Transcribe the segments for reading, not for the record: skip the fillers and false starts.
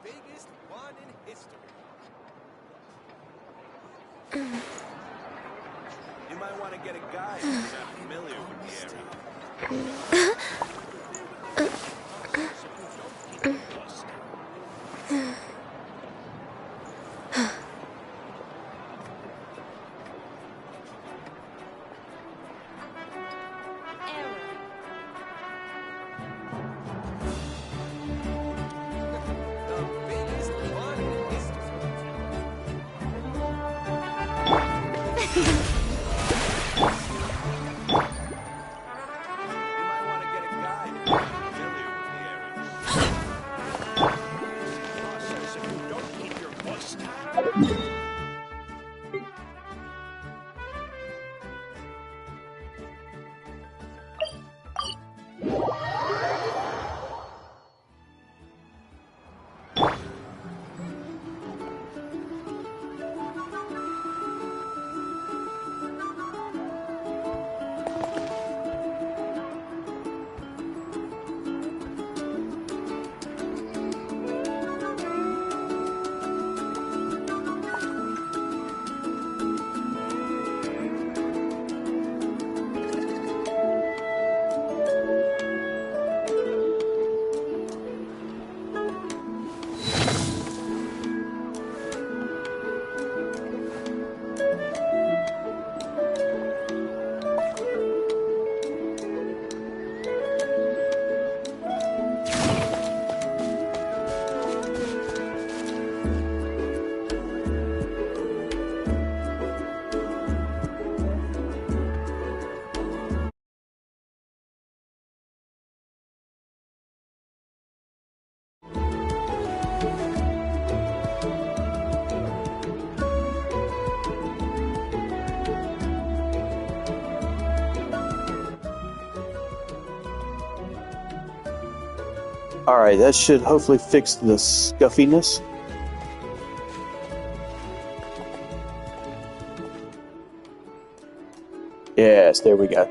biggest one in history. You might want to get a guide if you're not familiar with the area. Alright, that should hopefully fix the scuffiness. Yes, there we go.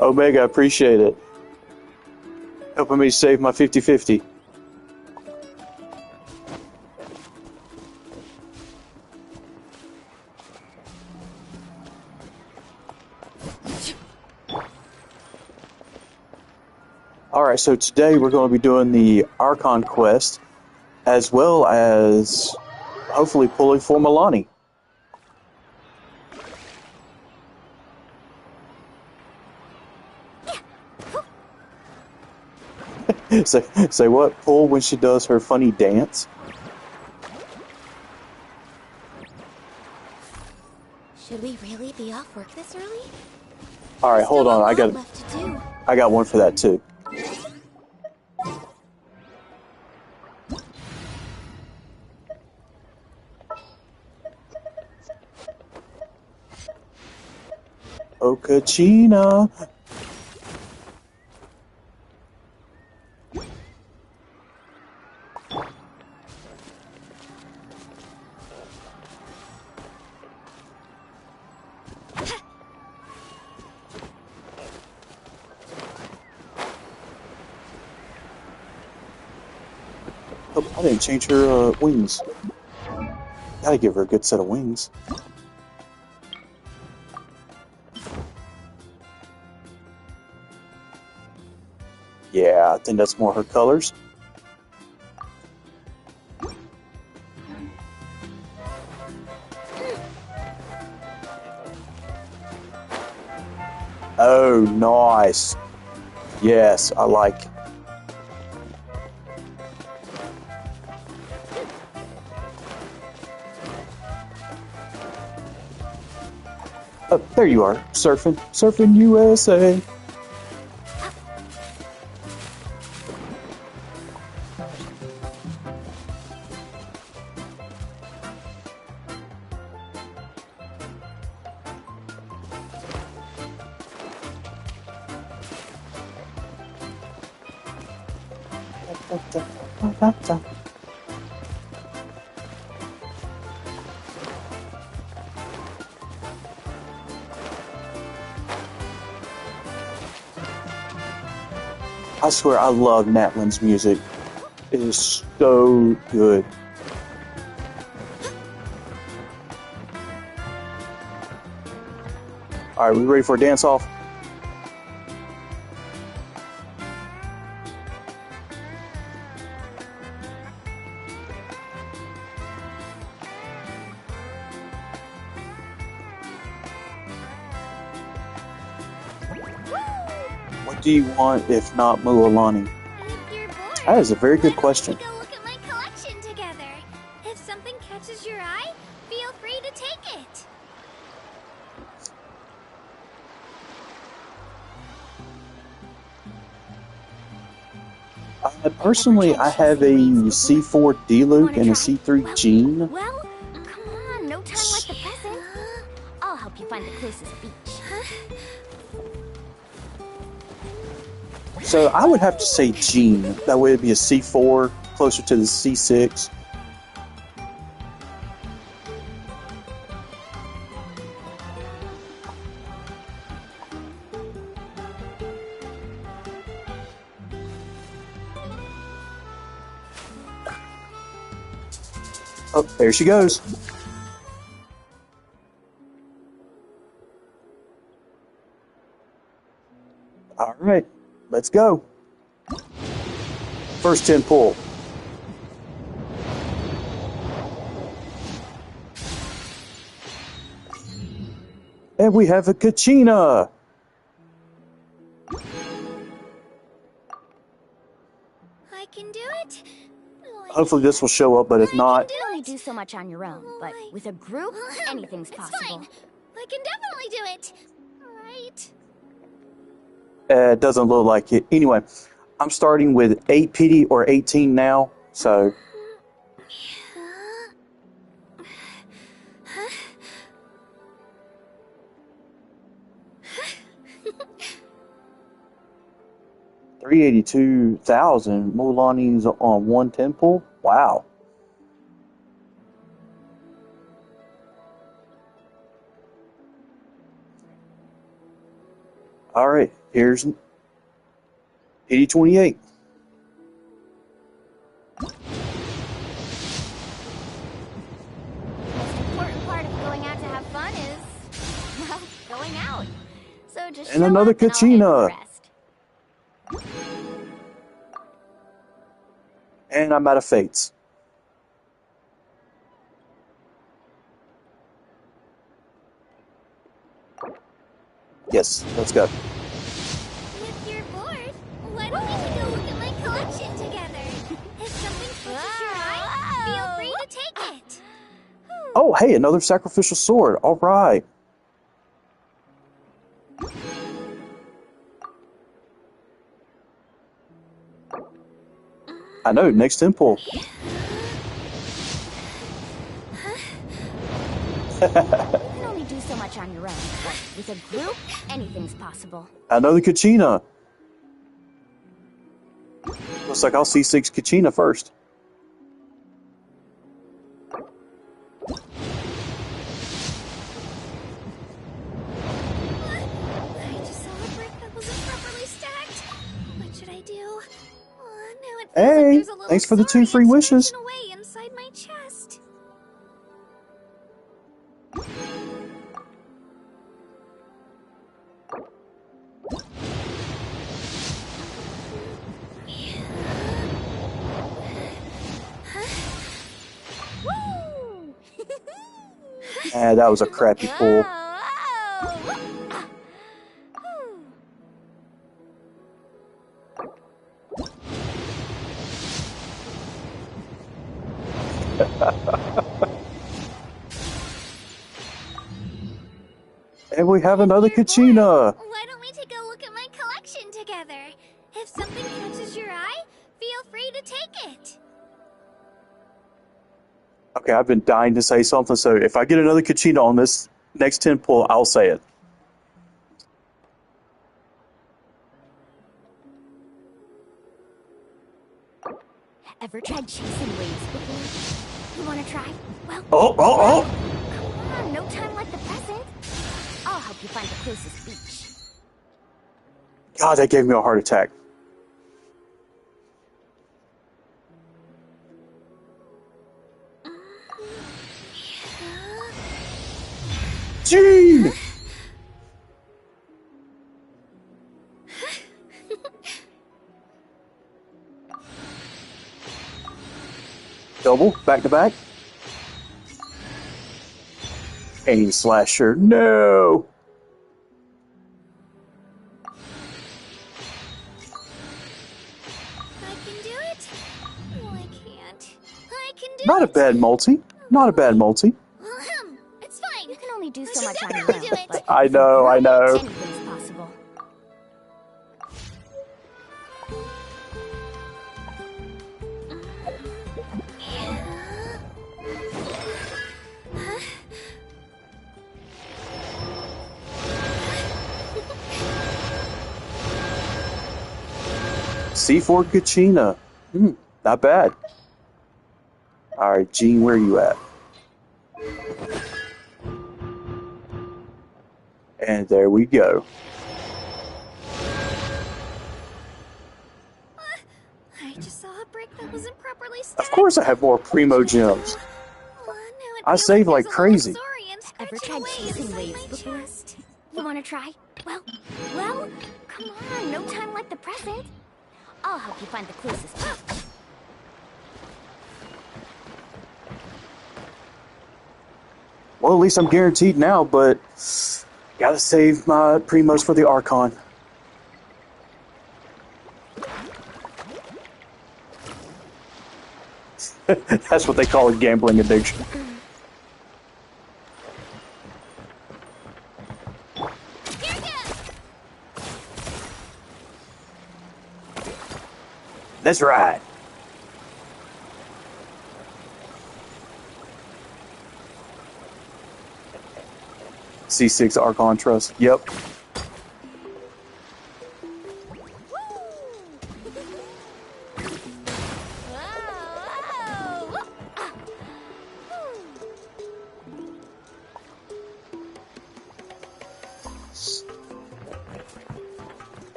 Omega, appreciate it. Helping me save my 50-50. Alright, so today we're going to be doing the Archon quest, as well as hopefully pulling for Mualani. Say what? Pull when she does her funny dance? Should we really be off work this early? Alright, hold on, I got one for that too. Okachina. Oh, I didn't change her wings. Gotta give her a good set of wings. Yeah, I think that's more her colors. Oh, nice. Yes, I like. Oh, there you are, surfing USA. I swear I love Natlin's music. It is so good. Alright, we ready for a dance off? What do you want if not Mualani? If you're bored, That is a very good why don't we question. take a look at my collection together? If something catches your eye, feel free to take it. Personally, I have a C4 D-Luke and a C3 Jean. Well, come on, no time like the present. I'll help you find the closest beach. So I would have to say Jean. That way it'd be a C4, closer to the C6. Oh, there she goes. All right, let's go. First 10 pull. And we have a Kachina. I can do it. Hopefully this will show up, but if not, You can only do so much on your own, but with a group, anything's possible. Fine. I can definitely do it. Right? it doesn't look like it. Anyway, I'm starting with 8 PD or 18 now, so... $382,000. Mualani's on 110 pull. Wow. All right, here's 8028. The most important part of going out to have fun is, well, going out. So just And show another up and I'll handle the Kachina. rest. And I'm out of fates. Yes, let's go. If you're bored, why don't we take a look at my collection together? If something catches your eye, feel free to take it. Oh, hey, another sacrificial sword. All right. I know, next temple. You can only do so much on your own, but with a group, anything's possible. Another Kachina. Looks like I'll see 6 Kachina first. I just saw a brick that wasn't properly stacked. What should I do? Now it feels like Hey, there's a little thanks for the 2 sorry free wishes. expansion away inside my chest. Woo! That was a crappy pull. And we have another If you're Kachina. bored, why don't we take a look at my collection together? If something catches your eye, feel free to take it. Okay, I've been dying to say something, so if I get another Kachina on this next 10 pull, I'll say it. Ever tried chasing waves before? You want to try? Well, Oh. come on, no time like the present. I'll help you find the closest beach. God, that gave me a heart attack. Gene! Double, back to back. Aim slasher, no! I can do it. No, I can't. I can do Not a it. bad multi. Not a bad multi. It's fine. You can only do so I much can on your definitely own, do it. but I know, I know. anything's possible. C4 Kachina. Not bad. Alright, Gene, where are you at? And there we go. I just saw a brick that wasn't properly stacked. Of course I have more Primo gems. I save like crazy. Ever tried chasing waves before? You want to try? Well, come on, no time like the present. I'll help you find the closest spot. Well, at least I'm guaranteed now, but gotta save my Primos for the Archon. That's what they call a gambling addiction. That's right. C6 Archon Trust. Yep.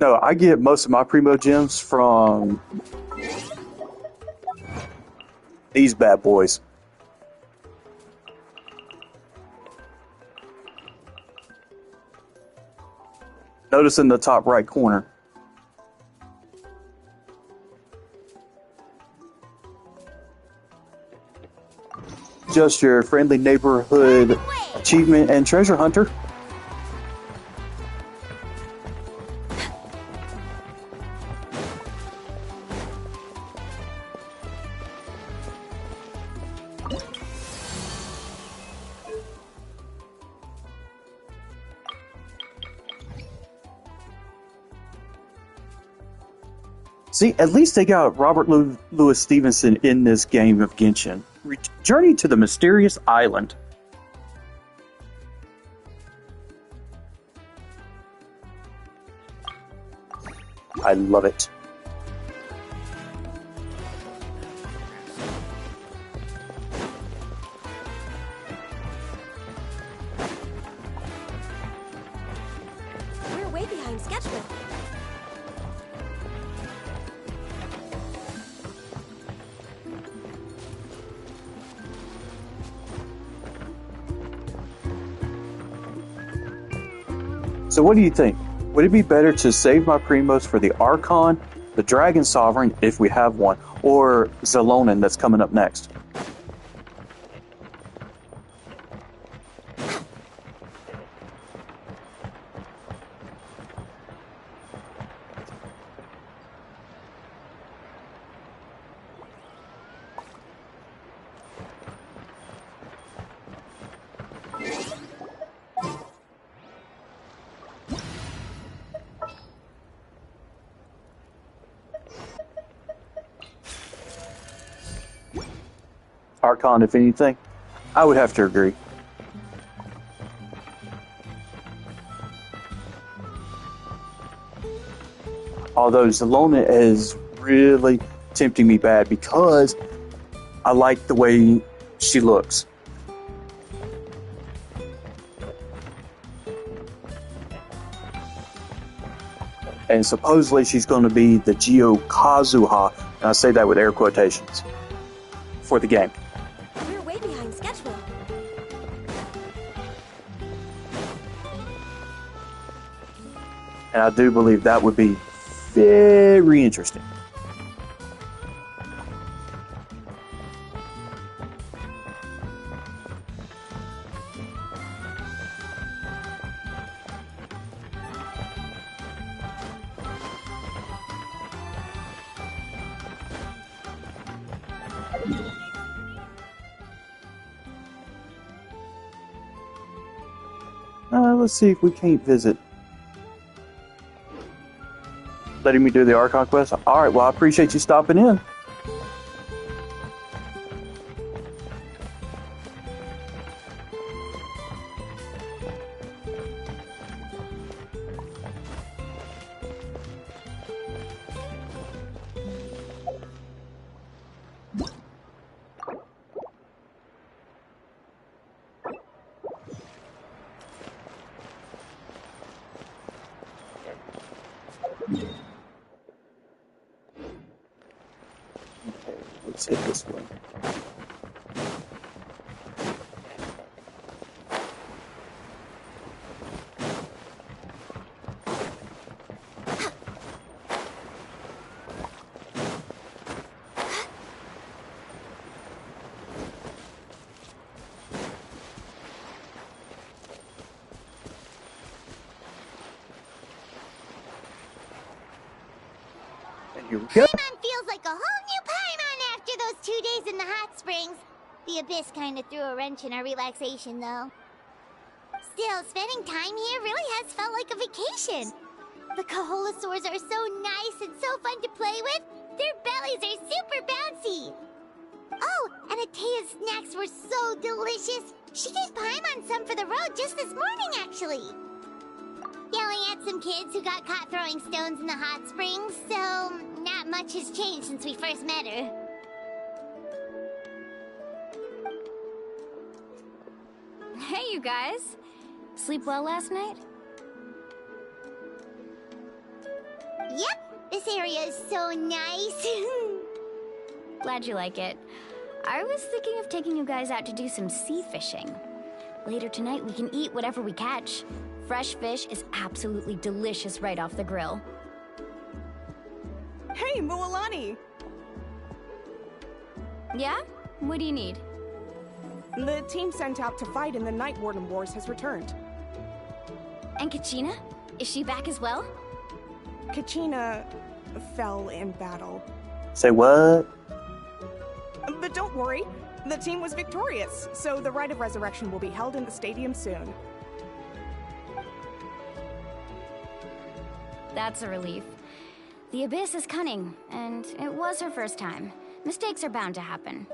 No, I get most of my Primo gems from these bad boys. Notice in the top right corner. Just your friendly neighborhood achievement and treasure hunter. See, at least they got Robert Louis Stevenson in this game of Genshin. Journey to the Mysterious Island. I love it. We're way behind schedule. So what do you think? Would it be better to save my Primos for the Archon, the Dragon Sovereign, if we have one, or Zelonin that's coming up next? Archon, if anything. I would have to agree. Although Zelona is really tempting me bad because I like the way she looks. And supposedly she's going to be the Geo Kazuha, and I say that with air quotations, for the game. We're way behind schedule. And I do believe that would be very interesting. Let's see if we can't visit. Letting me do the Archon quest? Alright, well, I appreciate you stopping in. Let's hit this one. And here we go. Paimon feels like a whole new Paimon after those 2 days in the hot springs. The Abyss kind of threw a wrench in our relaxation, though. Still, spending time here really has felt like a vacation. The Kaholosaurs are so nice and so fun to play with. Their bellies are super bouncy. Oh, and Atea's snacks were so delicious. She gave Paimon some for the road just this morning, actually. Yelling at some kids who got caught throwing stones in the hot springs, so not much has changed since we first met her. Hey, you guys. Sleep well last night? Yep, this area is so nice. Glad you like it. I was thinking of taking you guys out to do some sea fishing. Later tonight, we can eat whatever we catch. Fresh fish is absolutely delicious right off the grill. Hey, Mualani! Yeah? What do you need? The team sent out to fight in the Night Warden Wars has returned. And Kachina? Is she back as well? Kachina fell in battle. Say what? But don't worry, the team was victorious, so the Rite of Resurrection will be held in the stadium soon. That's a relief. The Abyss is cunning, and it was her first time. Mistakes are bound to happen.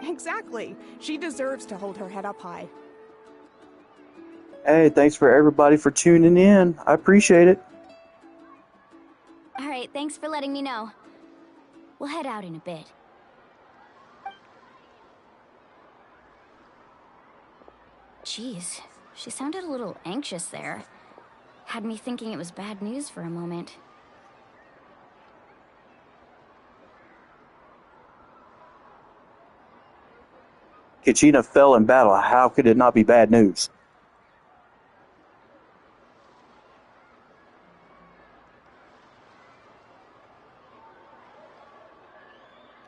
Exactly. She deserves to hold her head up high. Hey, thanks for everybody for tuning in. I appreciate it. All right, thanks for letting me know. We'll head out in a bit. Jeez, she sounded a little anxious there. Had me thinking it was bad news for a moment. Kachina fell in battle. How could it not be bad news?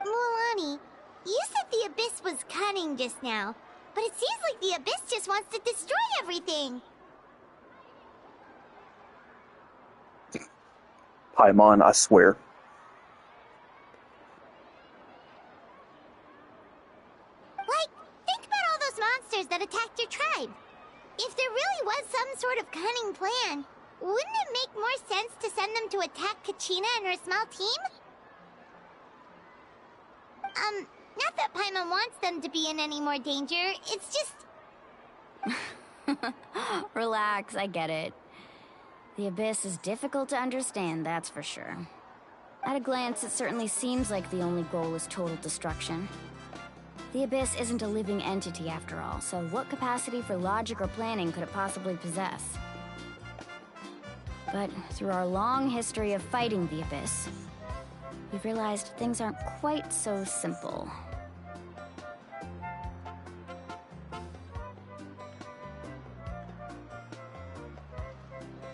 Mualani, you said the Abyss was cunning just now, but it seems like the Abyss just wants to destroy everything. Paimon, I swear. Like, think about all those monsters that attacked your tribe. If there really was some sort of cunning plan, wouldn't it make more sense to send them to attack Kachina and her small team? Not that Paimon wants them to be in any more danger, it's just... Relax, I get it. The Abyss is difficult to understand, that's for sure. At a glance, it certainly seems like the only goal is total destruction. The Abyss isn't a living entity after all, so what capacity for logic or planning could it possibly possess? But through our long history of fighting the Abyss, we've realized things aren't quite so simple.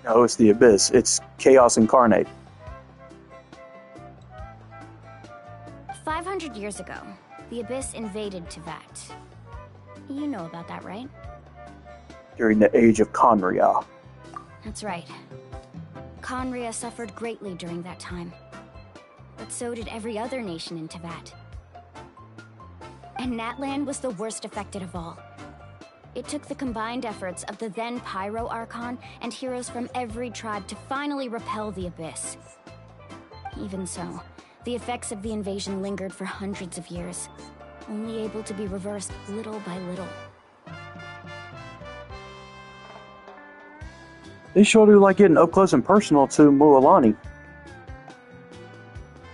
No, it's the Abyss. It's Chaos incarnate. 500 years ago, the Abyss invaded Teyvat. You know about that, right? During the age of Conria. That's right. Conria suffered greatly during that time. But so did every other nation in Teyvat. And Natlan was the worst affected of all. It took the combined efforts of the then Pyro Archon and heroes from every tribe to finally repel the Abyss. Even so, the effects of the invasion lingered for hundreds of years, only able to be reversed little by little. They sure do like getting up close and personal to Mualani.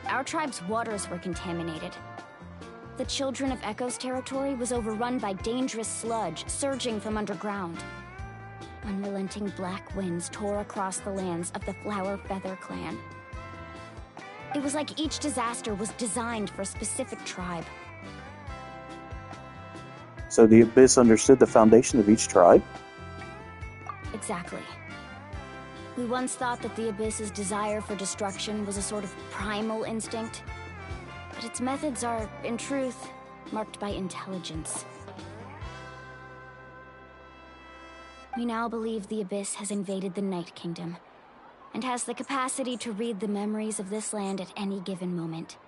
Our tribe's waters were contaminated. The Children of Echo's territory was overrun by dangerous sludge surging from underground. Unrelenting black winds tore across the lands of the Flower Feather clan. It was like each disaster was designed for a specific tribe. So the Abyss understood the foundation of each tribe? Exactly. We once thought that the Abyss's desire for destruction was a sort of primal instinct. But its methods are, in truth, marked by intelligence. We now believe the Abyss has invaded the Night Kingdom, and has the capacity to read the memories of this land at any given moment.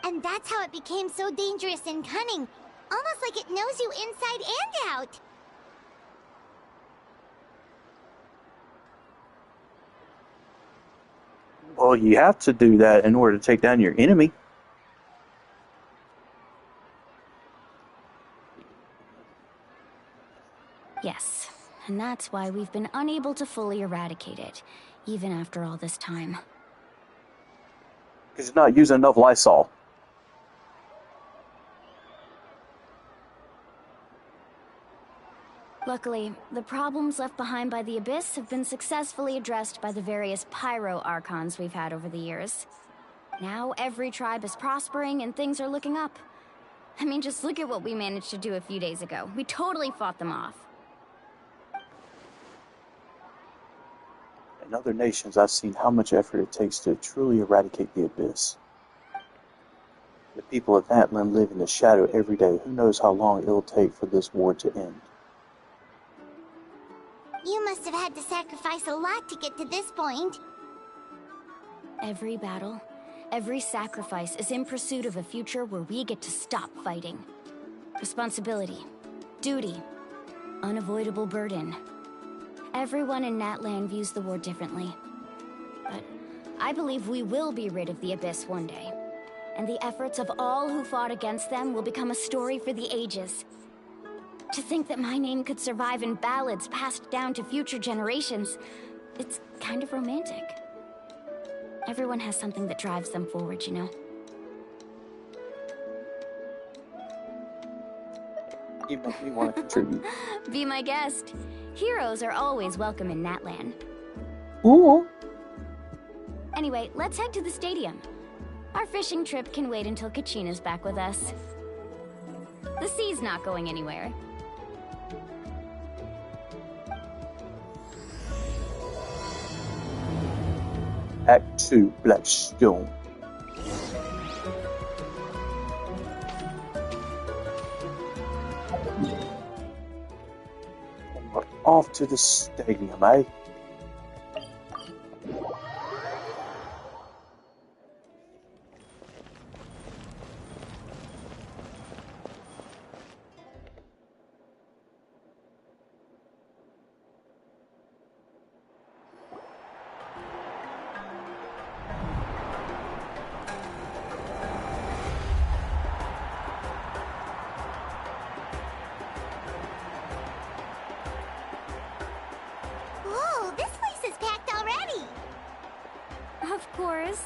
And that's how it became so dangerous and cunning. Almost like it knows you inside and out. Well, you have to do that in order to take down your enemy. Yes, and that's why we've been unable to fully eradicate it, even after all this time. Because it's not using enough Lysol. Luckily, the problems left behind by the Abyss have been successfully addressed by the various Pyro Archons we've had over the years. Now every tribe is prospering and things are looking up. I mean, just look at what we managed to do a few days ago. We totally fought them off. In other nations, I've seen how much effort it takes to truly eradicate the Abyss. The people of Natlan live in the shadow every day. Who knows how long it'll take for this war to end? You must have had to sacrifice a lot to get to this point. Every battle, every sacrifice is in pursuit of a future where we get to stop fighting. Responsibility, duty, unavoidable burden. Everyone in Natlan views the war differently. But I believe we will be rid of the Abyss one day. And the efforts of all who fought against them will become a story for the ages. To think that my name could survive in ballads passed down to future generations, it's kind of romantic. Everyone has something that drives them forward, you know? You want to contribute? Be my guest. Heroes are always welcome in Natlan. Ooh. Anyway, let's head to the stadium. Our fishing trip can wait until Kachina's back with us. The sea's not going anywhere. Act 2, Blackstone. And we're off to the stadium, eh? Whoa, this place is packed already. Of course.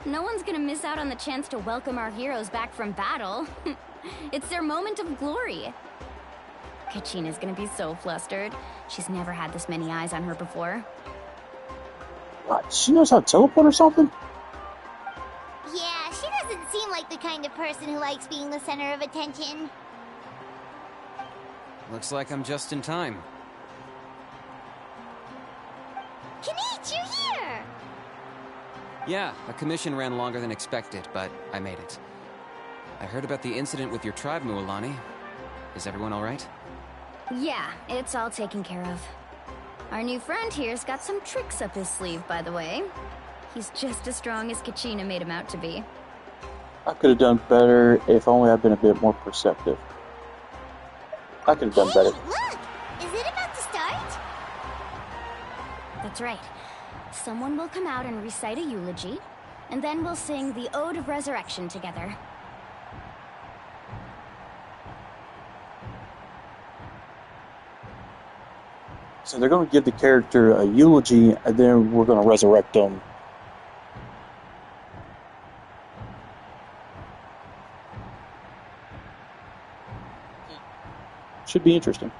No one's gonna miss out on the chance to welcome our heroes back from battle. It's their moment of glory. Kachina's gonna be so flustered. She's never had this many eyes on her before. What, she knows how to teleport or something? Yeah, she doesn't seem like the kind of person who likes being the center of attention. Looks like I'm just in time. Kenich, you're here! Yeah, a commission ran longer than expected, but I made it. I heard about the incident with your tribe, Mualani. Is everyone alright? Yeah, it's all taken care of. Our new friend here's got some tricks up his sleeve, by the way. He's just as strong as Kachina made him out to be. I could have done better if only I'd been a bit more perceptive. I could have done better. Look! Is it about to start? That's right. Someone will come out and recite a eulogy, and then we'll sing the Ode of Resurrection together. So they're going to give the character a eulogy, and then we're going to resurrect them. Should be interesting.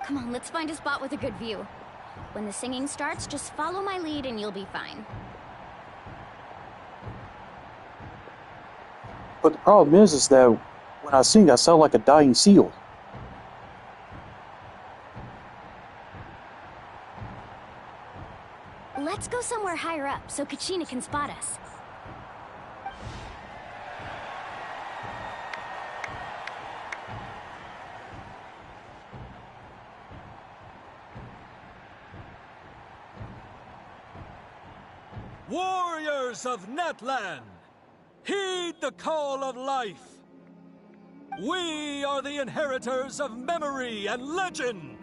Come on, let's find a spot with a good view. When the singing starts, just follow my lead and you'll be fine. But the problem is that when I sing, I sound like a dying seal. Let's go somewhere higher up so Kachina can spot us. Warriors of Natlan, heed the call of life. We are the inheritors of memory and legend.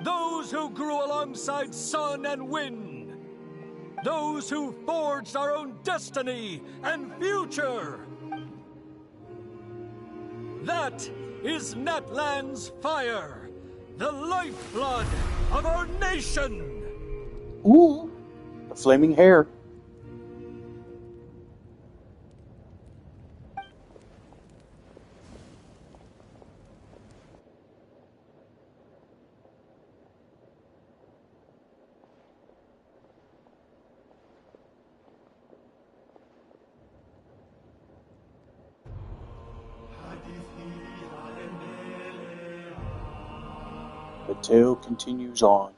Those who grew alongside sun and wind. Those who forged our own destiny and future. That is Natlan's fire, the lifeblood of our nation! Ooh, the flaming hair. The tale continues on.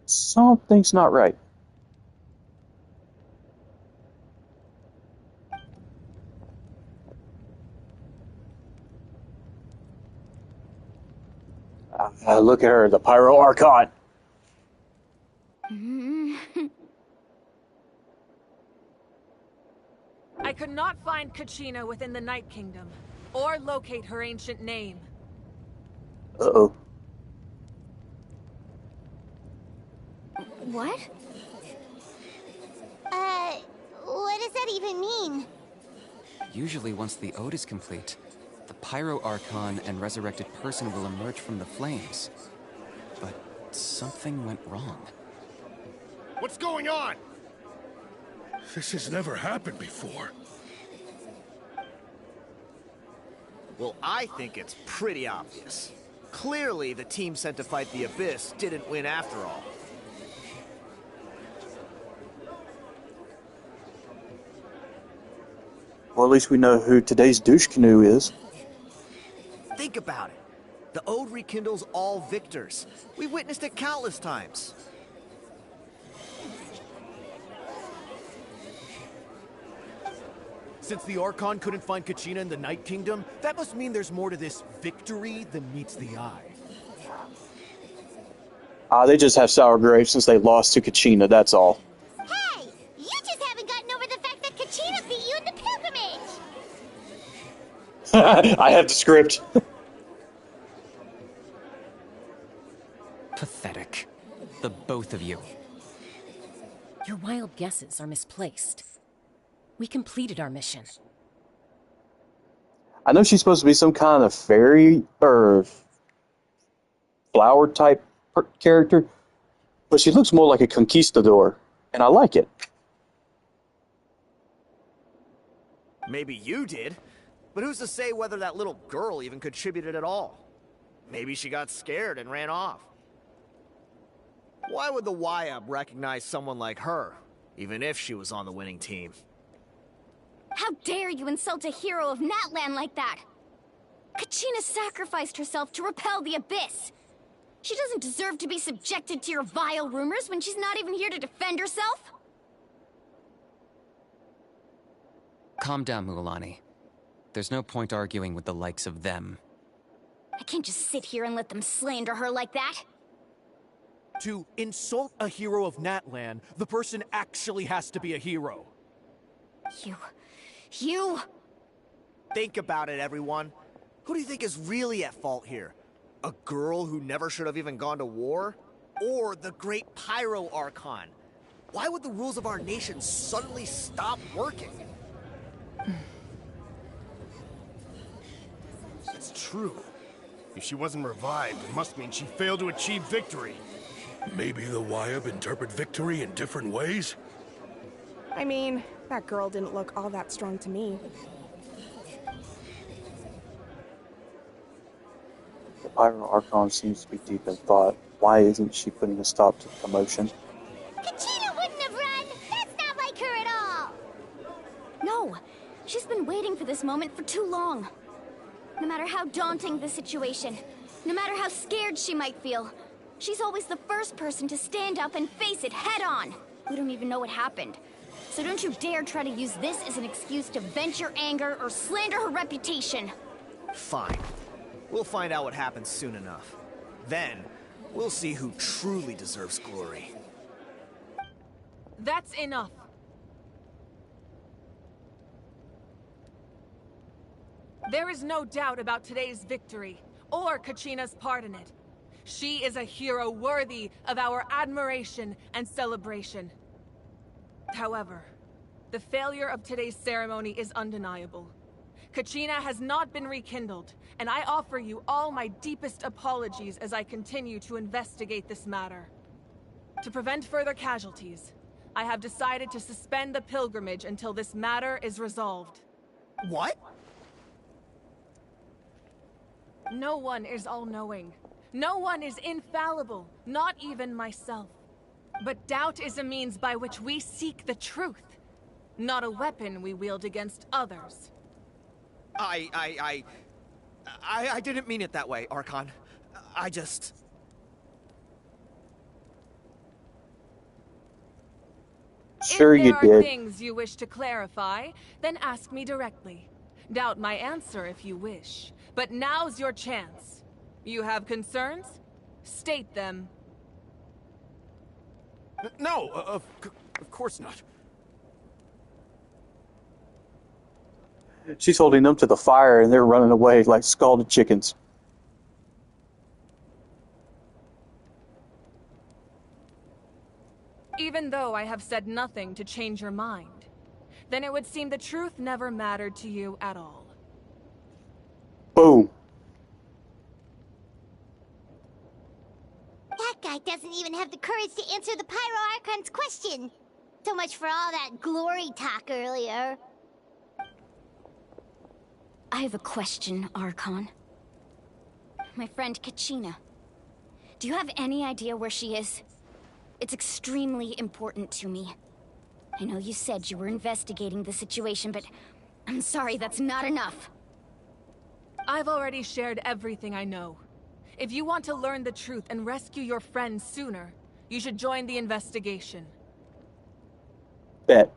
Something's not right. Look at her, the Pyro Archon. I could not find Kachina within the Night Kingdom, or locate her ancient name. Uh-oh. What? What does that even mean? Usually once the ode is complete, the Pyro Archon and resurrected person will emerge from the flames. But something went wrong. What's going on? This has never happened before. Well, I think it's pretty obvious. Clearly, the team sent to fight the Abyss didn't win after all. Well, at least we know who today's douche canoe is. Think about it. The Ode rekindles all victors. We witnessed it countless times. Since the Archon couldn't find Kachina in the Night Kingdom, that must mean there's more to this victory than meets the eye. They just have sour grapes since they lost to Kachina, that's all. Hey! You just haven't gotten over the fact that Kachina beat you in the pilgrimage! I have the script. Pathetic. The both of you. Your wild guesses are misplaced. We completed our mission. I know she's supposed to be some kind of fairy or flower type character, but she looks more like a conquistador, and I like it. Maybe you did, but who's to say whether that little girl even contributed at all? Maybe she got scared and ran off. Why would the YUB recognize someone like her, even if she was on the winning team? How dare you insult a hero of Natlan like that? Kachina sacrificed herself to repel the Abyss. She doesn't deserve to be subjected to your vile rumors when she's not even here to defend herself. Calm down, Mualani. There's no point arguing with the likes of them. I can't just sit here and let them slander her like that. To insult a hero of Natlan, the person actually has to be a hero. You... Think about it, everyone. Who do you think is really at fault here? A girl who never should have even gone to war? Or the great Pyro Archon? Why would the rules of our nation suddenly stop working? It's true. If she wasn't revived, it must mean she failed to achieve victory. Maybe the YUB interpret victory in different ways? I mean, that girl didn't look all that strong to me. The Pyro Archon seems to be deep in thought. Why isn't she putting a stop to the commotion? Kachina wouldn't have run! That's not like her at all! No, she's been waiting for this moment for too long. No matter how daunting the situation, no matter how scared she might feel, she's always the first person to stand up and face it head on. We don't even know what happened. So don't you dare try to use this as an excuse to vent your anger or slander her reputation. Fine. We'll find out what happens soon enough. Then, we'll see who truly deserves glory. That's enough. There is no doubt about today's victory, or Kachina's part in it. She is a hero worthy of our admiration and celebration. However, the failure of today's ceremony is undeniable. Kachina has not been rekindled, and I offer you all my deepest apologies as I continue to investigate this matter. To prevent further casualties, I have decided to suspend the pilgrimage until this matter is resolved. What? No one is all-knowing. No one is infallible, not even myself. But doubt is a means by which we seek the truth, not a weapon we wield against others. I didn't mean it that way, Archon. I just... Sure you If there are did. things you wish to clarify, then ask me directly. Doubt my answer if you wish. But now's your chance. You have concerns? State them. No, of course not. She's holding them to the fire and they're running away like scalded chickens. Even though I have said nothing to change your mind, then it would seem the truth never mattered to you at all. Boom. That guy doesn't even have the courage to answer the Pyro Archon's question. So much for all that glory talk earlier. I have a question, Archon. My friend Kachina. Do you have any idea where she is? It's extremely important to me. I know you said you were investigating the situation, but I'm sorry, that's not enough. I've already shared everything I know. If you want to learn the truth and rescue your friend sooner, you should join the investigation. Bet.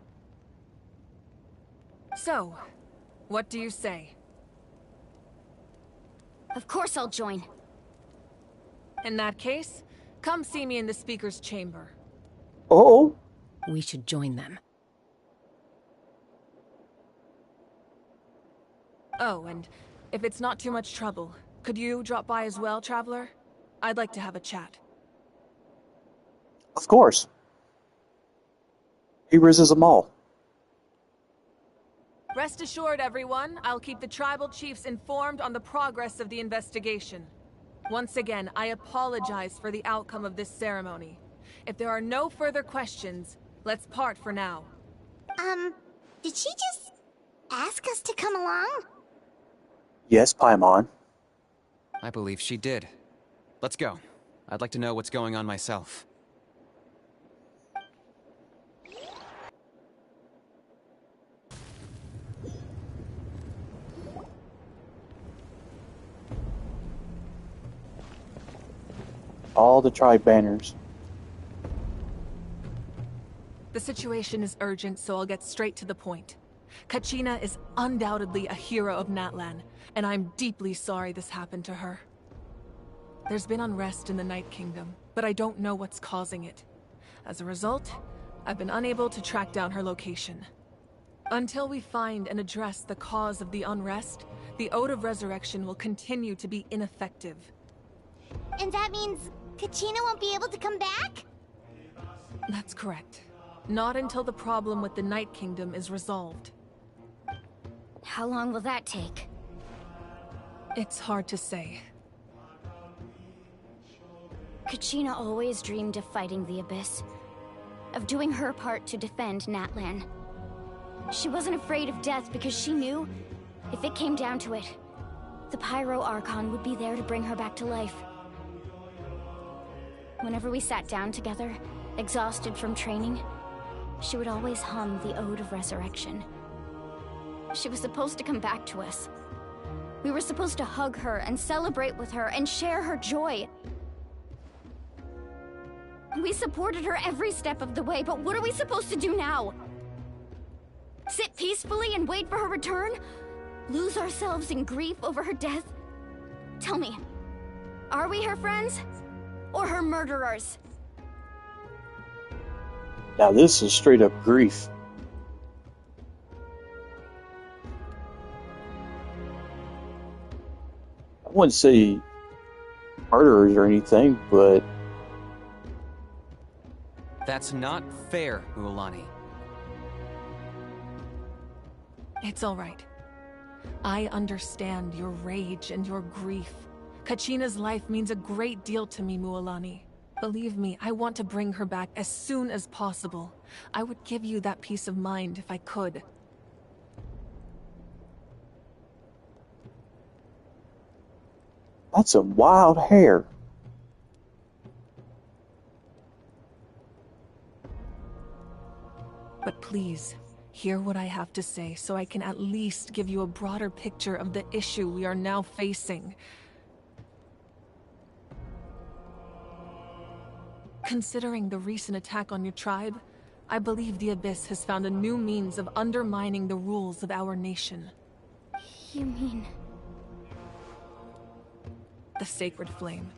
So, what do you say? Of course I'll join. In that case, come see me in the speaker's chamber. Oh, We should join them. Oh, and if it's not too much trouble, could you drop by as well, Traveler? I'd like to have a chat. of course. He rises them all. Rest assured, everyone, I'll keep the tribal chiefs informed on the progress of the investigation. Once again, I apologize for the outcome of this ceremony. If there are no further questions, let's part for now. Did she just ask us to come along? Yes, Paimon. I believe she did. Let's go. I'd like to know what's going on myself. All the tribe banners. The situation is urgent, so I'll get straight to the point. Kachina is undoubtedly a hero of Natlan, and I'm deeply sorry this happened to her. There's been unrest in the Night Kingdom, but I don't know what's causing it. As a result, I've been unable to track down her location. Until we find and address the cause of the unrest, the Ode of Resurrection will continue to be ineffective. And that means Kachina won't be able to come back? That's correct. Not until the problem with the Night Kingdom is resolved. How long will that take? It's hard to say. Kachina always dreamed of fighting the Abyss, of doing her part to defend Natlan. She wasn't afraid of death because she knew, if it came down to it, the Pyro Archon would be there to bring her back to life. Whenever we sat down together, exhausted from training, she would always hum the Ode of Resurrection. She was supposed to come back to us. We were supposed to hug her and celebrate with her and share her joy. We supported her every step of the way, but what are we supposed to do now? Sit peacefully and wait for her return? Lose ourselves in grief over her death? Tell me, are we her friends? Or her murderers? Now this is straight up grief. I wouldn't say murderers or anything, but... That's not fair, Mualani. It's all right. I understand your rage and your grief. Kachina's life means a great deal to me, Mualani. Believe me, I want to bring her back as soon as possible. I would give you that peace of mind if I could. That's some wild hair. But please, hear what I have to say so I can at least give you a broader picture of the issue we are now facing. Considering the recent attack on your tribe, I believe the Abyss has found a new means of undermining the rules of our nation. You mean... The Sacred Flame.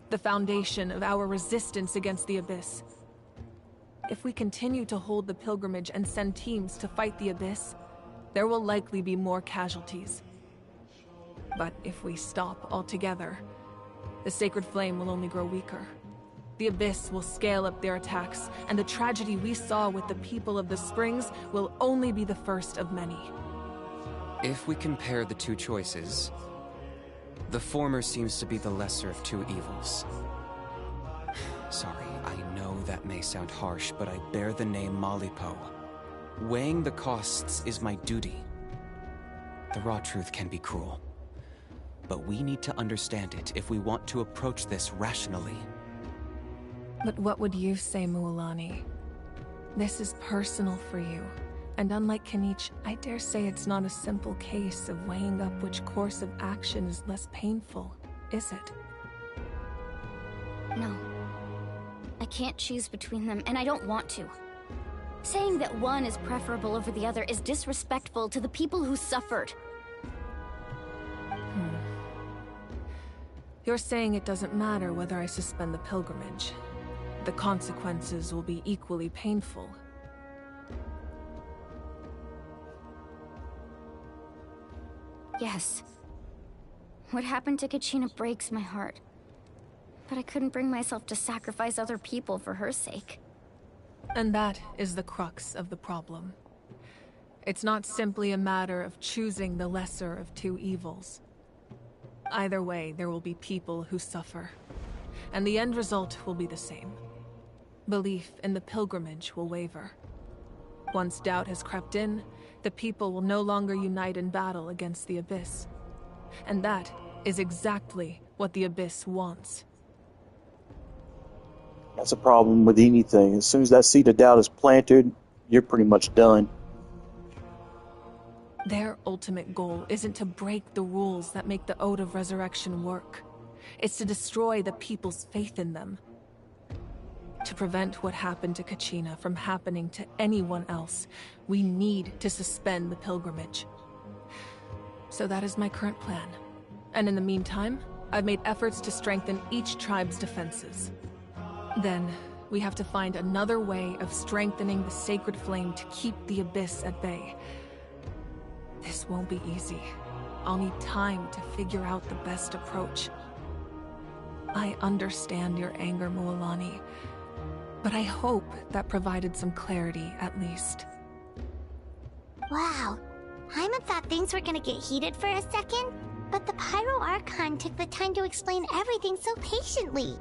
The foundation of our resistance against the Abyss. If we continue to hold the pilgrimage and send teams to fight the Abyss, there will likely be more casualties. But if we stop altogether, the Sacred Flame will only grow weaker. The Abyss will scale up their attacks, and the tragedy we saw with the people of the Springs will only be the first of many. If we compare the two choices, the former seems to be the lesser of two evils. Sorry, I know that may sound harsh, but I bear the name Malipo. Weighing the costs is my duty. The raw truth can be cruel, but we need to understand it if we want to approach this rationally. But what would you say, Mualani? This is personal for you, and unlike Kanich, I dare say it's not a simple case of weighing up which course of action is less painful, is it? No. I can't choose between them, and I don't want to. Saying that one is preferable over the other is disrespectful to the people who suffered. You're saying it doesn't matter whether I suspend the pilgrimage. The consequences will be equally painful. Yes. What happened to Kachina breaks my heart. But I couldn't bring myself to sacrifice other people for her sake. And that is the crux of the problem. It's not simply a matter of choosing the lesser of two evils. Either way, there will be people who suffer. And the end result will be the same. Belief in the pilgrimage will waver. Once doubt has crept in, the people will no longer unite in battle against the Abyss. And that is exactly what the Abyss wants. That's a problem with anything. As soon as that seed of doubt is planted, you're pretty much done. Their ultimate goal isn't to break the rules that make the Ode of Resurrection work. It's to destroy the people's faith in them. To prevent what happened to Kachina from happening to anyone else, we need to suspend the pilgrimage. So that is my current plan. And in the meantime, I've made efforts to strengthen each tribe's defenses. Then, we have to find another way of strengthening the sacred flame to keep the Abyss at bay. This won't be easy. I'll need time to figure out the best approach. I understand your anger, Mualani, but I hope that provided some clarity, at least. Wow. Hyman thought things were gonna get heated for a second, but the Pyro Archon took the time to explain everything so patiently.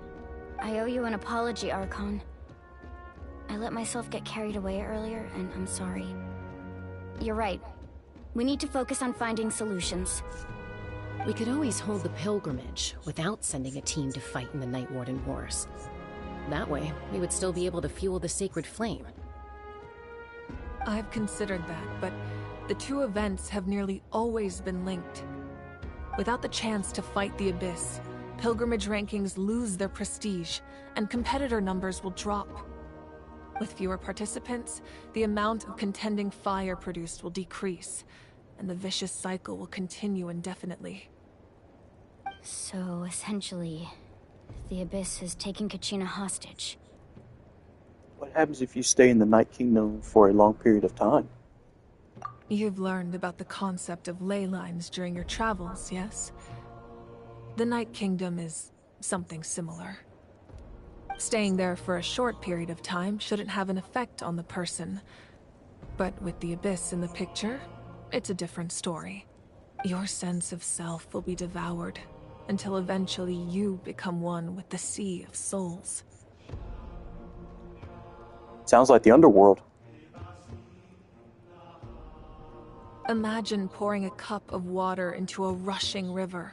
I owe you an apology, Archon. I let myself get carried away earlier, and I'm sorry. You're right. We need to focus on finding solutions. We could always hold the pilgrimage without sending a team to fight in the Night Warden Wars. That way, we would still be able to fuel the sacred flame. I've considered that, but the two events have nearly always been linked. Without the chance to fight the Abyss, pilgrimage rankings lose their prestige, and competitor numbers will drop. With fewer participants, the amount of contending fire produced will decrease, and the vicious cycle will continue indefinitely. So, essentially, the Abyss has taken Kachina hostage. What happens if you stay in the Night Kingdom for a long period of time? You've learned about the concept of ley lines during your travels, yes? The Night Kingdom is something similar. Staying there for a short period of time shouldn't have an effect on the person. But with the Abyss in the picture, it's a different story. Your sense of self will be devoured, until eventually you become one with the Sea of Souls. Sounds like the underworld. Imagine pouring a cup of water into a rushing river.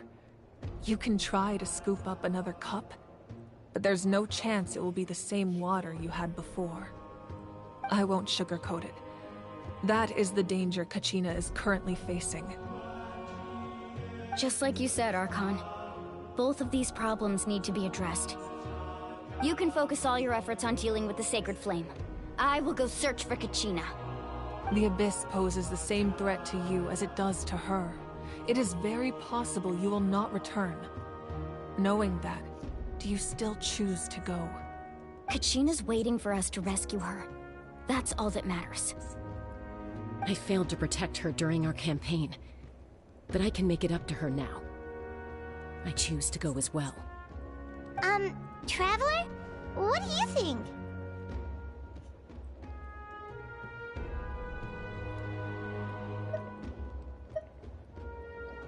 You can try to scoop up another cup, but there's no chance it will be the same water you had before. I won't sugarcoat it. That is the danger Kachina is currently facing. Just like you said, Archon. Both of these problems need to be addressed. You can focus all your efforts on dealing with the sacred flame. I will go search for Kachina. The Abyss poses the same threat to you as it does to her. It is very possible you will not return. Knowing that, do you still choose to go? Kachina's waiting for us to rescue her. That's all that matters. I failed to protect her during our campaign, but I can make it up to her now. I choose to go as well. Traveler? What do you think?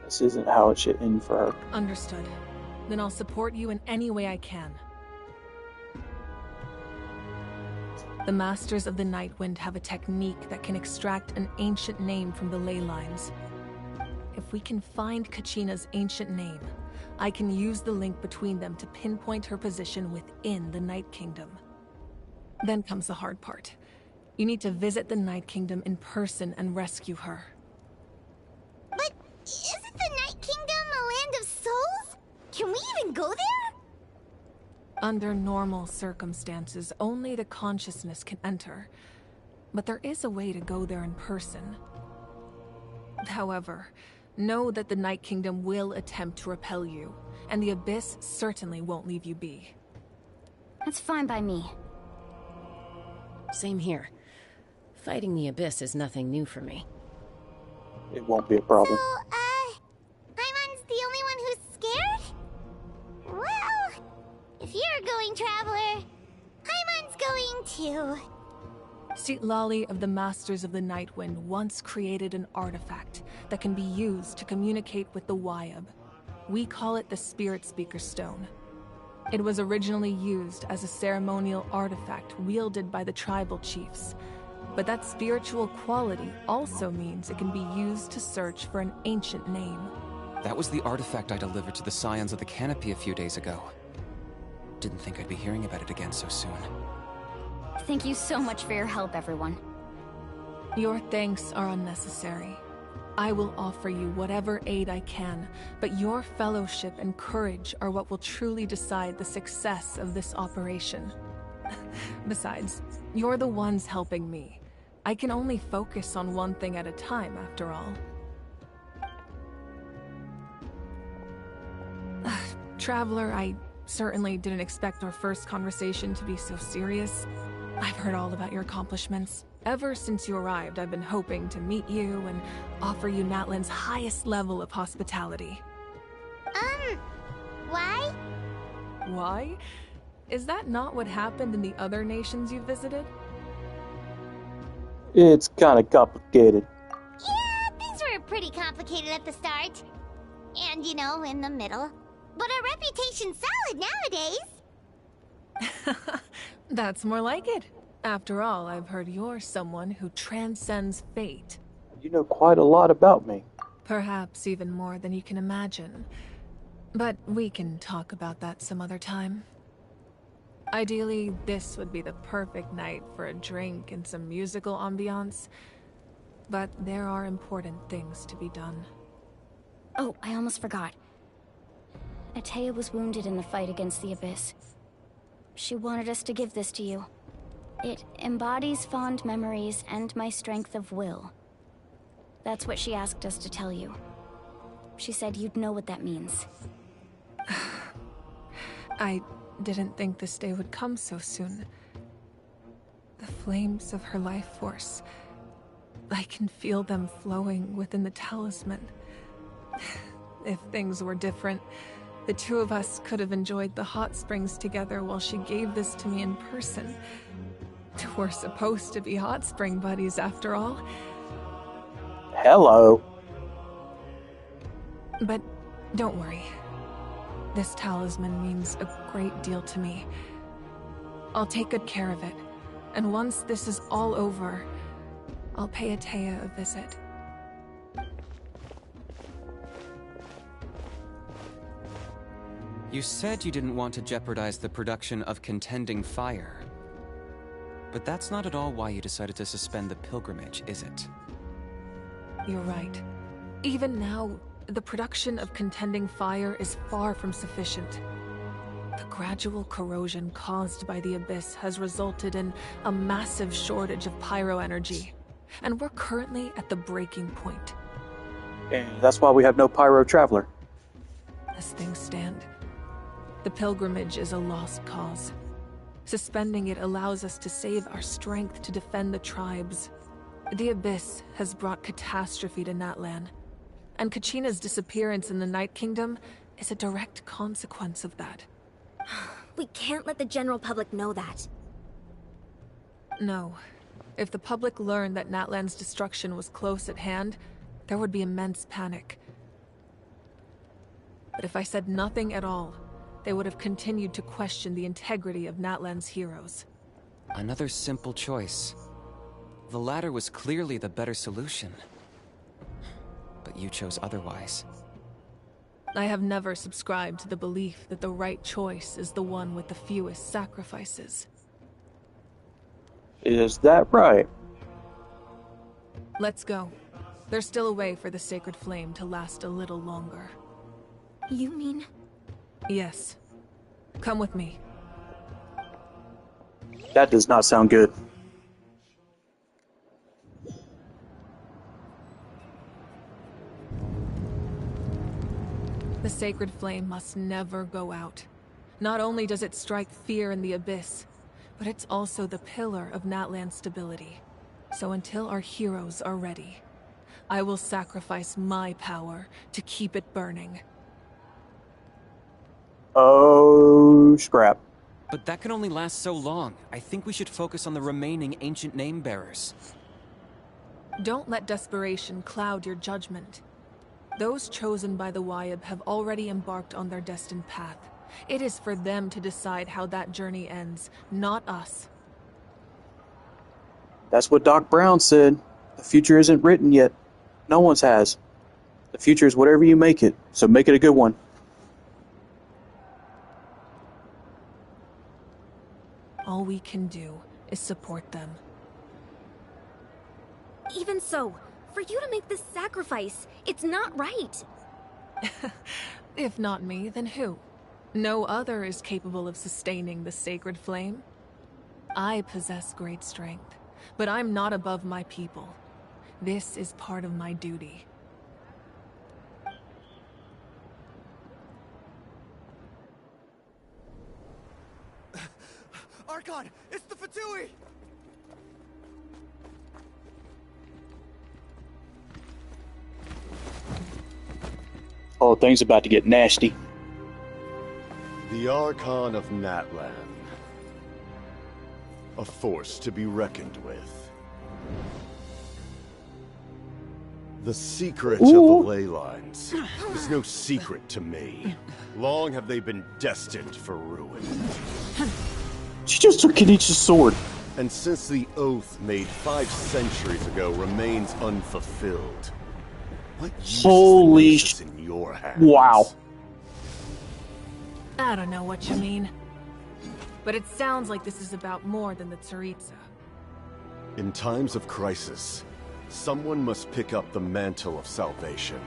This isn't how it should end for her. Understood. Then I'll support you in any way I can. The Masters of the Nightwind have a technique that can extract an ancient name from the ley lines. If we can find Kachina's ancient name, I can use the link between them to pinpoint her position within the Night Kingdom. Then comes the hard part. You need to visit the Night Kingdom in person and rescue her. But isn't the Night Kingdom a land of souls? Can we even go there? Under normal circumstances, only the consciousness can enter. but there is a way to go there in person. However, know that the Night Kingdom will attempt to repel you, and the Abyss certainly won't leave you be. That's fine by me. Same here. Fighting the Abyss is nothing new for me. It won't be a problem. So, Paimon's the only one who's scared? Well, if you're going, Traveler, Paimon's going too. Lali of the Masters of the Nightwind once created an artifact that can be used to communicate with the Wayab. We call it the Spirit Speaker Stone. It was originally used as a ceremonial artifact wielded by the tribal chiefs, but that spiritual quality also means it can be used to search for an ancient name. That was the artifact I delivered to the Scions of the Canopy a few days ago. Didn't think I'd be hearing about it again so soon. Thank you so much for your help, everyone. Your thanks are unnecessary. I will offer you whatever aid I can, but your fellowship and courage are what will truly decide the success of this operation. Besides, you're the ones helping me. I can only focus on one thing at a time, after all. Traveler, I certainly didn't expect our first conversation to be so serious. I've heard all about your accomplishments. Ever since you arrived, I've been hoping to meet you and offer you Natlan's highest level of hospitality. Why? Why? Is that not what happened in the other nations you visited? It's kind of complicated. Yeah, things were pretty complicated at the start. And, in the middle. But our reputation's solid nowadays. That's more like it. After all, I've heard you're someone who transcends fate. You know quite a lot about me. Perhaps even more than you can imagine. But we can talk about that some other time. Ideally, this would be the perfect night for a drink and some musical ambiance. But there are important things to be done. Oh, I almost forgot. Atea was wounded in the fight against the Abyss. She wanted us to give this to you. It embodies fond memories and my strength of will. That's what she asked us to tell you. She said you'd know what that means. I didn't think this day would come so soon. The flames of her life force. I can feel them flowing within the talisman. If things were different, the two of us could have enjoyed the hot springs together while she gave this to me in person. We're supposed to be hot spring buddies after all. Hello. But don't worry. This talisman means a great deal to me. I'll take good care of it. And once this is all over, I'll pay Atea a visit. You said you didn't want to jeopardize the production of contending fire. But that's not at all why you decided to suspend the pilgrimage, is it? You're right. Even now, the production of contending fire is far from sufficient. The gradual corrosion caused by the Abyss has resulted in a massive shortage of pyro energy, and we're currently at the breaking point. And that's why we have no pyro traveler. As things stand, the pilgrimage is a lost cause. Suspending it allows us to save our strength to defend the tribes. The Abyss has brought catastrophe to Natlan, and Kachina's disappearance in the Night Kingdom is a direct consequence of that. We can't let the general public know that. No. If the public learned that Natlan's destruction was close at hand, there would be immense panic. But if I said nothing at all, they would have continued to question the integrity of Natlan's heroes. Another simple choice. The latter was clearly the better solution. But you chose otherwise. I have never subscribed to the belief that the right choice is the one with the fewest sacrifices. Is that right? Let's go. There's still a way for the sacred flame to last a little longer. You mean? Yes. Come with me. That does not sound good. The sacred flame must never go out. Not only does it strike fear in the abyss, but it's also the pillar of Natlan's stability. So until our heroes are ready, I will sacrifice my power to keep it burning. Oh, scrap. But that can only last so long. I think we should focus on the remaining ancient name bearers. Don't let desperation cloud your judgment. Those chosen by the Wyab have already embarked on their destined path. It is for them to decide how that journey ends, not us. That's what Doc Brown said. The future isn't written yet. No one's has. The future is whatever you make it, so make it a good one. All we can do is support them. Even so, for you to make this sacrifice, it's not right. If not me, then who? No other is capable of sustaining the sacred flame. I possess great strength, but I'm not above my people. This is part of my duty. Archon, it's the Fatui! Oh, things about to get nasty. The Archon of Natlan. A force to be reckoned with. The secret of the ley lines is no secret to me. Long have they been destined for ruin. She just took Kenichi's sword. And since the oath made 5 centuries ago remains unfulfilled, what use Holy is the Gnosis in your hands? Wow. I don't know what you mean. But it sounds like this is about more than the Tsaritsa. In times of crisis, someone must pick up the mantle of salvation.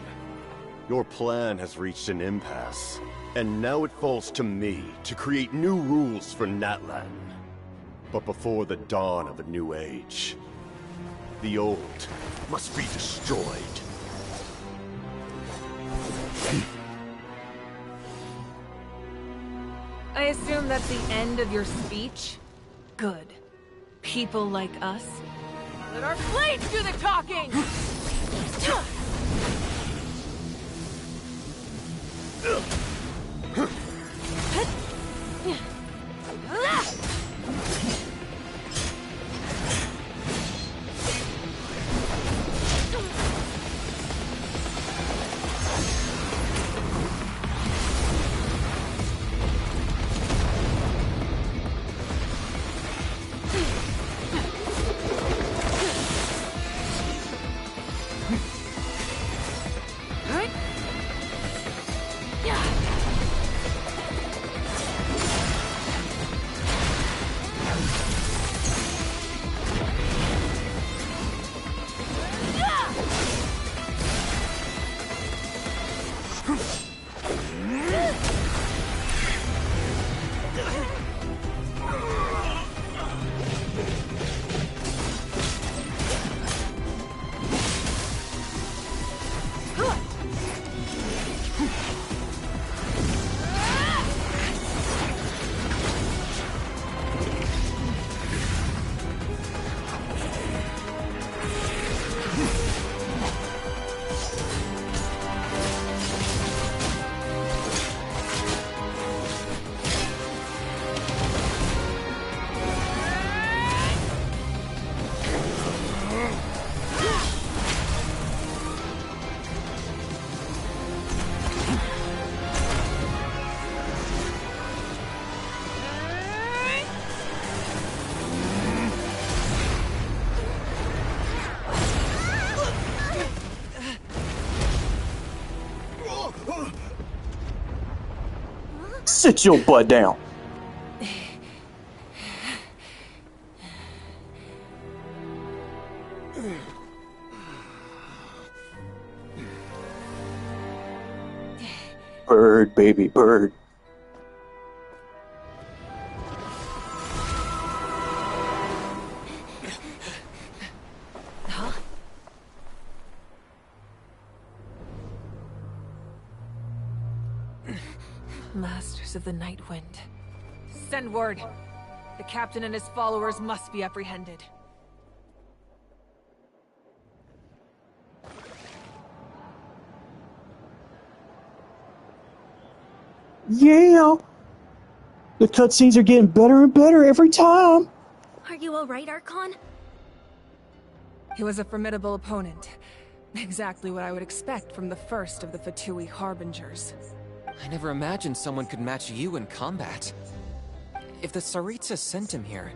Your plan has reached an impasse, and now it falls to me to create new rules for Natlan. But before the dawn of a new age, the old must be destroyed. I assume that's the end of your speech? Good. People like us. Let our blades do the talking! Sit your butt down. Bird, baby, bird. of the Night Wind. Send word. The captain and his followers must be apprehended. Yeah! The cutscenes are getting better and better every time! Are you alright, Archon? He was a formidable opponent. Exactly what I would expect from the first of the Fatui Harbingers. I never imagined someone could match you in combat. If the Tsaritsa sent him here,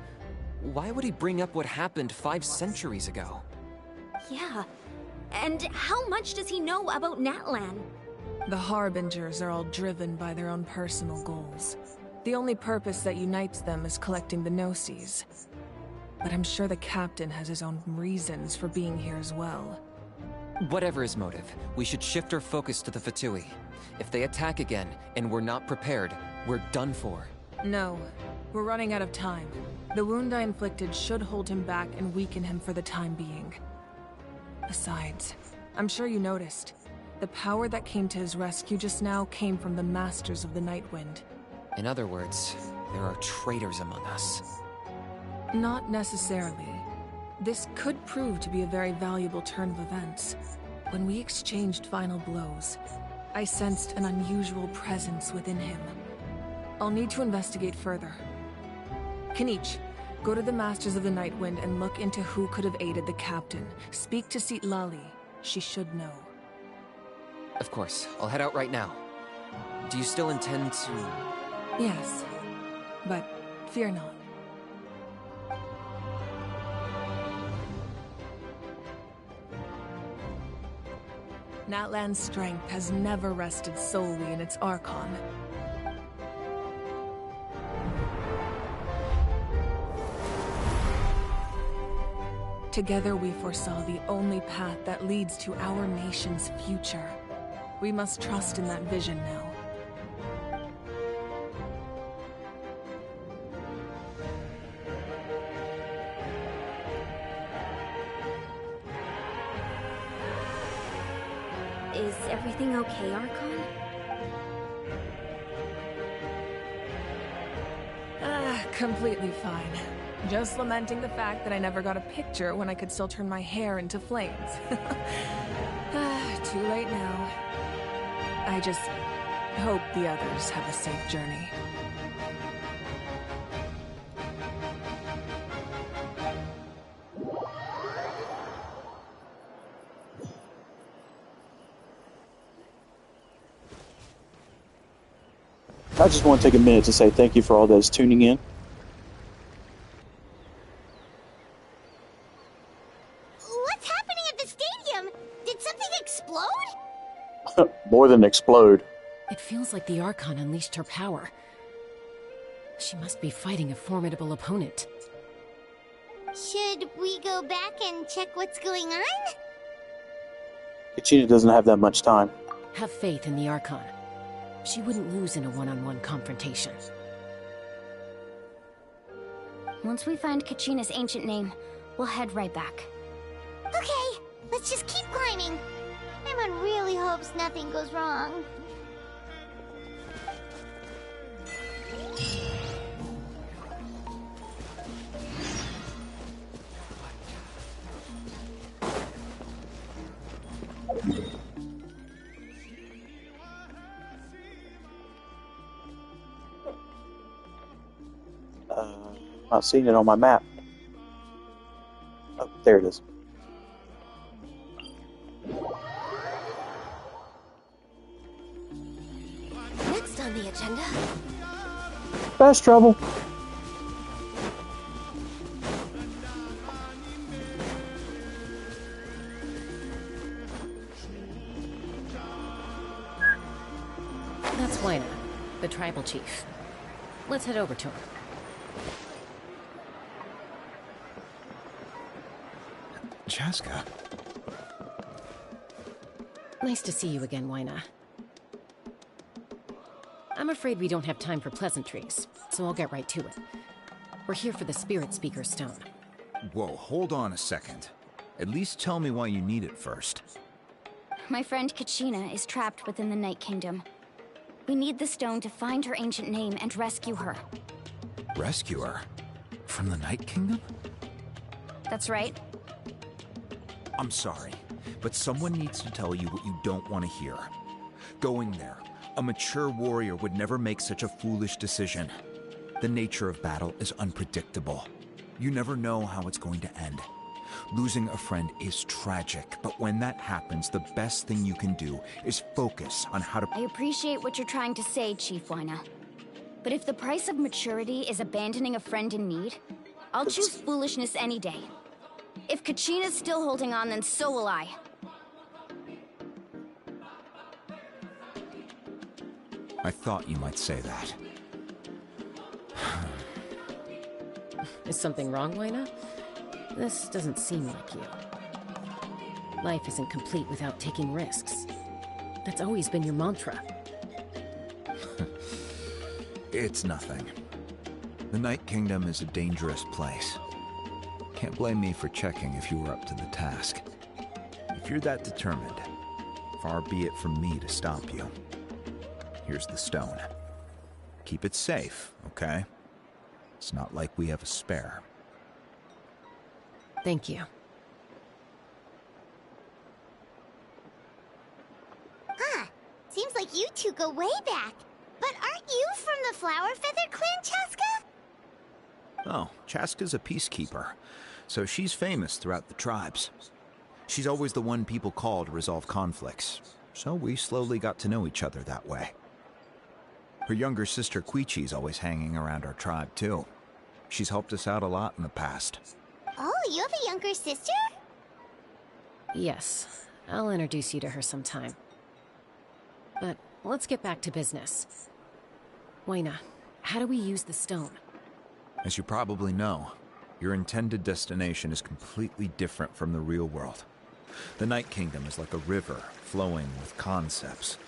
why would he bring up what happened 5 centuries ago? Yeah. And how much does he know about Natlan? The Harbingers are all driven by their own personal goals. The only purpose that unites them is collecting the Gnosis. But I'm sure the captain has his own reasons for being here as well. Whatever his motive, we should shift our focus to the Fatui. If they attack again, and we're not prepared, we're done for. No. We're running out of time. The wound I inflicted should hold him back and weaken him for the time being. Besides, I'm sure you noticed. The power that came to his rescue just now came from the Masters of the Night Wind. In other words, there are traitors among us. Not necessarily. This could prove to be a very valuable turn of events. When we exchanged final blows, I sensed an unusual presence within him. I'll need to investigate further. Kinich, go to the Masters of the Night Wind and look into who could have aided the captain. Speak to Sitlali. She should know. Of course, I'll head out right now. Do you still intend to... Yes, but fear not. Natlan's strength has never rested solely in its Archon. Together we foresaw the only path that leads to our nation's future. We must trust in that vision now. Is everything okay, Archon? Completely fine. Just lamenting the fact that I never got a picture when I could still turn my hair into flames. Too late now. I just hope the others have a safe journey. I just want to take a minute to say thank you for all those tuning in. What's happening at the stadium? Did something explode? More than explode. It feels like the Archon unleashed her power. She must be fighting a formidable opponent. Should we go back and check what's going on? Kachina doesn't have that much time. Have faith in the Archon. She wouldn't lose in a one-on-one confrontation. Once we find Kachina's ancient name, we'll head right back. Okay, let's just keep climbing. Everyone really hopes nothing goes wrong. Not seeing it on my map. Oh, there it is. Next on the agenda. Fast travel. That's Wyna, the tribal chief. Let's head over to him. Chaska. Nice to see you again, Wyna. I'm afraid we don't have time for pleasantries, so I'll get right to it. We're here for the Spirit Speaker Stone. Whoa, hold on a second. At least tell me why you need it first. My friend Kachina is trapped within the Night Kingdom. We need the stone to find her ancient name and rescue her. Rescue her? From the Night Kingdom? That's right. I'm sorry, but someone needs to tell you what you don't want to hear. Going there, a mature warrior would never make such a foolish decision. The nature of battle is unpredictable. You never know how it's going to end. Losing a friend is tragic, but when that happens, the best thing you can do is focus on how to... I appreciate what you're trying to say, Chief Wyna. But if the price of maturity is abandoning a friend in need, I'll choose foolishness any day. If Kachina's still holding on, then so will I. I thought you might say that. Is something wrong, Wyna? This doesn't seem like you. Life isn't complete without taking risks. That's always been your mantra. It's nothing. The Night Kingdom is a dangerous place. Can't blame me for checking if you were up to the task. If you're that determined, far be it from me to stop you. Here's the stone. Keep it safe, okay? It's not like we have a spare. Thank you. Huh. Seems like you two go way back. But aren't you from the Flower Feather Clan, Chaska? Oh, Chaska's a peacekeeper, so she's famous throughout the tribes. She's always the one people call to resolve conflicts, so we slowly got to know each other that way. Her younger sister Quichi's always hanging around our tribe, too. She's helped us out a lot in the past. Oh, you have a younger sister? Yes, I'll introduce you to her sometime. But let's get back to business. Wyna, how do we use the stone? As you probably know, your intended destination is completely different from the real world. The Night Kingdom is like a river flowing with concepts,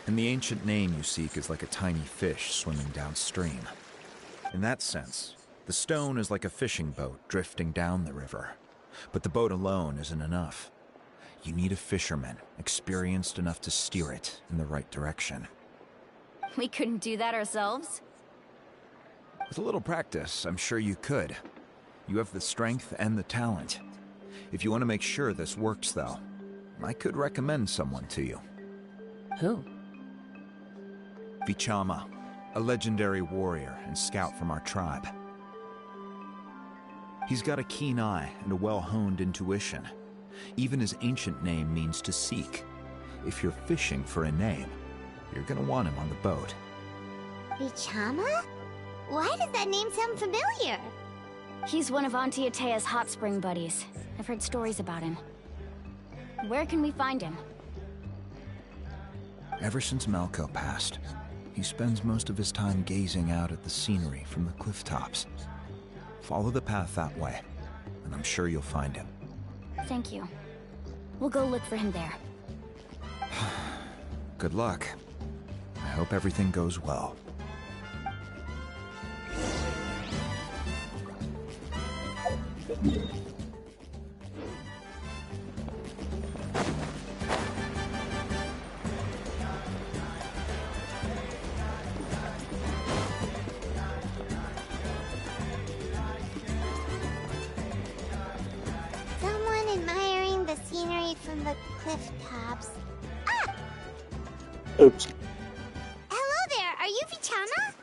and the ancient name you seek is like a tiny fish swimming downstream. In that sense, the stone is like a fishing boat drifting down the river, but the boat alone isn't enough. You need a fisherman experienced enough to steer it in the right direction. We couldn't do that ourselves? With a little practice, I'm sure you could. You have the strength and the talent. If you want to make sure this works, though, I could recommend someone to you. Who? Vichama, a legendary warrior and scout from our tribe. He's got a keen eye and a well-honed intuition. Even his ancient name means to seek. If you're fishing for a name, you're gonna want him on the boat. Vichama? Why does that name sound familiar? He's one of Auntie Atea's hot spring buddies. I've heard stories about him. Where can we find him? Ever since Malco passed, he spends most of his time gazing out at the scenery from the cliff tops. Follow the path that way, and I'm sure you'll find him. Thank you. We'll go look for him there. Good luck. I hope everything goes well. Someone admiring the scenery from the cliff tops. Ah! Oops. Hello there, are you Vichama?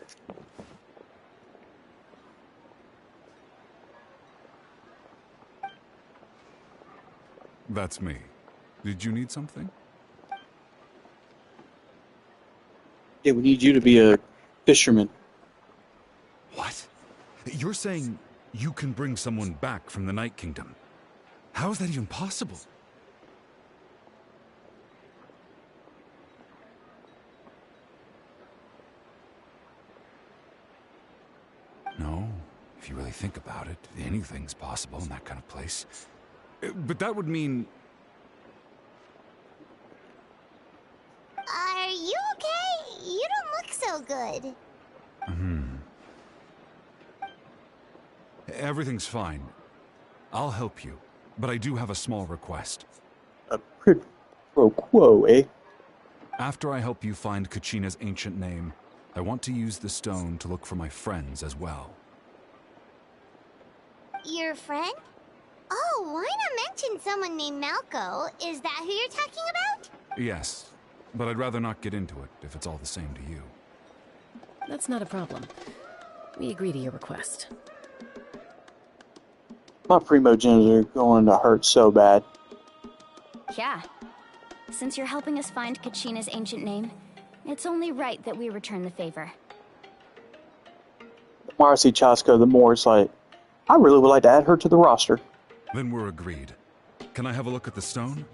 That's me. Did you need something? Yeah, we need you to be a fisherman. What? You're saying you can bring someone back from the Night Kingdom? How is that even possible? No, if you really think about it, anything's possible in that kind of place. But that would mean... Are you okay? You don't look so good. Everything's fine. I'll help you, but I do have a small request. A quid pro quo, eh? After I help you find Kachina's ancient name, I want to use the stone to look for my friends as well. Your friend? Oh, why not mention someone named Malco? Is that who you're talking about? Yes, but I'd rather not get into it if it's all the same to you. That's not a problem. We agree to your request. My primogenitor are going to hurt so bad. Yeah. Since you're helping us find Kachina's ancient name, it's only right that we return the favor. The more I see Chaska, the more it's like, I really would like to add her to the roster. Then we're agreed. Can I have a look at the stone?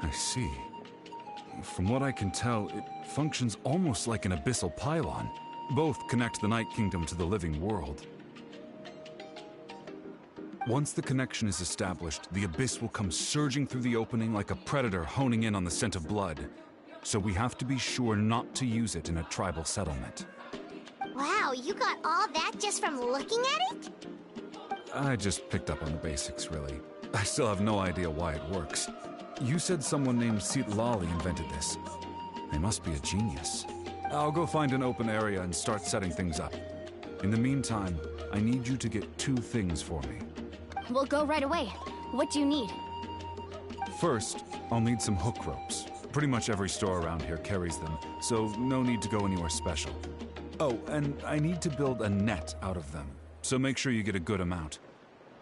I see. From what I can tell, it functions almost like an abyssal pylon. Both connect the Night Kingdom to the living world. Once the connection is established, the abyss will come surging through the opening like a predator honing in on the scent of blood. So we have to be sure not to use it in a tribal settlement. Wow, you got all that just from looking at it? I just picked up on the basics, really. I still have no idea why it works. You said someone named Lali invented this. They must be a genius. I'll go find an open area and start setting things up. In the meantime, I need you to get 2 things for me. We'll go right away. What do you need? First, I'll need some hook ropes. Pretty much every store around here carries them, so no need to go anywhere special. Oh, and I need to build a net out of them, so make sure you get a good amount.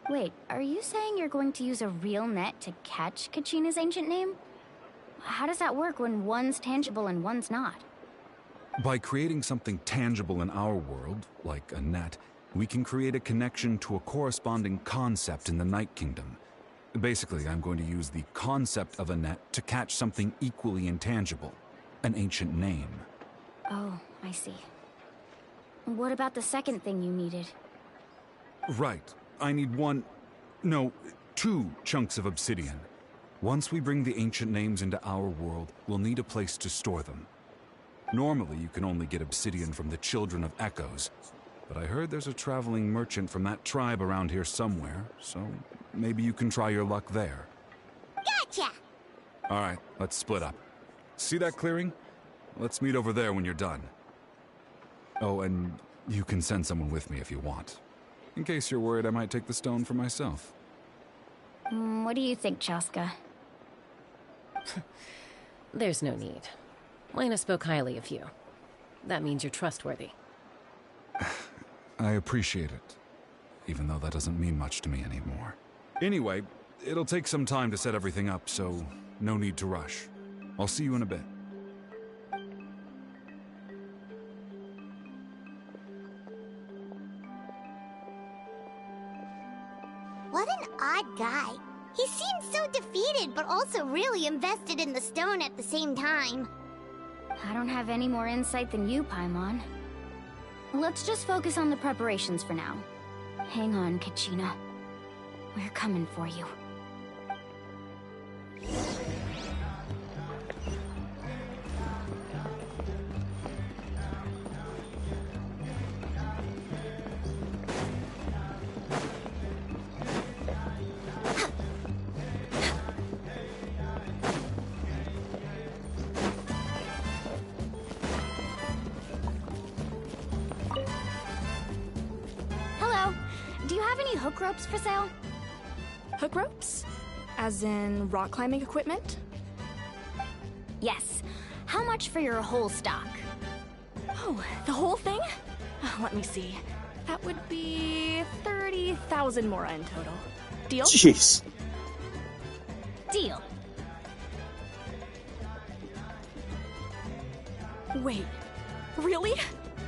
Wait, are you saying you're going to use a real net to catch Kachina's ancient name? How does that work when one's tangible and one's not? By creating something tangible in our world, like a net, we can create a connection to a corresponding concept in the Night Kingdom. Basically, I'm going to use the concept of a net to catch something equally intangible, an ancient name. Oh, I see. What about the second thing you needed? Right. I need 2 chunks of obsidian. Once we bring the ancient names into our world, we'll need a place to store them. Normally, you can only get obsidian from the Children of Echoes, but I heard there's a traveling merchant from that tribe around here somewhere, so maybe you can try your luck there. Gotcha! Alright, let's split up. See that clearing? Let's meet over there when you're done. Oh, and you can send someone with me if you want. In case you're worried I might take the stone for myself. What do you think, Chaska? There's no need. Lena spoke highly of you. That means you're trustworthy. I appreciate it, even though that doesn't mean much to me anymore. Anyway, it'll take some time to set everything up, so no need to rush. I'll see you in a bit. What an odd guy. He seems so defeated, but also really invested in the stone at the same time. I don't have any more insight than you, Paimon. Let's just focus on the preparations for now. Hang on, Kachina. We're coming for you. Hook ropes for sale? Hook ropes? As in rock climbing equipment? Yes. How much for your whole stock? Oh, the whole thing? Let me see. That would be 30,000 mora in total. Deal? Jeez. Deal. Wait, really?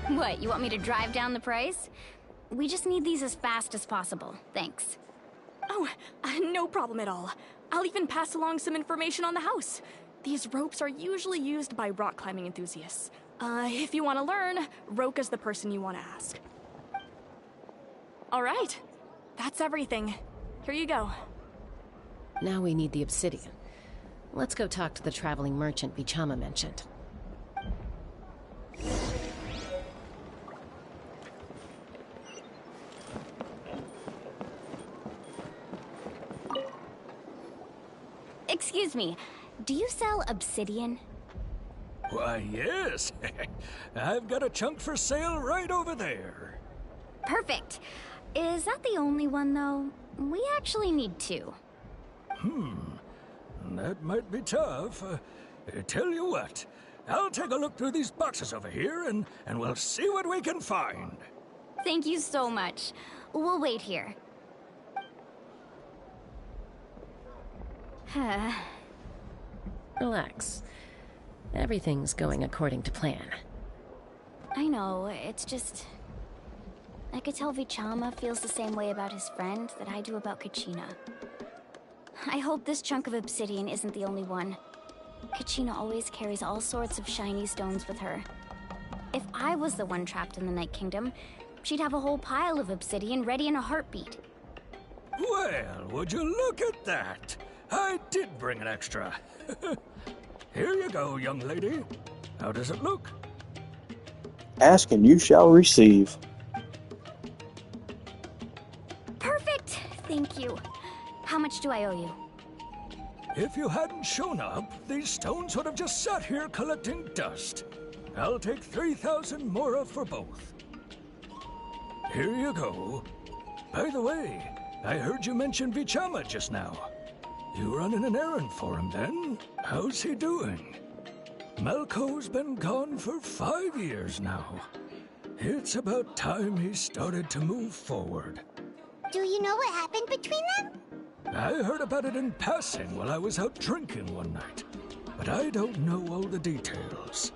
What, you want me to drive down the price? We just need these as fast as possible. Thanks. Oh, no problem at all. I'll even pass along some information on the house. These ropes are usually used by rock climbing enthusiasts. If you want to learn, Roka's the person you want to ask. All right. That's everything. Here you go. Now we need the obsidian. Let's go talk to the traveling merchant Vichama mentioned. Excuse me, do you sell obsidian? Why, yes. I've got a chunk for sale right over there. Perfect. Is that the only one, though? We actually need two. That might be tough. Tell you what, I'll take a look through these boxes over here, and we'll see what we can find. Thank you so much. We'll wait here. Relax. Everything's going according to plan. I know, it's just... I could tell Vichama feels the same way about his friend that I do about Kachina. I hope this chunk of obsidian isn't the only one. Kachina always carries all sorts of shiny stones with her. If I was the one trapped in the Night Kingdom, she'd have a whole pile of obsidian ready in a heartbeat. Well, would you look at that? I did bring an extra. Here you go, young lady. How does it look? Ask and you shall receive. Perfect! Thank you. How much do I owe you? If you hadn't shown up, these stones would have just sat here collecting dust. I'll take 3,000 mora for both. Here you go. By the way, I heard you mention Vichama just now. You running an errand for him, then? How's he doing? Malco's been gone for 5 years now. It's about time he started to move forward. Do you know what happened between them? I heard about it in passing while I was out drinking one night, but I don't know all the details.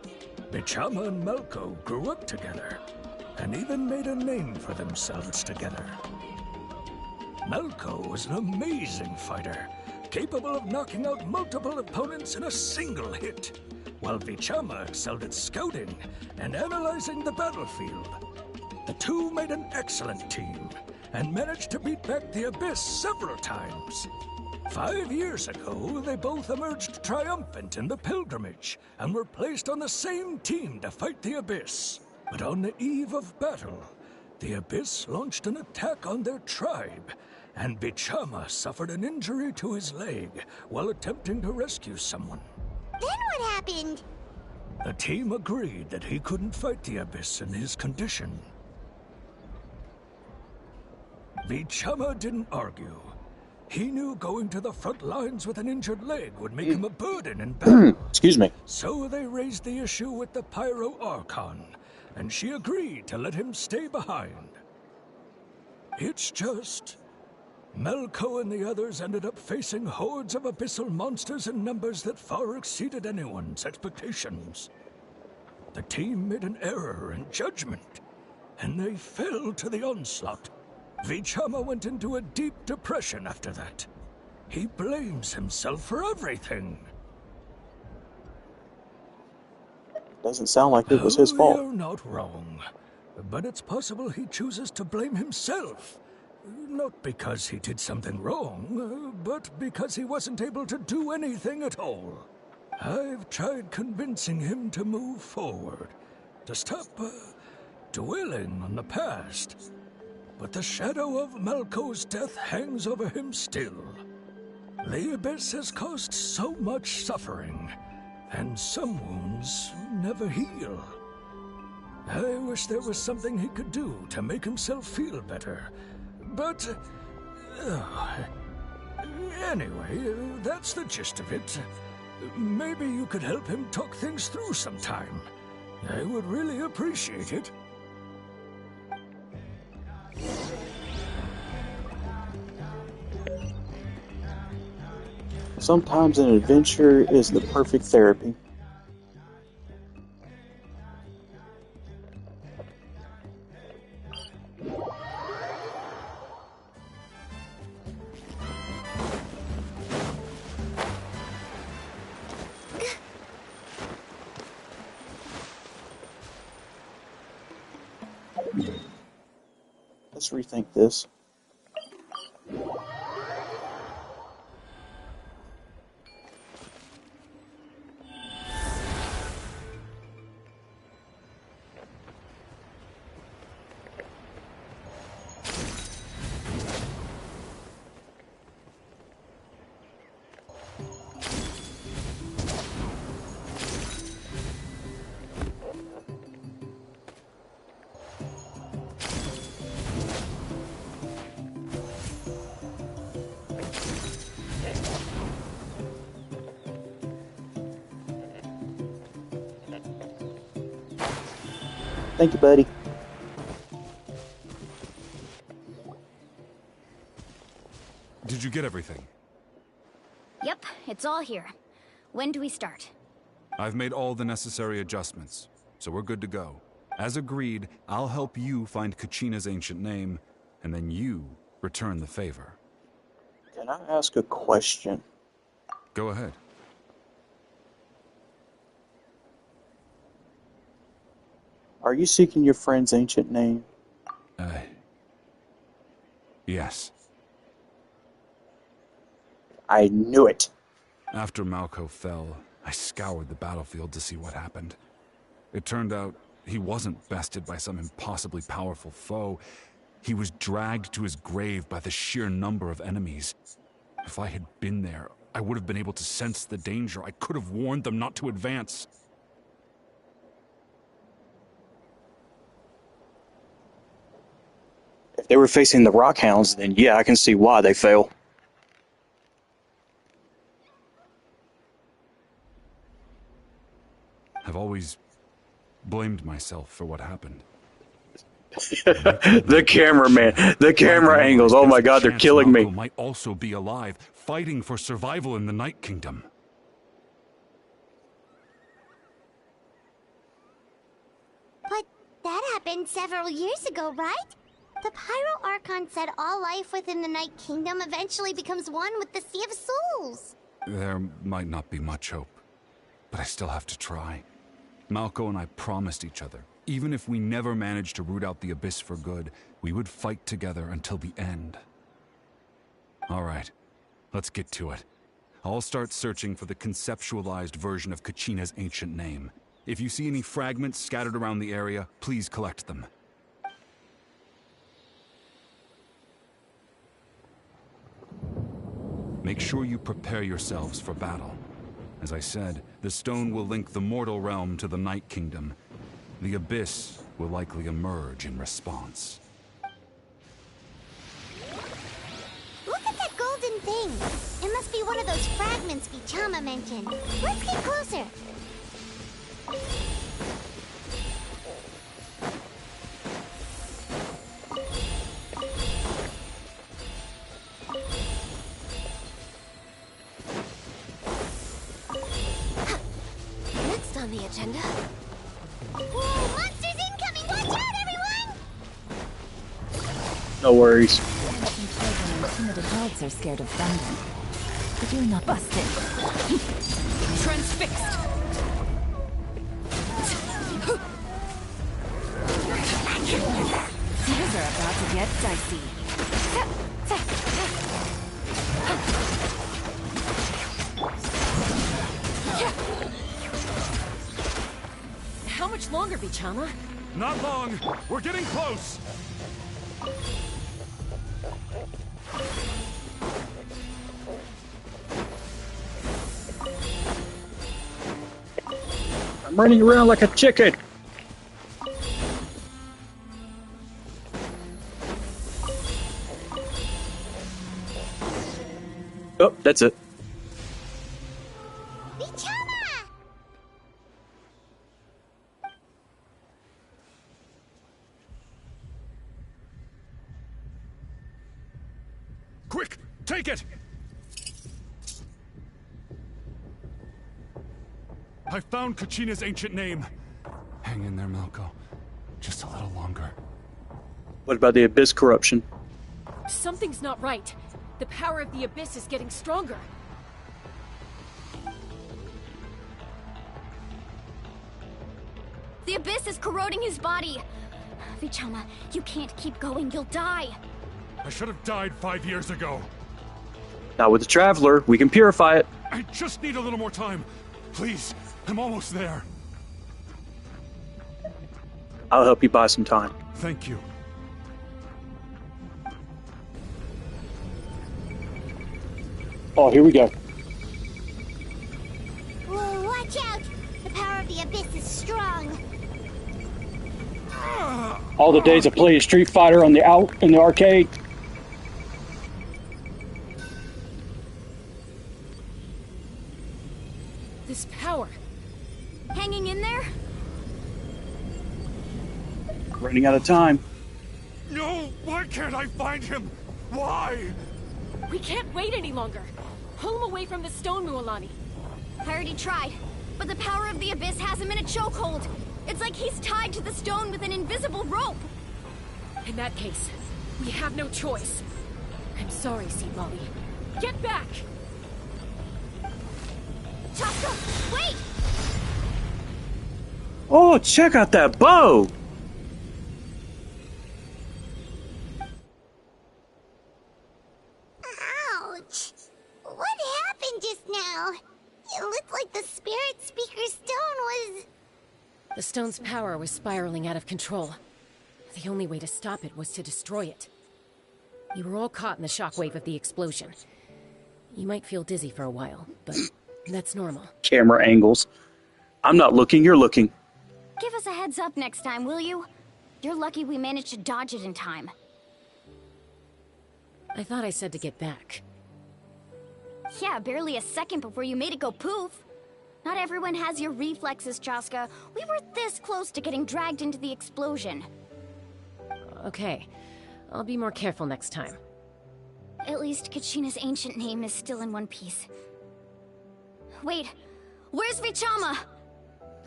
Vichama and Malco grew up together, and even made a name for themselves together. Malco was an amazing fighter, capable of knocking out multiple opponents in a single hit, while Vichama excelled at scouting and analyzing the battlefield. The two made an excellent team, and managed to beat back the Abyss several times. 5 years ago, they both emerged triumphant in the pilgrimage, and were placed on the same team to fight the Abyss. But on the eve of battle, the Abyss launched an attack on their tribe, and Vichama suffered an injury to his leg while attempting to rescue someone. Then what happened? The team agreed that he couldn't fight the Abyss in his condition. Vichama didn't argue. He knew going to the front lines with an injured leg would make him a burden in battle. Excuse me. So they raised the issue with the Pyro Archon, and she agreed to let him stay behind. It's just... Malco and the others ended up facing hordes of abyssal monsters in numbers that far exceeded anyone's expectations. The team made an error in judgment, and they fell to the onslaught. Vichama went into a deep depression after that. He blames himself for everything. Doesn't sound like it was his fault. You're not wrong, but it's possible he chooses to blame himself. Not because he did something wrong, but because he wasn't able to do anything at all. I've tried convincing him to move forward, to stop dwelling on the past. But the shadow of Malco's death hangs over him still. The Abyss has caused so much suffering, and some wounds never heal. I wish there was something he could do to make himself feel better. But... anyway, that's the gist of it. Maybe you could help him talk things through sometime. I would really appreciate it. Sometimes an adventure is the perfect therapy. Let's rethink this. Thank you, buddy. Did you get everything? Yep, it's all here. When do we start? I've made all the necessary adjustments, so we're good to go. As agreed, I'll help you find Kachina's ancient name, and then you return the favor. Can I ask a question? Go ahead. Are you seeking your friend's ancient name? Yes. I knew it. After Malco fell, I scoured the battlefield to see what happened. It turned out he wasn't bested by some impossibly powerful foe. He was dragged to his grave by the sheer number of enemies. If I had been there, I would have been able to sense the danger. I could have warned them not to advance. If they were facing the Rockhounds, then yeah, I can see why they fail. I've always blamed myself for what happened. The cameraman, the camera angles, oh my god, they're killing me. Malco might also be alive, fighting for survival in the Night Kingdom. But that happened several years ago, right? The Pyro Archon said all life within the Night Kingdom eventually becomes one with the Sea of Souls. There might not be much hope, but I still have to try. Malco and I promised each other, even if we never managed to root out the Abyss for good, we would fight together until the end. All right, let's get to it. I'll start searching for the conceptualized version of Kachina's ancient name. If you see any fragments scattered around the area, please collect them. Make sure you prepare yourselves for battle. As I said, the stone will link the mortal realm to the Night Kingdom. The Abyss will likely emerge in response. Look at that golden thing. It must be one of those fragments Bichama mentioned. Let's get closer. Next on the agenda. Whoa, monsters incoming! Watch out, everyone! No worries. Timid adults are scared of thunder. But you're not busted. Transfixed! Things are about to get dicey. How much longer, Bichama? Not long! We're getting close! I'm running around like a chicken. Oh, that's it. Bichama! Quick! Take it! I found Kachina's ancient name. Hang in there, Malco. Just a little longer. What about the Abyss corruption? Something's not right. The power of the Abyss is getting stronger. The Abyss is corroding his body. Bichama, you can't keep going. You'll die. I should have died 5 years ago. Now with the Traveler, we can purify it. I just need a little more time. Please, I'm almost there. I'll help you buy some time. Thank you. Oh, here we go. Whoa, watch out! The power of the Abyss is strong. All the days of playing Street Fighter in the arcade. This power. Hanging in there? Running out of time. No! Why can't I find him? Why? We can't wait any longer. Pull him away from the stone, Mualani. I already tried, but the power of the Abyss has him in a chokehold. It's like he's tied to the stone with an invisible rope. In that case, we have no choice. I'm sorry, Seed Lolly. Get back! Chaska, wait! Oh, check out that bow! Ouch! What happened just now? It looked like the Spirit Speaker stone was... The stone's power was spiraling out of control. The only way to stop it was to destroy it. You were all caught in the shockwave of the explosion. You might feel dizzy for a while, but that's normal. Camera angles. I'm not looking, you're looking. Give us a heads up next time, will you? You're lucky we managed to dodge it in time. I thought I said to get back. Yeah, barely a second before you made it go poof. Not everyone has your reflexes, Chaska. We were this close to getting dragged into the explosion. Okay, I'll be more careful next time. At least Kachina's ancient name is still in one piece. Wait, where's Vichama?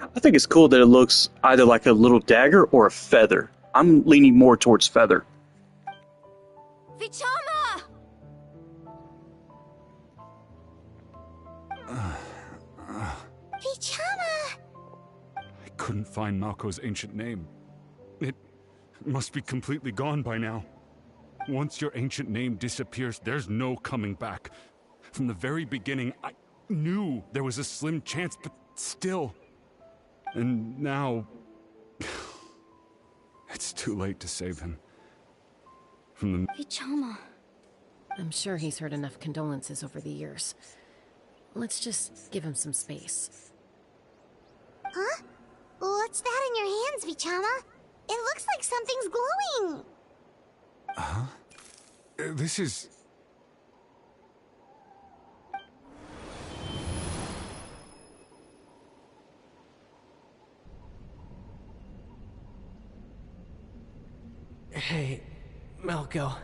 I think it's cool that it looks either like a little dagger or a feather. I'm leaning more towards feather. Vichama! Vichama! I couldn't find Malko's ancient name. It must be completely gone by now. Once your ancient name disappears, there's no coming back. From the very beginning, I knew there was a slim chance, but still. And now... it's too late to save him. From the... Vichama. I'm sure he's heard enough condolences over the years. Let's just give him some space. Huh? What's that in your hands, Vichama? It looks like something's glowing. Huh? This is... Hey, Malko.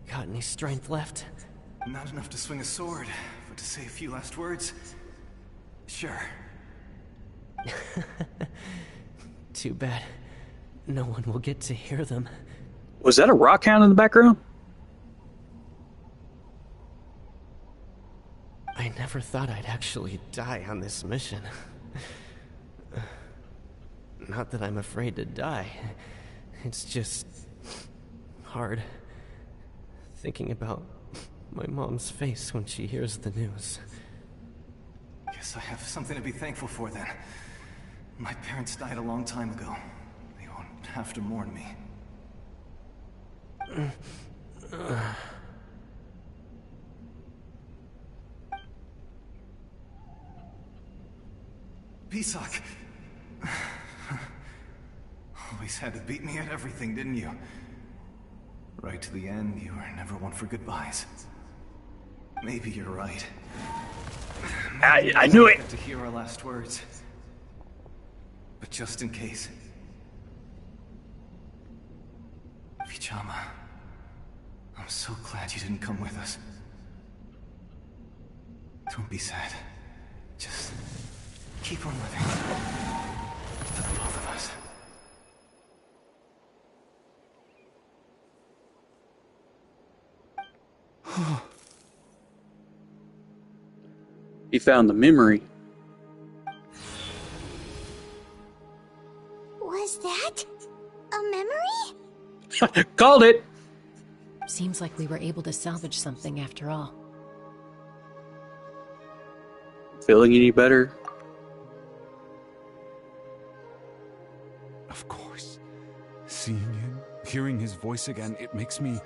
Got any strength left? Not enough to swing a sword, but to say a few last words? Sure. Too bad. No one will get to hear them. Was that a rock hound in the background? I never thought I'd actually die on this mission. Not that I'm afraid to die. It's just... hard. Thinking about my mom's face when she hears the news. Guess I have something to be thankful for then. My parents died a long time ago. They won't have to mourn me. Pisak! Always had to beat me at everything, didn't you? Right to the end, you were never one for goodbyes. Maybe you're right. I knew it! Get to hear our last words. But just in case... Vichama, I'm so glad you didn't come with us. Don't be sad. Just keep on living. For the both of us. He found the memory. Was that a memory? Called it! Seems like we were able to salvage something after all. Feeling any better? Of course. Seeing him, hearing his voice again, it makes me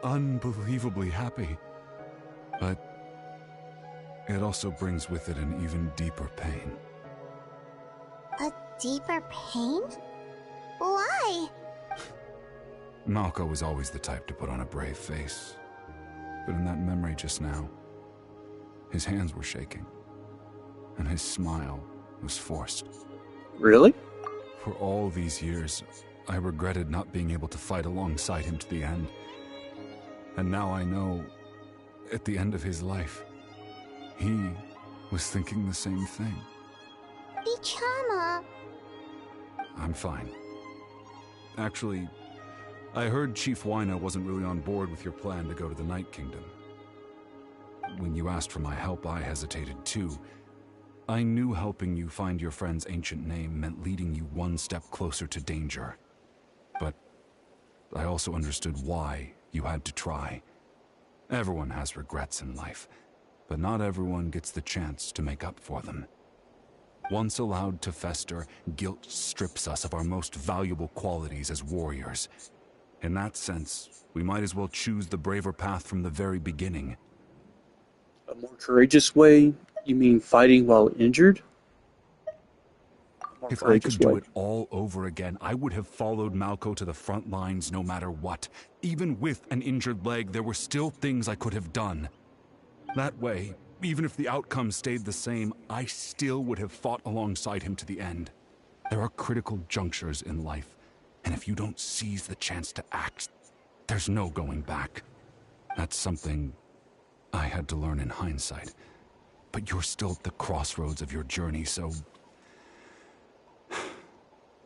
unbelievably happy. But it also brings with it an even deeper pain. A deeper pain? Why? Malko was always the type to put on a brave face. But in that memory just now, his hands were shaking. And his smile was forced. Really? For all these years, I regretted not being able to fight alongside him to the end. And now I know, at the end of his life, he was thinking the same thing. Vichama. I'm fine. Actually, I heard Chief Wyna wasn't really on board with your plan to go to the Night Kingdom. When you asked for my help, I hesitated too. I knew helping you find your friend's ancient name meant leading you one step closer to danger. But I also understood why you had to try. Everyone has regrets in life, but not everyone gets the chance to make up for them. Once allowed to fester, guilt strips us of our most valuable qualities as warriors. In that sense, we might as well choose the braver path from the very beginning. A more courageous way? You mean fighting while injured? If I could do it all over again, I would have followed Malco to the front lines no matter what. Even with an injured leg, there were still things I could have done. That way, even if the outcome stayed the same, I still would have fought alongside him to the end. There are critical junctures in life, and if you don't seize the chance to act, there's no going back. That's something I had to learn in hindsight. But you're still at the crossroads of your journey, so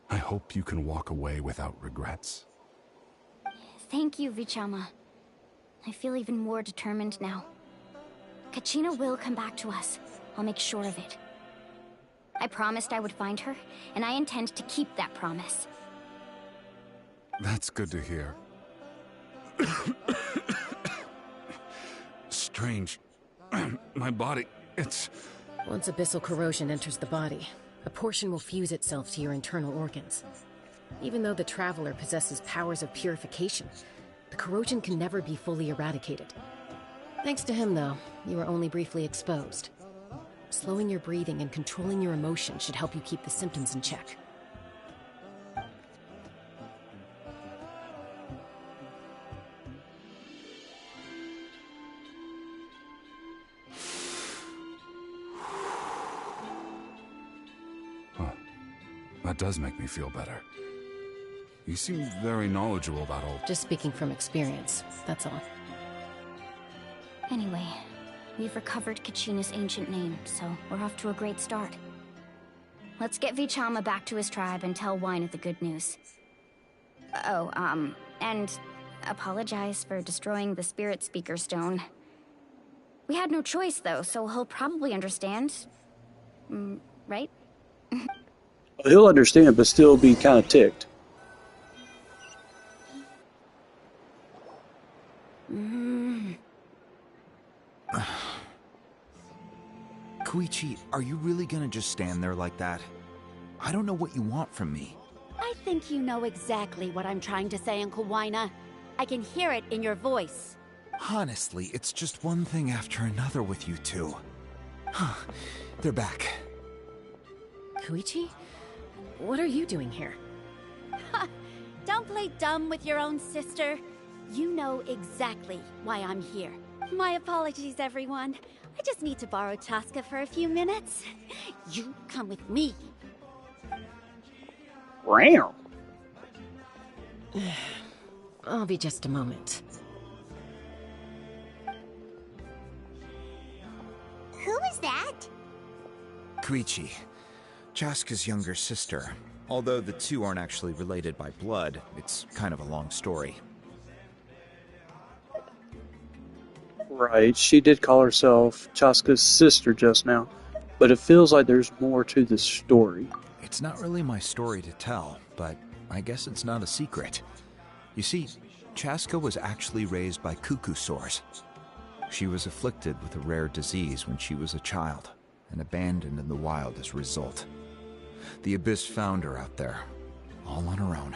I hope you can walk away without regrets. Thank you, Vichama. I feel even more determined now. Kachina will come back to us. I'll make sure of it. I promised I would find her, and I intend to keep that promise. That's good to hear. Strange. My body, it's... Once abyssal corrosion enters the body, a portion will fuse itself to your internal organs. Even though the Traveler possesses powers of purification, the corrosion can never be fully eradicated. Thanks to him, though, you were only briefly exposed. Slowing your breathing and controlling your emotions should help you keep the symptoms in check. That does make me feel better. You seem very knowledgeable about all... Just speaking from experience, that's all. Anyway, we've recovered Kachina's ancient name, so we're off to a great start. Let's get Vichama back to his tribe and tell Wyna the good news. Oh, and apologize for destroying the Spirit Speaker Stone. We had no choice, though, so he'll probably understand. Right? He'll understand, but still be kind of ticked. Koichi, are you really gonna just stand there like that? I don't know what you want from me. I think you know exactly what I'm trying to say, Uncle Wyna. I can hear it in your voice. Honestly, it's just one thing after another with you two. They're back. Koichi? What are you doing here? Don't play dumb with your own sister. You know exactly why I'm here. My apologies, everyone. I just need to borrow Chaska for a few minutes. You come with me. Wow. I'll be just a moment. Who is that? Koichi, Chaska's younger sister. Although the two aren't actually related by blood, it's kind of a long story. Right, she did call herself Chaska's sister just now, but it feels like there's more to this story. It's not really my story to tell, but I guess it's not a secret. You see, Chaska was actually raised by cuckoo sores. She was afflicted with a rare disease when she was a child, and abandoned in the wild as a result. The Abyss found her out there, all on her own,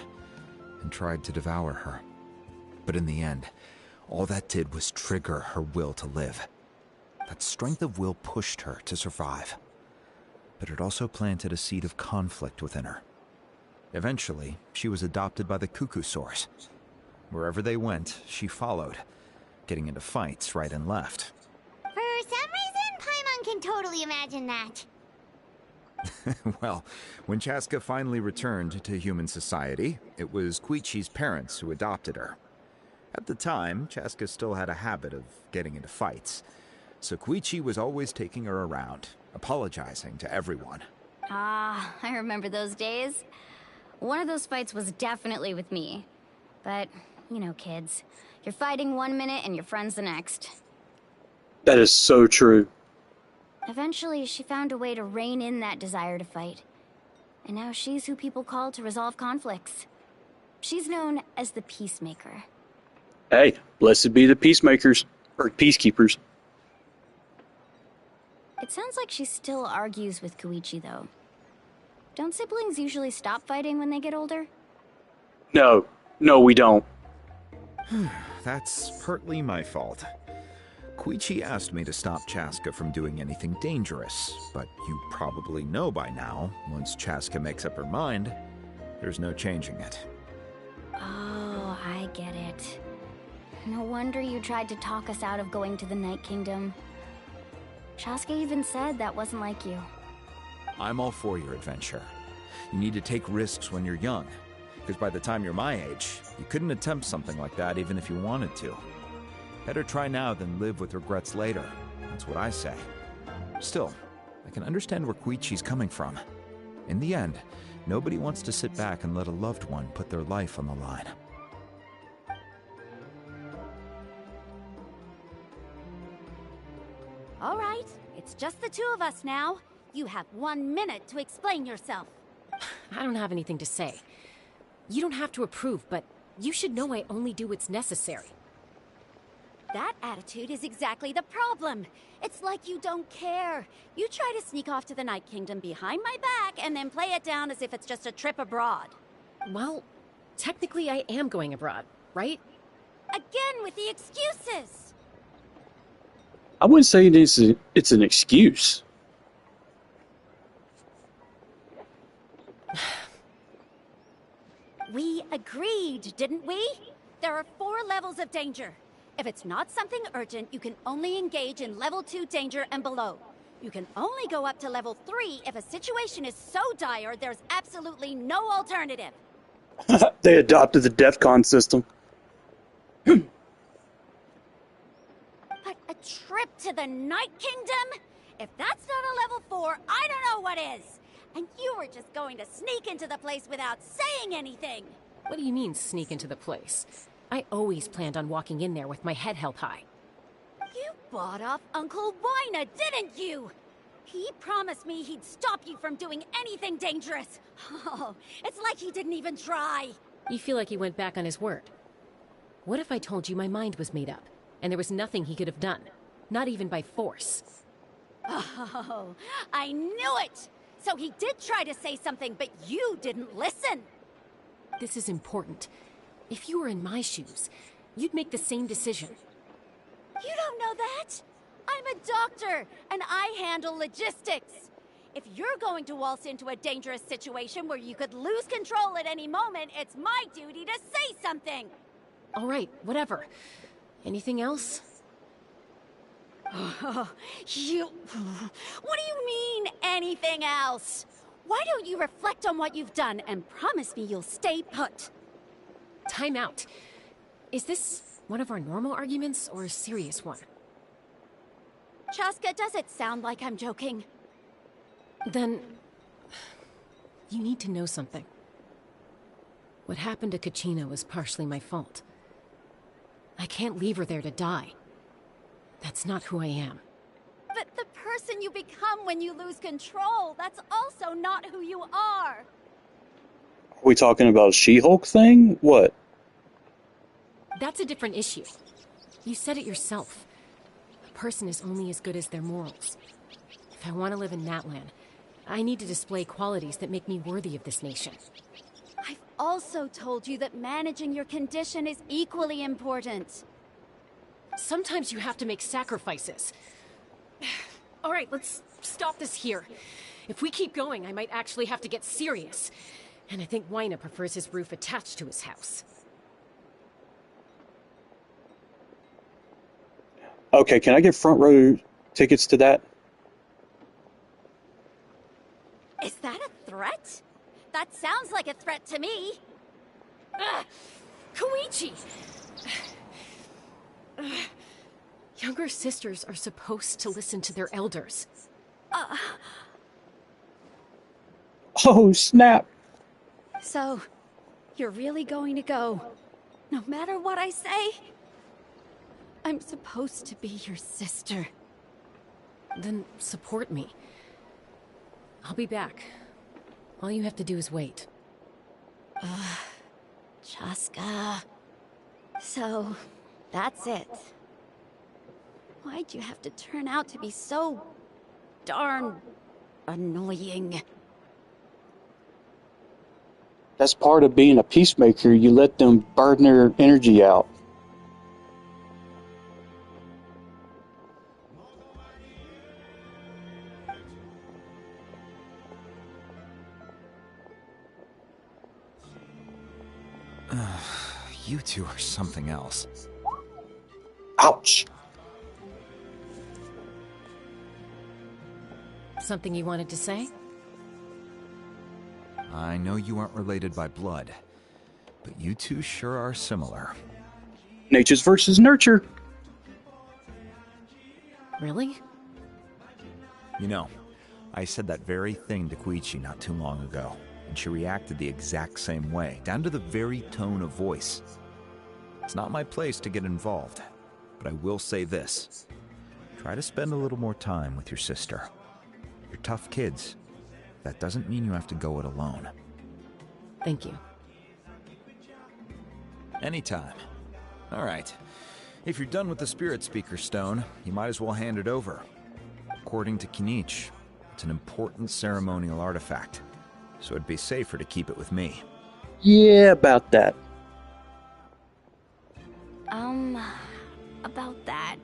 and tried to devour her. But in the end, all that did was trigger her will to live. That strength of will pushed her to survive. But it also planted a seed of conflict within her. Eventually, she was adopted by the cuckoo sores. Wherever they went, she followed, getting into fights right and left. For some reason, Paimon can totally imagine that. Well, when Chaska finally returned to human society, it was Koichi's parents who adopted her. At the time, Chaska still had a habit of getting into fights, so Koichi was always taking her around, apologizing to everyone. Ah, I remember those days. One of those fights was definitely with me. But, you know, kids. You're fighting one minute and your friend's the next. That is so true. Eventually, she found a way to rein in that desire to fight. And now she's who people call to resolve conflicts. She's known as the Peacemaker. Hey, blessed be the peacemakers, or peacekeepers. It sounds like she still argues with Koichi, though. Don't siblings usually stop fighting when they get older? No, we don't. That's partly my fault. Koichi asked me to stop Chaska from doing anything dangerous, but you probably know by now, once Chaska makes up her mind, there's no changing it. Oh, I get it. No wonder you tried to talk us out of going to the Night Kingdom. Chaska even said that wasn't like you. I'm all for your adventure. You need to take risks when you're young, because by the time you're my age, you couldn't attempt something like that even if you wanted to. Better try now than live with regrets later. That's what I say. Still, I can understand where Koichi's coming from. In the end, nobody wants to sit back and let a loved one put their life on the line. All right, it's just the two of us now. You have 1 minute to explain yourself. I don't have anything to say. You don't have to approve, but you should know I only do what's necessary. That attitude is exactly the problem. It's like you don't care. You try to sneak off to the Night Kingdom behind my back and then play it down as if it's just a trip abroad. Well, technically I am going abroad, right? Again with the excuses! I wouldn't say it's an excuse. We agreed, didn't we? There are 4 levels of danger. If it's not something urgent, you can only engage in level 2 danger and below. You can only go up to level 3 if a situation is so dire there's absolutely no alternative. They adopted the DEFCON system. But a trip to the Night Kingdom? If that's not a level 4, I don't know what is. And you were just going to sneak into the place without saying anything. What do you mean, sneak into the place? I always planned on walking in there with my head held high. You bought off Uncle Wina, didn't you? He promised me he'd stop you from doing anything dangerous. Oh, it's like he didn't even try. You feel like he went back on his word. What if I told you my mind was made up, and there was nothing he could have done? Not even by force. Oh, I knew it! So he did try to say something, but you didn't listen. This is important. If you were in my shoes, you'd make the same decision. You don't know that? I'm a doctor, and I handle logistics. If you're going to waltz into a dangerous situation where you could lose control at any moment, it's my duty to say something. All right, whatever. Anything else? What do you mean, anything else? Why don't you reflect on what you've done and promise me you'll stay put? Time out. Is this one of our normal arguments or a serious one? Chaska, does it sound like I'm joking? Then you need to know something. What happened to Kachina was partially my fault. I can't leave her there to die. That's not who I am. But the person you become when you lose control, that's also not who you are. Are we talking about a She-Hulk thing? What? That's a different issue. You said it yourself. A person is only as good as their morals. If I want to live in Natlan, I need to display qualities that make me worthy of this nation. I've also told you that managing your condition is equally important. Sometimes you have to make sacrifices. All right, let's stop this here. If we keep going, I might actually have to get serious. And I think Wina prefers his roof attached to his house. Okay, can I get front row tickets to that? Is threat? That sounds like a threat to me. Koichi! Younger sisters are supposed to listen to their elders. Oh, snap. So, you're really going to go, no matter what I say? I'm supposed to be your sister. Then support me. I'll be back. All you have to do is wait. Chaska. So, that's it. Why'd you have to turn out to be so darn annoying? That's part of being a peacemaker. You let them burn their energy out. You two are something else. Ouch. Something you wanted to say? I know you aren't related by blood, but you two sure are similar. Nature's versus nurture. Really? You know, I said that very thing to Koichi not too long ago, and she reacted the exact same way, down to the very tone of voice. It's not my place to get involved, but I will say this. Try to spend a little more time with your sister. You're tough kids. That doesn't mean you have to go it alone. Thank you. Anytime. All right. If you're done with the Spirit Speaker Stone, you might as well hand it over. According to Kinich, it's an important ceremonial artifact, so it'd be safer to keep it with me. Yeah, about that. About that.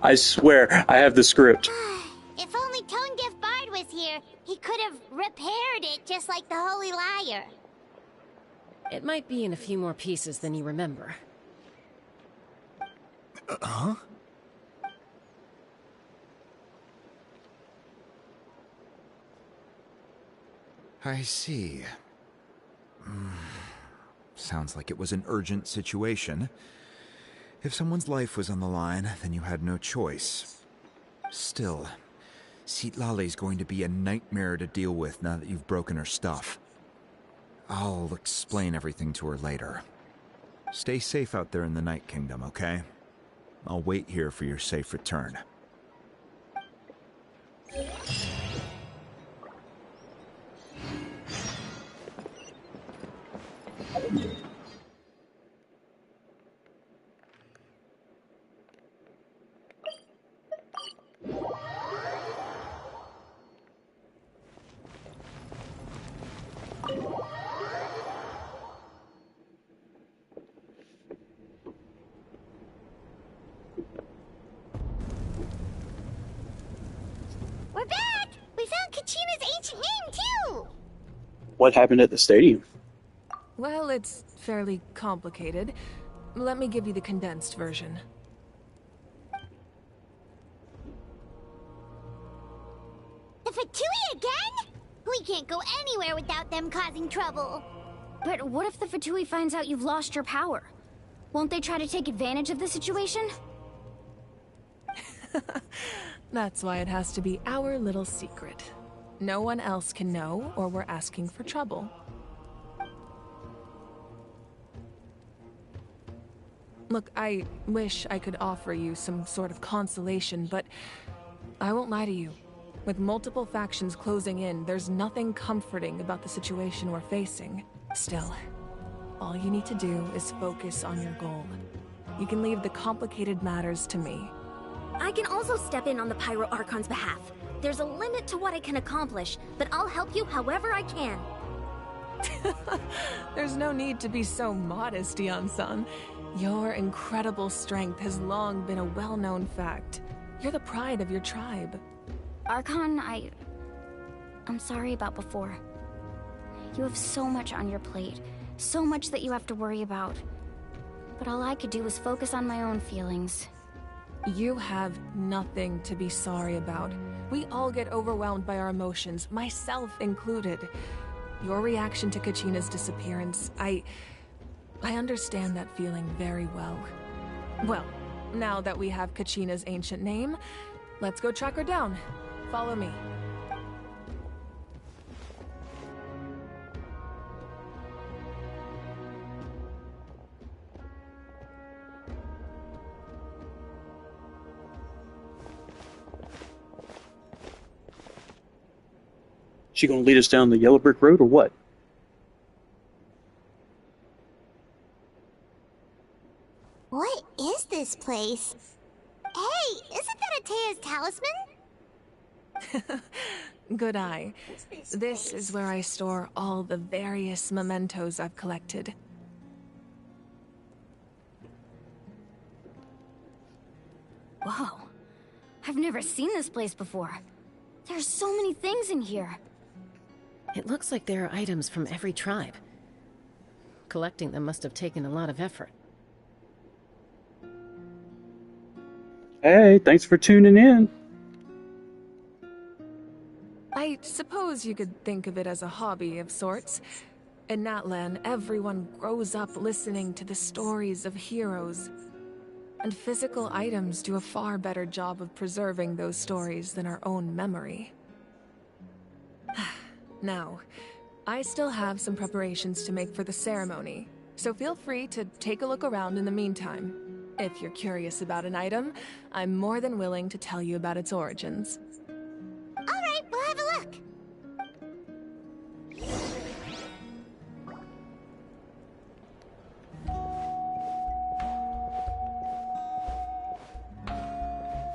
I swear, I have the script. If only Tone Deaf Bard was here, he could have repaired it just like the Holy Liar. It might be in a few more pieces than you remember. Huh? I see. Sounds like it was an urgent situation. If someone's life was on the line, then you had no choice. Still, Citlali's going to be a nightmare to deal with now that you've broken her stuff. I'll explain everything to her later. Stay safe out there in the Night Kingdom, okay? I'll wait here for your safe return. We're back! We found Kachina's ancient name, too! What happened at the stadium? Well, it's fairly complicated. Let me give you the condensed version. The Fatui again? We can't go anywhere without them causing trouble. But what if the Fatui finds out you've lost your power? Won't they try to take advantage of the situation? That's why it has to be our little secret. No one else can know, or we're asking for trouble. Look, I wish I could offer you some sort of consolation, but I won't lie to you. With multiple factions closing in, there's nothing comforting about the situation we're facing. Still, all you need to do is focus on your goal. You can leave the complicated matters to me. I can also step in on the Pyro Archon's behalf. There's a limit to what I can accomplish, but I'll help you however I can. There's no need to be so modest, Yan-san. Your incredible strength has long been a well-known fact. You're the pride of your tribe. Archon, I'm sorry about before. You have so much on your plate, so much that you have to worry about. But all I could do was focus on my own feelings. You have nothing to be sorry about. We all get overwhelmed by our emotions, myself included. Your reaction to Kachina's disappearance, I understand that feeling very well. Well, now that we have Kachina's ancient name, let's go track her down. Follow me. She gonna lead us down the yellow brick road or what? What is this place? Hey, isn't that Atea's talisman? Good eye. This is where I store all the various mementos I've collected. Whoa. I've never seen this place before. There's so many things in here. It looks like there are items from every tribe. Collecting them must have taken a lot of effort. Hey, thanks for tuning in. I suppose you could think of it as a hobby of sorts. In Natlan, everyone grows up listening to the stories of heroes. And physical items do a far better job of preserving those stories than our own memory. Now, I still have some preparations to make for the ceremony, so feel free to take a look around in the meantime. If you're curious about an item, I'm more than willing to tell you about its origins. All right, we'll have a look.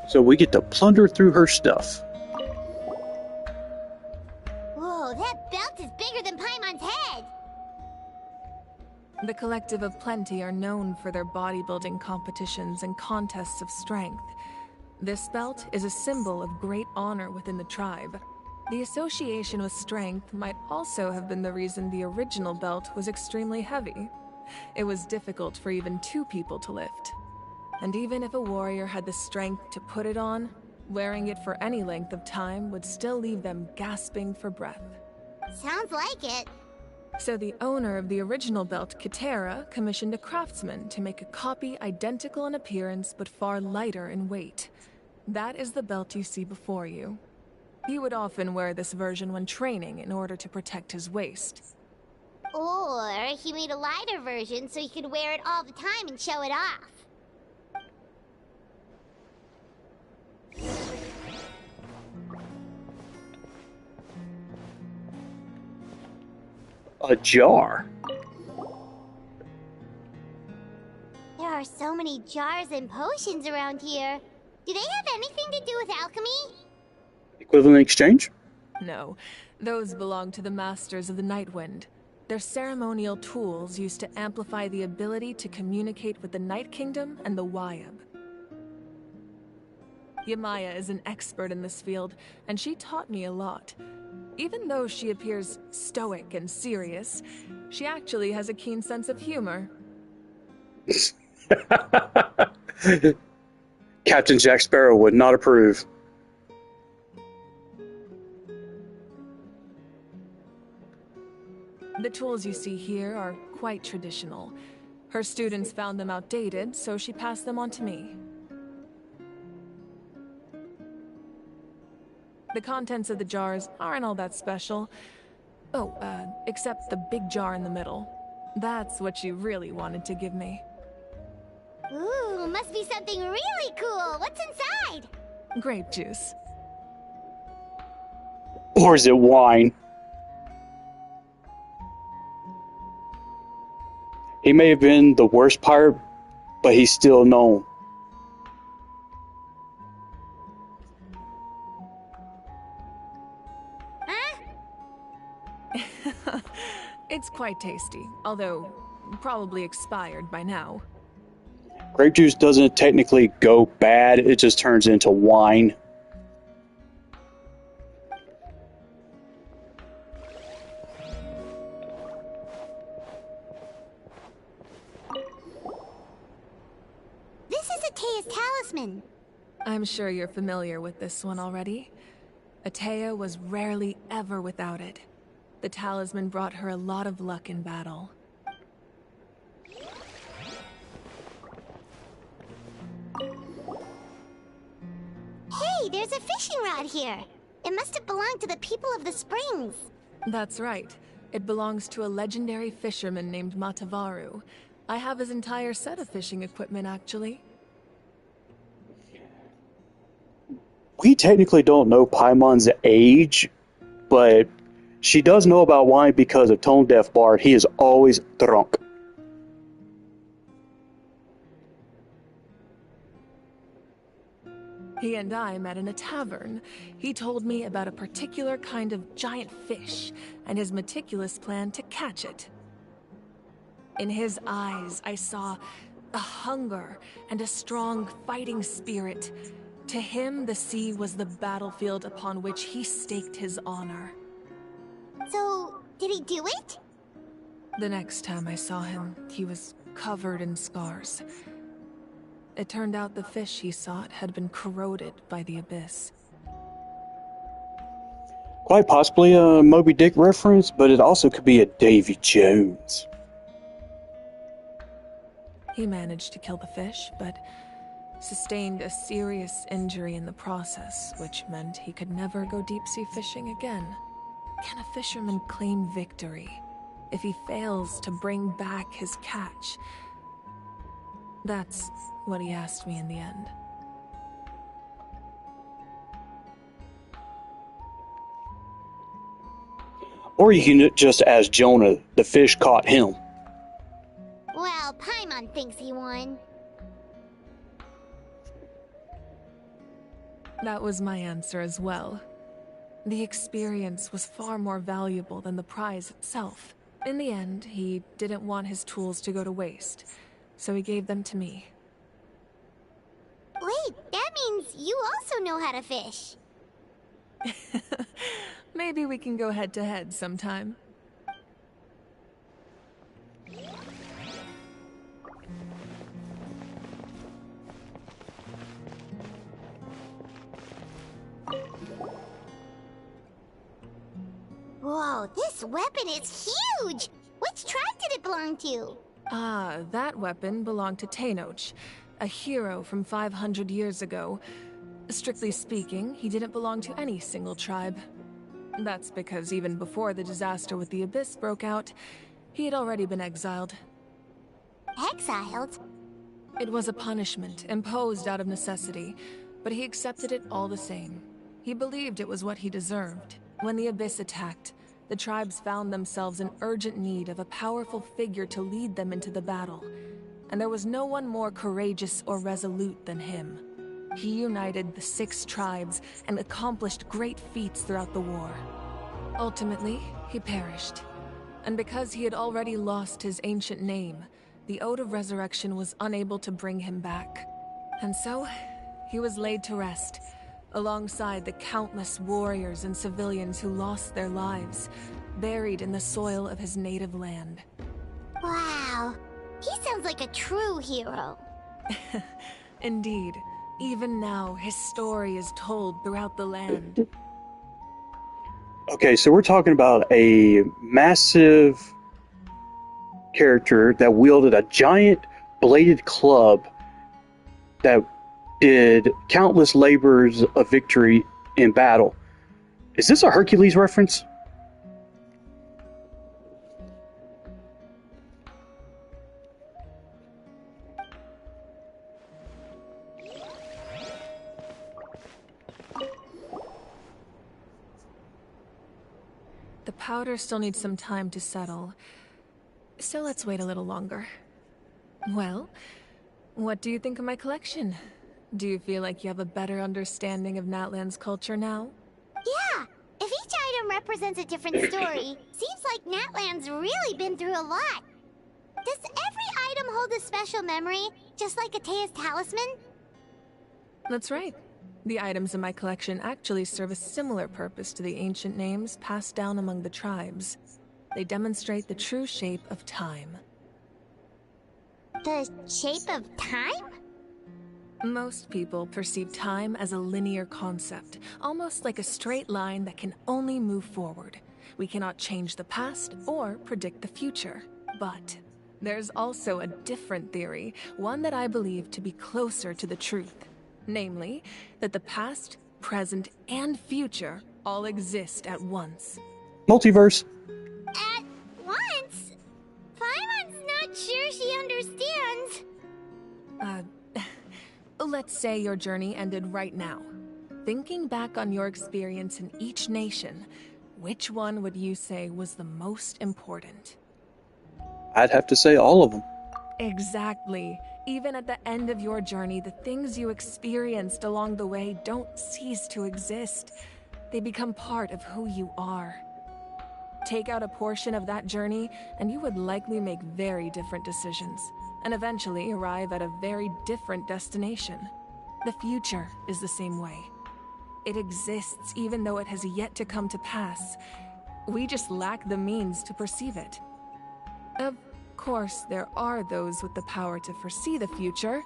So we get to plunder through her stuff. Whoa, that belt is bigger than Paimon's head. The Collective of Plenty are known for their bodybuilding competitions and contests of strength. This belt is a symbol of great honor within the tribe. The association with strength might also have been the reason the original belt was extremely heavy. It was difficult for even two people to lift. And even if a warrior had the strength to put it on, wearing it for any length of time would still leave them gasping for breath. Sounds like it. So the owner of the original belt, Kitera, commissioned a craftsman to make a copy identical in appearance but far lighter in weight. That is the belt you see before you. He would often wear this version when training in order to protect his waist. Or he made a lighter version so he could wear it all the time and show it off. A jar. There are so many jars and potions around here. Do they have anything to do with alchemy? Equivalent exchange? No, those belong to the Masters of the Nightwind. They're ceremonial tools used to amplify the ability to communicate with the Night Kingdom and the Wyab. Yamaya is an expert in this field, and she taught me a lot. Even though she appears stoic and serious, she actually has a keen sense of humor. Captain Jack Sparrow would not approve. The tools you see here are quite traditional. Her students found them outdated, so she passed them on to me. The contents of the jars aren't all that special. Oh, except the big jar in the middle. That's what you really wanted to give me. Ooh, must be something really cool. What's inside? Grape juice. Or is it wine? He may have been the worst pirate, but he's still known. It's quite tasty, although probably expired by now. Grape juice doesn't technically go bad, it just turns into wine. This is Atea's talisman. I'm sure you're familiar with this one already. Atea was rarely ever without it. The talisman brought her a lot of luck in battle. Hey, there's a fishing rod here. It must have belonged to the people of the springs. That's right. It belongs to a legendary fisherman named Matavaru. I have his entire set of fishing equipment, actually. We technically don't know Paimon's age, but she does know about wine because of Tone Deaf Bard. He is always drunk. He and I met in a tavern. He told me about a particular kind of giant fish and his meticulous plan to catch it. In his eyes, I saw a hunger and a strong fighting spirit. To him, the sea was the battlefield upon which he staked his honor. So, did he do it? The next time I saw him, he was covered in scars. It turned out the fish he sought had been corroded by the abyss. Quite possibly a Moby Dick reference, but it also could be a Davy Jones. He managed to kill the fish, but sustained a serious injury in the process, which meant he could never go deep-sea fishing again. Can a fisherman claim victory if he fails to bring back his catch? That's what he asked me in the end. Or you can just ask Jonah, the fish caught him. Well, Paimon thinks he won. That was my answer as well. The experience was far more valuable than the prize itself. In the end, he didn't want his tools to go to waste, so he gave them to me. Wait, that means you also know how to fish. Maybe we can go head-to-head sometime. Whoa, this weapon is huge! Which tribe did it belong to? Ah, that weapon belonged to Tenoch, a hero from 500 years ago. Strictly speaking, he didn't belong to any single tribe. That's because even before the disaster with the Abyss broke out, he had already been exiled. Exiled? It was a punishment imposed out of necessity, but he accepted it all the same. He believed it was what he deserved. When the Abyss attacked, the tribes found themselves in urgent need of a powerful figure to lead them into the battle, and there was no one more courageous or resolute than him. He united the 6 tribes and accomplished great feats throughout the war. Ultimately, he perished, and because he had already lost his ancient name, the Ode of Resurrection was unable to bring him back. And so, he was laid to rest, alongside the countless warriors and civilians who lost their lives, buried in the soil of his native land. Wow, he sounds like a true hero. Indeed. Even now, his story is told throughout the land. Okay, so we're talking about a massive character that wielded a giant bladed club that did countless labors of victory in battle. Is this a Hercules reference? The powder still needs some time to settle, so let's wait a little longer. Well, what do you think of my collection? Do you feel like you have a better understanding of Natlan's culture now? Yeah, if each item represents a different story, seems like Natlan's really been through a lot. Does every item hold a special memory, just like Atea's talisman? That's right. The items in my collection actually serve a similar purpose to the ancient names passed down among the tribes. They demonstrate the true shape of time. The shape of time? Most people perceive time as a linear concept, almost like a straight line that can only move forward. We cannot change the past or predict the future. But there's also a different theory, one that I believe to be closer to the truth. Namely, that the past, present, and future all exist at once. Multiverse. At once? Paimon's not sure she understands. Let's say your journey ended right now. Thinking back on your experience in each nation, which one would you say was the most important? I'd have to say all of them. Exactly. Even at the end of your journey, the things you experienced along the way don't cease to exist. They become part of who you are. Take out a portion of that journey, and you would likely make very different decisions, and eventually arrive at a very different destination. The future is the same way. It exists even though it has yet to come to pass. We just lack the means to perceive it. Of course, there are those with the power to foresee the future.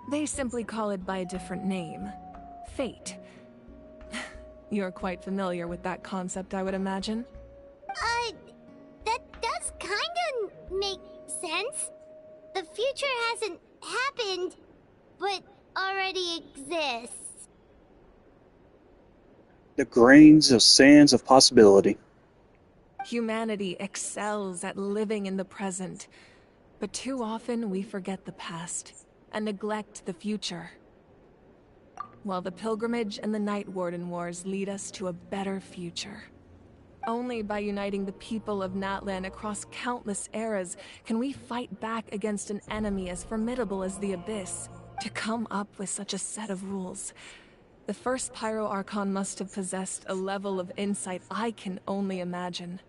They simply call it by a different name. Fate. You're quite familiar with that concept, I would imagine. That does kinda make sense. The future hasn't happened, but already exists. The grains of sands of possibility. Humanity excels at living in the present, but too often we forget the past and neglect the future. While the pilgrimage and the Night Warden Wars lead us to a better future. Only by uniting the people of Natlan across countless eras can we fight back against an enemy as formidable as the Abyss. To come up with such a set of rules, the first Pyro Archon must have possessed a level of insight I can only imagine.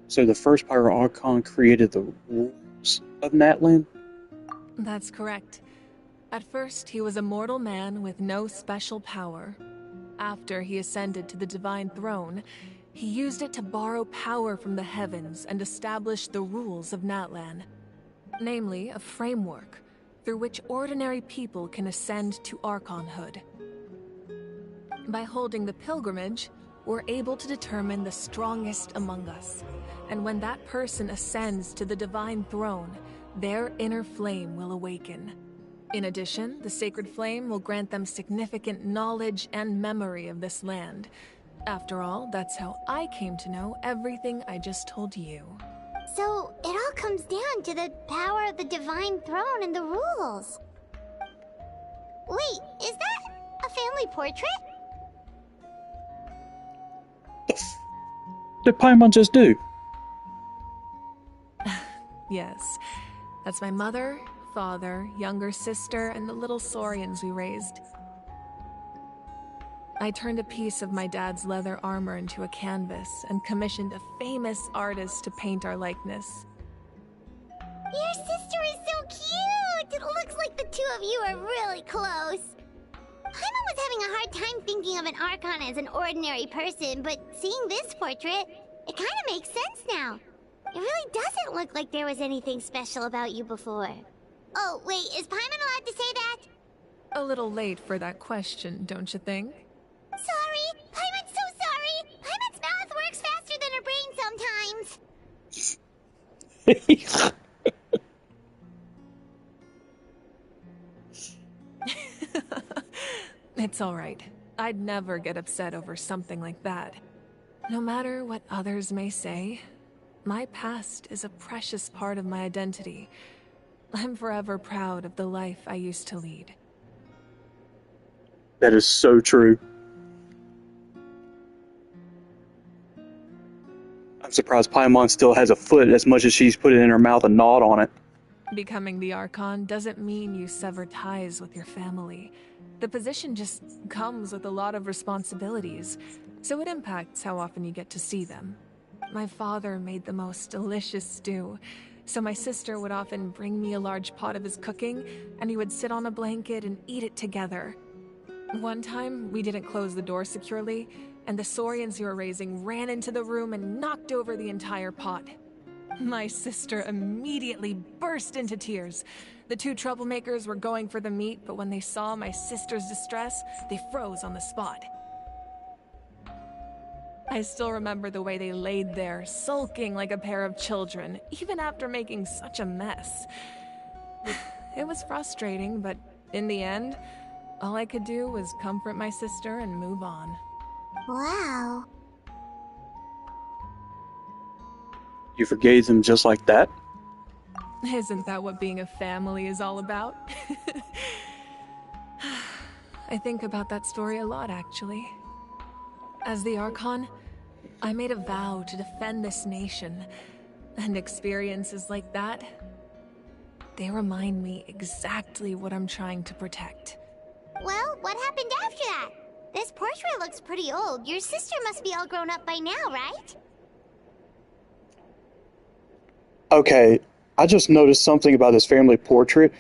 So the first Pyro Archon created the rules of Natlan? That's correct. At first, he was a mortal man with no special power. After he ascended to the Divine Throne, he used it to borrow power from the heavens and establish the rules of Natlan. Namely, a framework through which ordinary people can ascend to Archonhood. By holding the pilgrimage, we're able to determine the strongest among us. And when that person ascends to the Divine Throne, their inner flame will awaken. In addition, the sacred flame will grant them significant knowledge and memory of this land. After all, that's how I came to know everything I just told you. So, it all comes down to the power of the Divine Throne and the rules. Wait, is that a family portrait? Did Paimon just do? Yes, that's my mother, father, younger sister, and the little Saurians we raised. I turned a piece of my dad's leather armor into a canvas and commissioned a famous artist to paint our likeness. Your sister is so cute! It looks like the two of you are really close. Paimon was having a hard time thinking of an Archon as an ordinary person, but seeing this portrait, it kind of makes sense now. It really doesn't look like there was anything special about you before. Oh, wait, is Paimon allowed to say that? A little late for that question, don't you think? Sorry! Paimon's so sorry! Paimon's mouth works faster than her brain sometimes! It's all right. I'd never get upset over something like that. No matter what others may say, my past is a precious part of my identity. I'm forever proud of the life I used to lead. That is so true. I'm surprised Paimon still has a foot as much as she's put it in her mouth and gnawed on it. Becoming the Archon doesn't mean you sever ties with your family. The position just comes with a lot of responsibilities, so it impacts how often you get to see them. My father made the most delicious stew, so my sister would often bring me a large pot of his cooking, and we would sit on a blanket and eat it together. One time, we didn't close the door securely, and the Saurians you were raising ran into the room and knocked over the entire pot. My sister immediately burst into tears. The two troublemakers were going for the meat, but when they saw my sister's distress, they froze on the spot. I still remember the way they laid there, sulking like a pair of children, even after making such a mess. It was frustrating, but in the end, all I could do was comfort my sister and move on. Wow. You forgave them just like that? Isn't that what being a family is all about? I think about that story a lot, actually. As the Archon, I made a vow to defend this nation, and experiences like that, they remind me exactly what I'm trying to protect. Well, what happened after that? This portrait looks pretty old. Your sister must be all grown up by now, right? Okay, I just noticed something about this family portrait.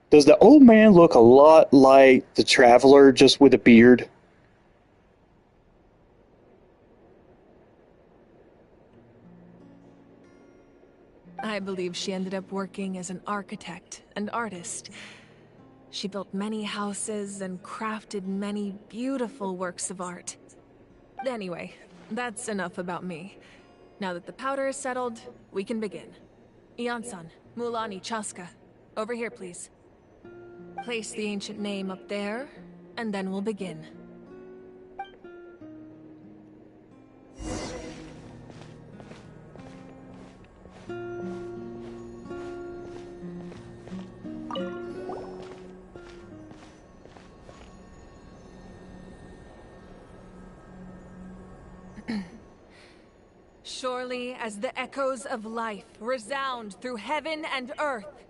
Does the old man look a lot like the Traveler, just with a beard? I believe she ended up working as an architect and artist. She built many houses and crafted many beautiful works of art. Anyway, that's enough about me. Now that the powder is settled, we can begin. Ian-san, Mualani, Chaska, over here, please. Place the ancient name up there, and then we'll begin. Surely as the echoes of life resound through heaven and earth,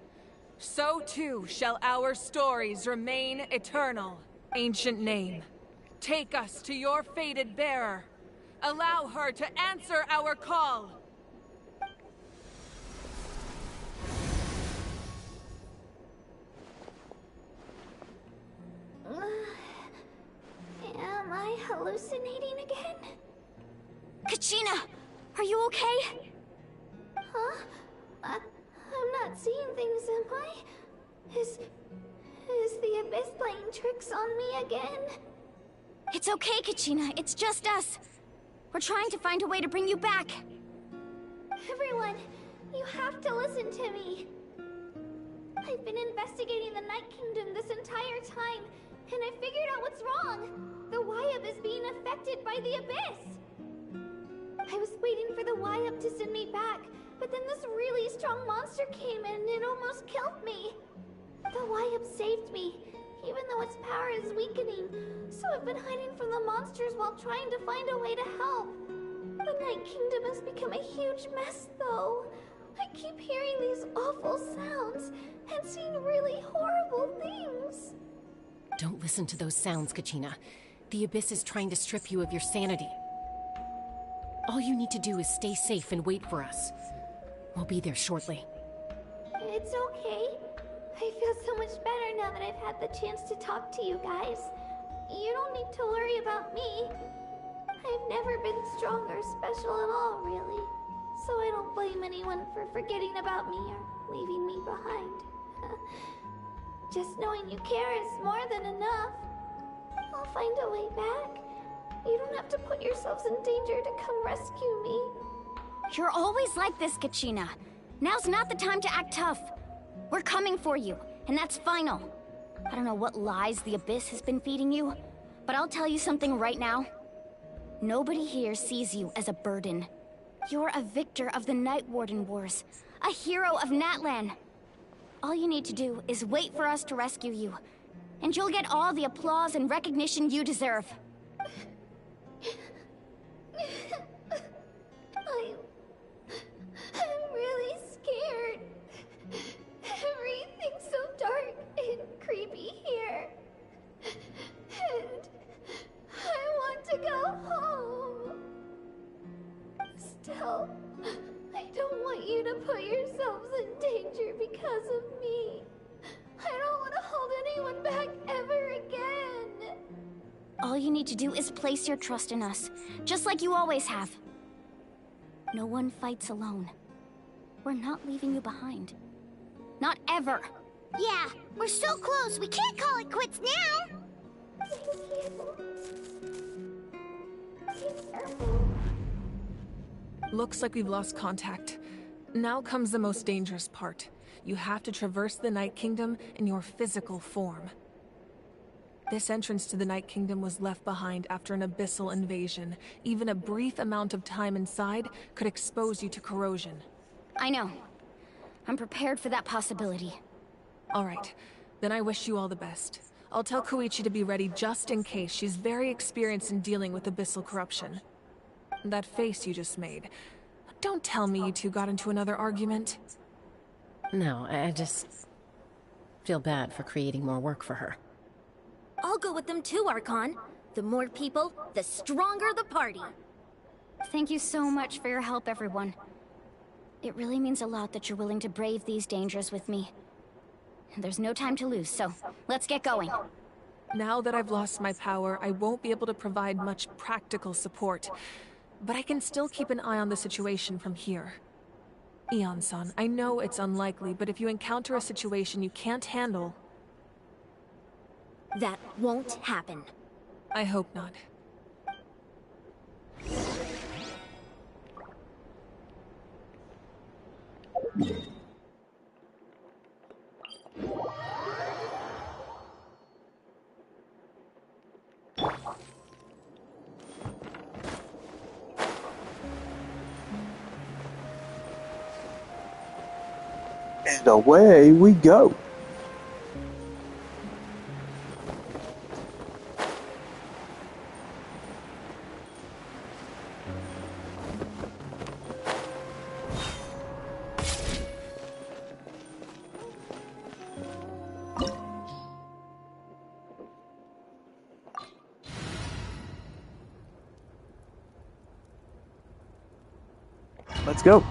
so too shall our stories remain eternal. Ancient name, take us to your fated bearer. Allow her to answer our call. Am I hallucinating again? Kachina! Are you okay? Huh? I'm not seeing things, am I? Is the Abyss playing tricks on me again? It's okay, Kachina. It's just us. We're trying to find a way to bring you back. Everyone, you have to listen to me. I've been investigating the Night Kingdom this entire time, and I figured out what's wrong. The Wyab is being affected by the Abyss. I was waiting for the Wyab to send me back, but then this really strong monster came in and it almost killed me. The Wyab saved me, even though its power is weakening, so I've been hiding from the monsters while trying to find a way to help. The Night Kingdom has become a huge mess, though. I keep hearing these awful sounds and seeing really horrible things. Don't listen to those sounds, Kachina. The Abyss is trying to strip you of your sanity. All you need to do is stay safe and wait for us. We'll be there shortly. It's okay. I feel so much better now that I've had the chance to talk to you guys. You don't need to worry about me. I've never been strong or special at all, really. So I don't blame anyone for forgetting about me or leaving me behind. Just knowing you care is more than enough. I'll find a way back. You don't have to put yourselves in danger to come rescue me. You're always like this, Kachina. Now's not the time to act tough. We're coming for you, and that's final. I don't know what lies the Abyss has been feeding you, but I'll tell you something right now. Nobody here sees you as a burden. You're a victor of the Night Warden Wars, a hero of Natlan. All you need to do is wait for us to rescue you, and you'll get all the applause and recognition you deserve. I'm really scared. Everything's so dark and creepy here. And I want to go home. Still, I don't want you to put yourselves in danger because of me. I don't want to hold anyone back ever again. All you need to do is place your trust in us, just like you always have. No one fights alone. we're not leaving you behind. Not ever. Yeah, we're so close. We can't call it quits now. Looks like we've lost contact. Now comes the most dangerous part. You have to traverse the Night Kingdom in your physical form. This entrance to the Night Kingdom was left behind after an abyssal invasion. Even a brief amount of time inside could expose you to corrosion. I know. I'm prepared for that possibility. All right, then I wish you all the best. I'll tell Koichi to be ready just in case. She's very experienced in dealing with abyssal corruption. That face you just made. Don't tell me you two got into another argument. No, I just feel bad for creating more work for her. I'll go with them too, Archon. The more people, the stronger the party. Thank you so much for your help, everyone. It really means a lot that you're willing to brave these dangers with me. And there's no time to lose, so let's get going. Now that I've lost my power, I won't be able to provide much practical support. But I can still keep an eye on the situation from here. Eon-san, I know it's unlikely, but if you encounter a situation you can't handle... That won't happen. I hope not. And away we go. Let's go.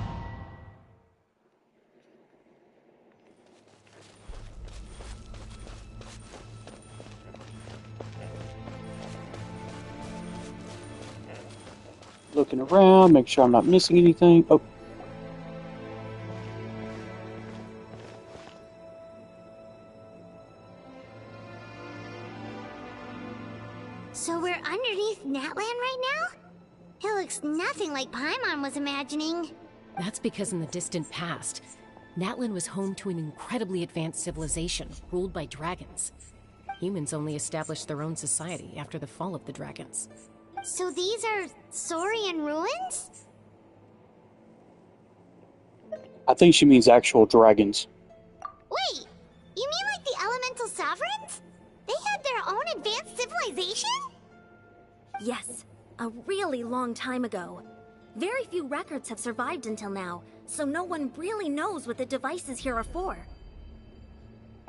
Looking around, make sure I'm not missing anything. Oh. So we're underneath Natlan right now? It looks nothing like Paimon was imagining. That's because in the distant past, Natlan was home to an incredibly advanced civilization ruled by dragons. Humans only established their own society after the fall of the dragons. So these are Saurian ruins? I think she means actual dragons. Wait, you mean like the elemental sovereigns? They had their own advanced civilization? Yes, a really long time ago. Very few records have survived until now, so no one really knows what the devices here are for.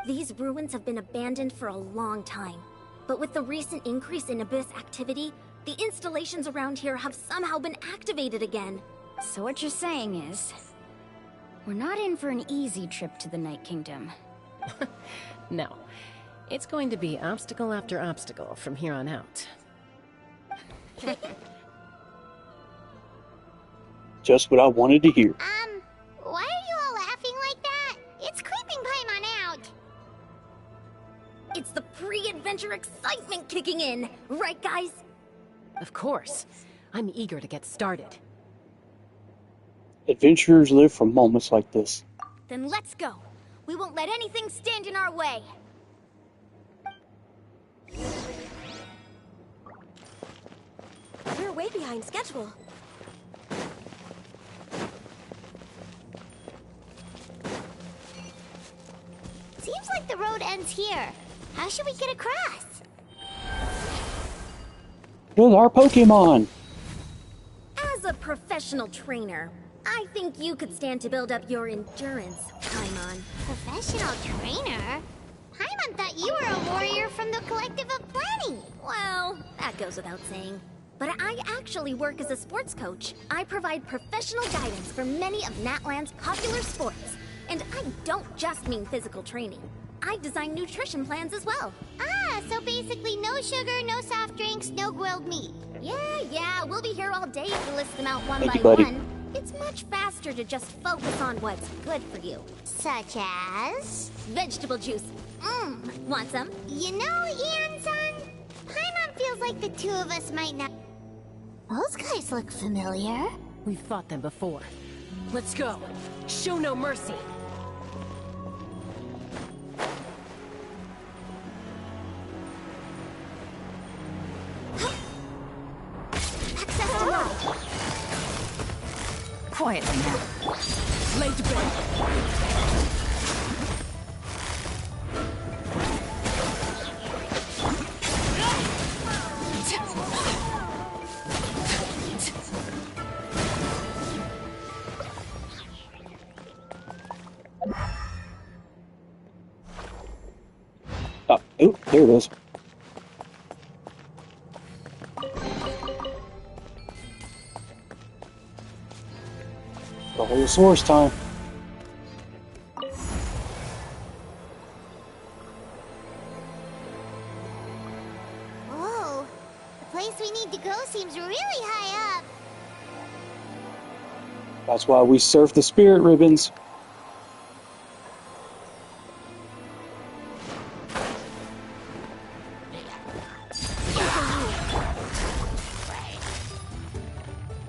These ruins have been abandoned for a long time, but with the recent increase in Abyss activity, the installations around here have somehow been activated again. So what you're saying is, we're not in for an easy trip to the Night Kingdom. No, it's going to be obstacle after obstacle from here on out. Just what I wanted to hear. Why are you all laughing like that? It's creeping Paimon out. It's the pre-adventure excitement kicking in, right guys? Of course. I'm eager to get started. Adventurers live for moments like this. Then let's go. We won't let anything stand in our way. We're way behind schedule. Seems like the road ends here. How should we get across? With our Pokemon! As a professional trainer, I think you could stand to build up your endurance, Paimon. Professional trainer? Paimon thought you were a warrior from the Collective of Planning. Well, that goes without saying. But I actually work as a sports coach. I provide professional guidance for many of Natlan's popular sports. And I don't just mean physical training. I design nutrition plans as well. Ah, so basically no sugar, no soft drinks, no grilled meat. Yeah, we'll be here all day to list them out one Thank by you, buddy. one. It's much faster to just focus on what's good for you. Such as? Vegetable juice. Want some? You know, Ian-san, Paimon feels like the two of us might not... Those guys look familiar. We've fought them before. Let's go. Show no mercy. Access denied. Quietly now. Laid to bed. Oh, there it is. The whole source time. Whoa, the place we need to go seems really high up. That's why we surf the spirit ribbons.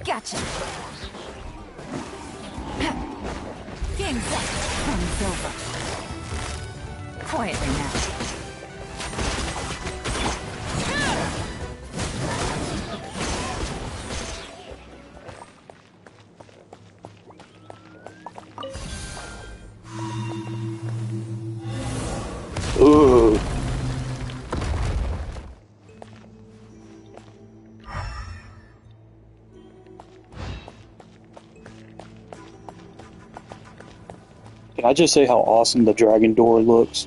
Gotcha. Game's up. Fun's over. Quietly now. Ooh. Can I just say how awesome the dragon door looks?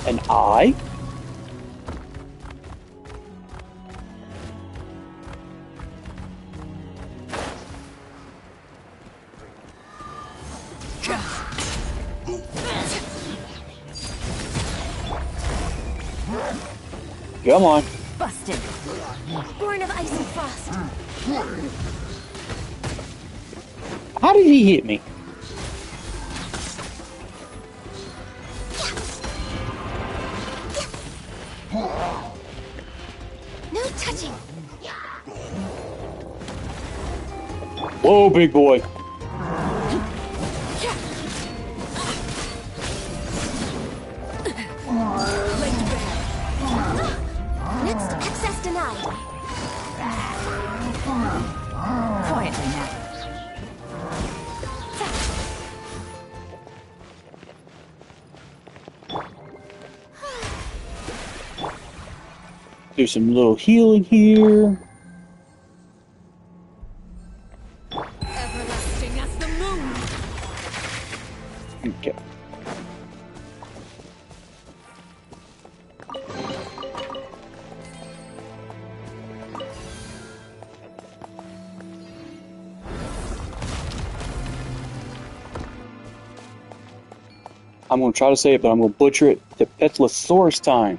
An eye? Come on. Busted. Born of ice and frost. How did he hit me? No touching. Whoa, big boy. Next access denied. Quietly now. Do some little healing here. Everlasting as the moon. Okay. I'm going to try to say it, but I'm going to butcher it. The Petlosaurus time.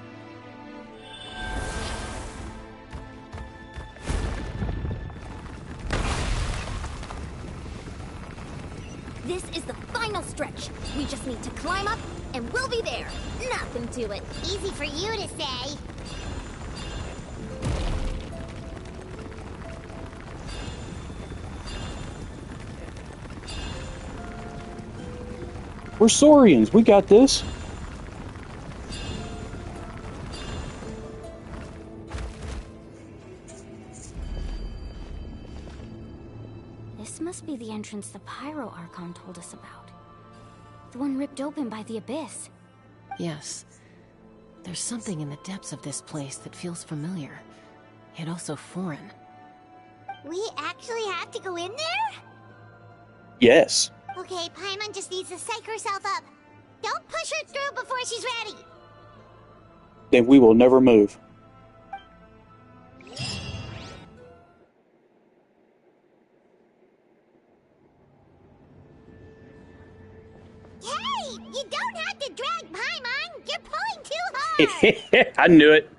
This is the final stretch. We just need to climb up, and we'll be there. Nothing to it. Easy for you to say. We're Saurians. We got this. This must be the entrance the Pyro Archon told us about. The one ripped open by the Abyss. Yes. There's something in the depths of this place that feels familiar, yet also foreign. We actually have to go in there? Yes. Okay, Paimon just needs to psych herself up. Don't push her through before she's ready. Then we will never move. Hey, you don't have to drag Paimon. You're pulling too hard. I knew it.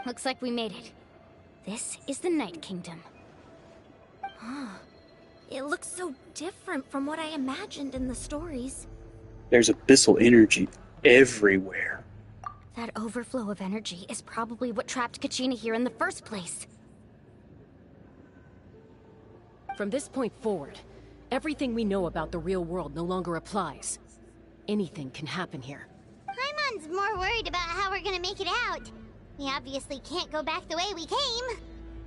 Looks like we made it. This is the Night Kingdom. It looks so different from what I imagined in the stories. There's abyssal energy everywhere. That overflow of energy is probably what trapped Kachina here in the first place. From this point forward, everything we know about the real world no longer applies. Anything can happen here. Paimon's more worried about how we're gonna make it out. We obviously can't go back the way we came.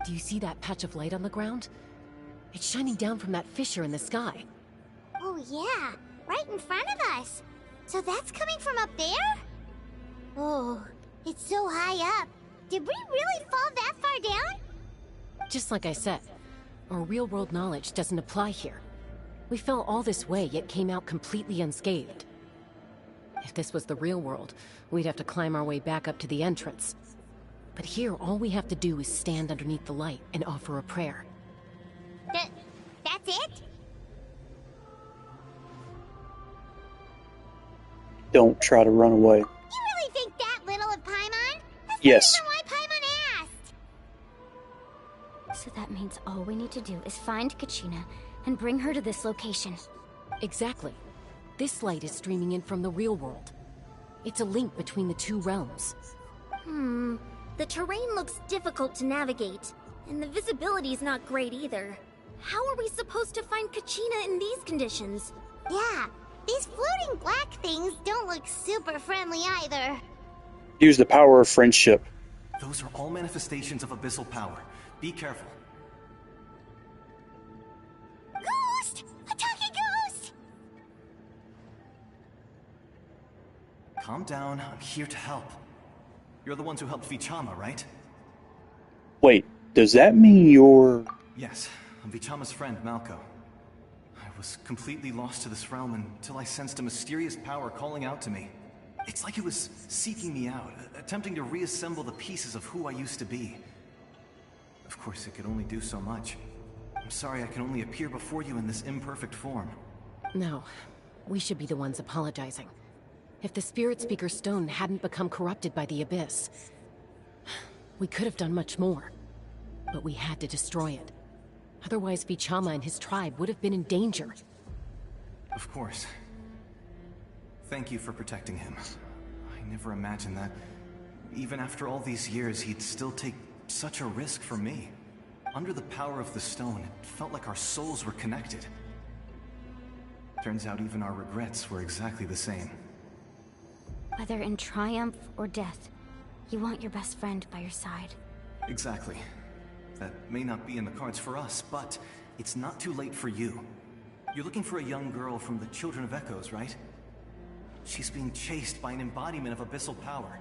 Do you see that patch of light on the ground? It's shining down from that fissure in the sky. Oh yeah, right in front of us. So that's coming from up there? Oh, it's so high up. Did we really fall that far down? Just like I said, our real-world knowledge doesn't apply here. We fell all this way, yet came out completely unscathed. If this was the real world, we'd have to climb our way back up to the entrance. But here, all we have to do is stand underneath the light and offer a prayer. That's it? Don't try to run away. You really think that little of Paimon? That's Yes. not even why Paimon asked. So that means all we need to do is find Kachina and bring her to this location. Exactly. This light is streaming in from the real world. It's a link between the two realms. The terrain looks difficult to navigate, and the visibility's not great either. How are we supposed to find Kachina in these conditions? Yeah, these floating black things don't look super friendly either. Use the power of friendship. Those are all manifestations of abyssal power. Be careful. Ghost! A talking ghost! Calm down, I'm here to help. You're the ones who helped Vichama, right? Wait, does that mean you're... Yes, I'm Vichama's friend, Malko. I was completely lost to this realm until I sensed a mysterious power calling out to me. It's like it was seeking me out, attempting to reassemble the pieces of who I used to be. Of course, it could only do so much. I'm sorry I can only appear before you in this imperfect form. No, we should be the ones apologizing. If the Spirit Speaker's stone hadn't become corrupted by the Abyss, we could have done much more. But we had to destroy it. Otherwise, Vichama and his tribe would have been in danger. Of course. Thank you for protecting him. I never imagined that, even after all these years, he'd still take such a risk for me. Under the power of the stone, it felt like our souls were connected. Turns out even our regrets were exactly the same. Whether in triumph or death, you want your best friend by your side. Exactly. That may not be in the cards for us, but it's not too late for you. You're looking for a young girl from the Children of Echoes, right? She's being chased by an embodiment of abyssal power.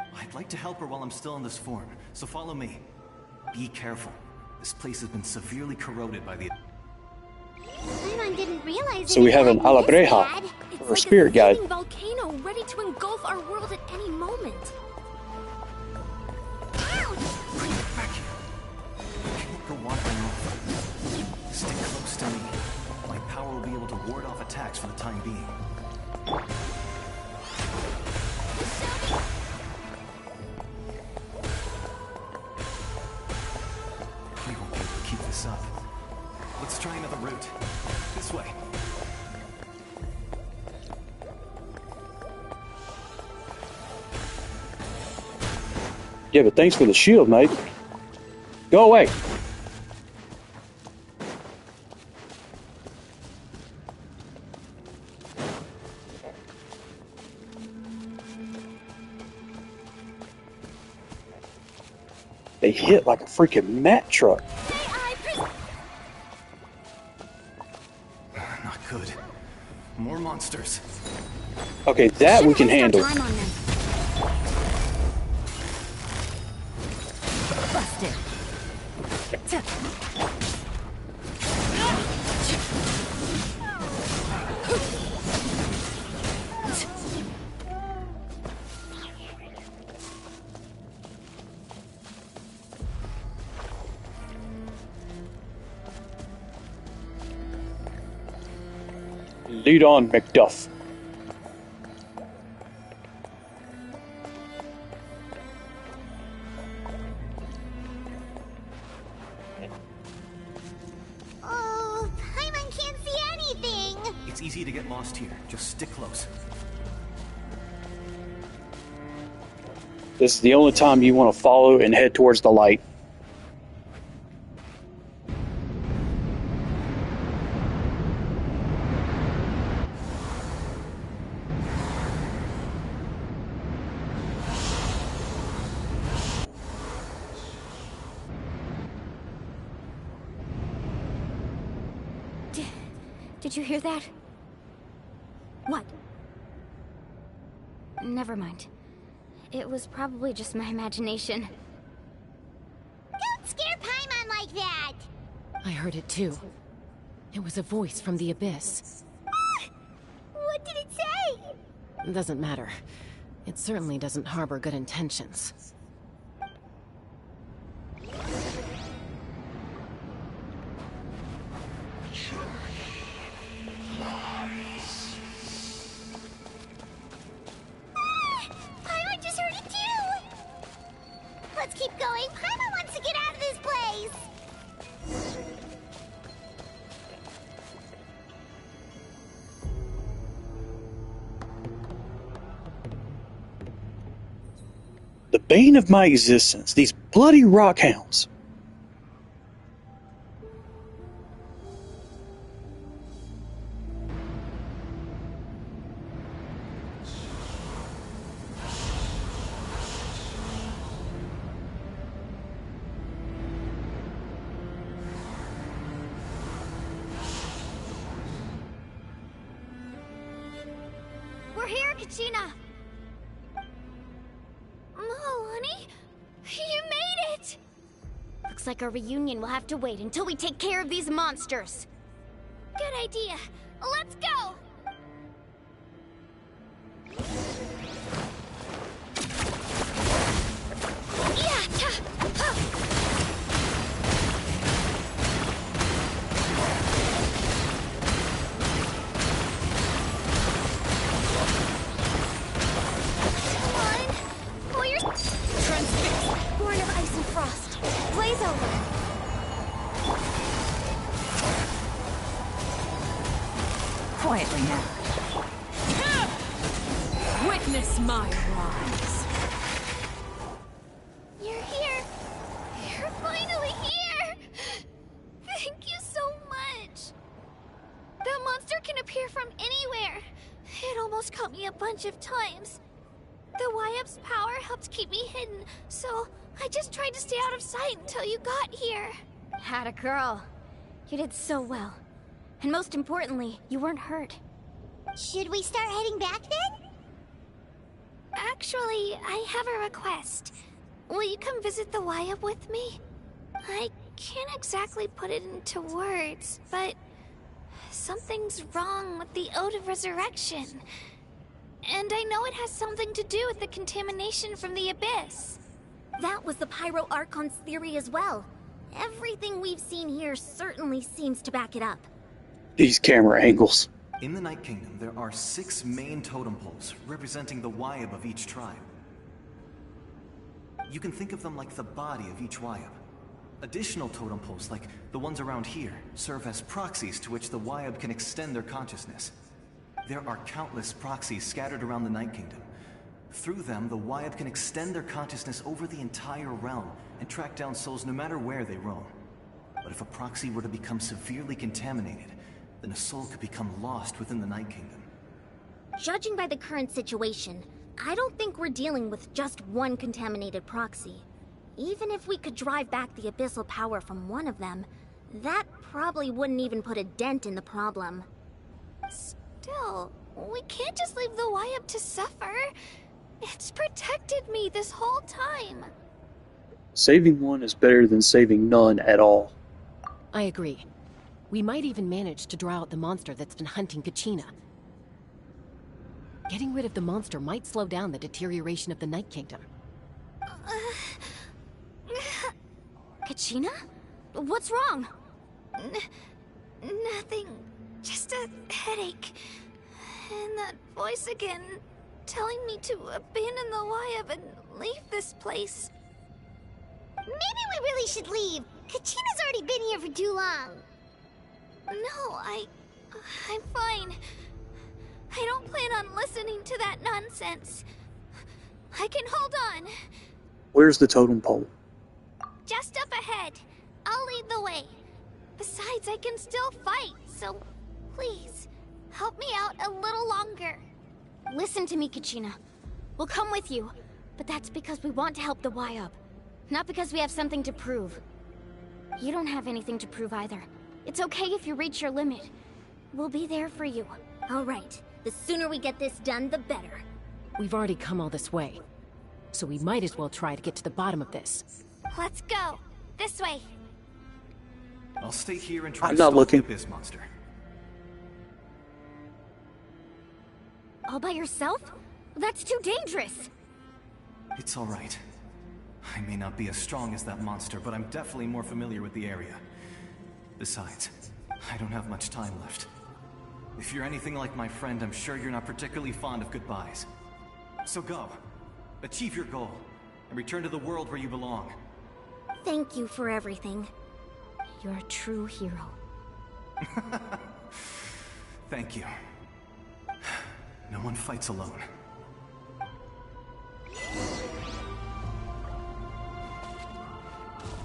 I'd like to help her while I'm still in this form, so follow me. Be careful. This place has been severely corroded by the... Paimon didn't realize So we have an it had been this Alabreja, bad. or spirit guide. It's like a volcano ready to engulf our world at any moment. Bring it back here. Can't go wandering off. Stick close to me. My power will be able to ward off attacks for the time being. We won't be able to keep this up. Let's try another route. This way. Yeah, but thanks for the shield, mate. Go away. They hit like a freaking mat truck. Not good. More monsters. Okay, that we can handle. Busted. Lead on, Macduff. Oh, Paimon can't see anything! It's easy to get lost here. Just stick close. This is the only time you want to follow and head towards the light. Did you hear that? What? Never mind. It was probably just my imagination. Don't scare Paimon like that! I heard it too. It was a voice from the abyss. What did it say? It doesn't matter. It certainly doesn't harbor good intentions. Paimon just heard it too! Let's keep going. Paimon wants to get out of this place! The bane of my existence, these bloody rockhounds. We're here, Kachina! Mualani? You made it! Looks like our reunion will have to wait until we take care of these monsters. Good idea. Let's go! Born of ice and frost. Blaze over. Quietly now. Witness my rise. You're here! You're finally here! Thank you so much! That monster can appear from anywhere. It almost caught me a bunch of times. The Wyap's power helped keep me hidden, so I just tried to stay out of sight until you got here. Had girl. You did so well. And most importantly, you weren't hurt. Should we start heading back then? Actually, I have a request. Will you come visit the Wyap with me? I can't exactly put it into words, but something's wrong with the Ode of Resurrection. And I know it has something to do with the contamination from the Abyss. That was the Pyro Archon's theory as well. Everything we've seen here certainly seems to back it up. These camera angles. In the Night Kingdom, there are 6 main totem poles representing the Wyap of each tribe. You can think of them like the body of each Wyap. Additional totem poles, like the ones around here, serve as proxies to which the Wyap can extend their consciousness. There are countless proxies scattered around the Night Kingdom. Through them, the Wyap can extend their consciousness over the entire realm and track down souls no matter where they roam. But if a proxy were to become severely contaminated, then a soul could become lost within the Night Kingdom. Judging by the current situation, I don't think we're dealing with just one contaminated proxy. Even if we could drive back the abyssal power from one of them, that probably wouldn't even put a dent in the problem. Still, we can't just leave the Wyap to suffer. It's protected me this whole time. Saving one is better than saving none at all. I agree. We might even manage to draw out the monster that's been hunting Kachina. Getting rid of the monster might slow down the deterioration of the Night Kingdom. Kachina? What's wrong? Nothing. Just a headache. And that voice again, telling me to abandon the Wayab and leave this place. Maybe we really should leave. Kachina's already been here for too long. No, I'm fine. I don't plan on listening to that nonsense. I can hold on. Where's the totem pole? Just up ahead. I'll lead the way. Besides, I can still fight, so please, help me out a little longer. Listen to me, Kachina. We'll come with you, but that's because we want to help the Wayab, not because we have something to prove. You don't have anything to prove either. It's okay if you reach your limit. We'll be there for you. All right. The sooner we get this done, the better. We've already come all this way, so we might as well try to get to the bottom of this. Let's go. This way. I'll stay here and try I'm to not stop looking. the Abyss monster. All by yourself? That's too dangerous. It's all right. I may not be as strong as that monster, but I'm definitely more familiar with the area. Besides, I don't have much time left. If you're anything like my friend, I'm sure you're not particularly fond of goodbyes. So go. Achieve your goal, and return to the world where you belong. Thank you for everything. You're a true hero. Thank you. No one fights alone.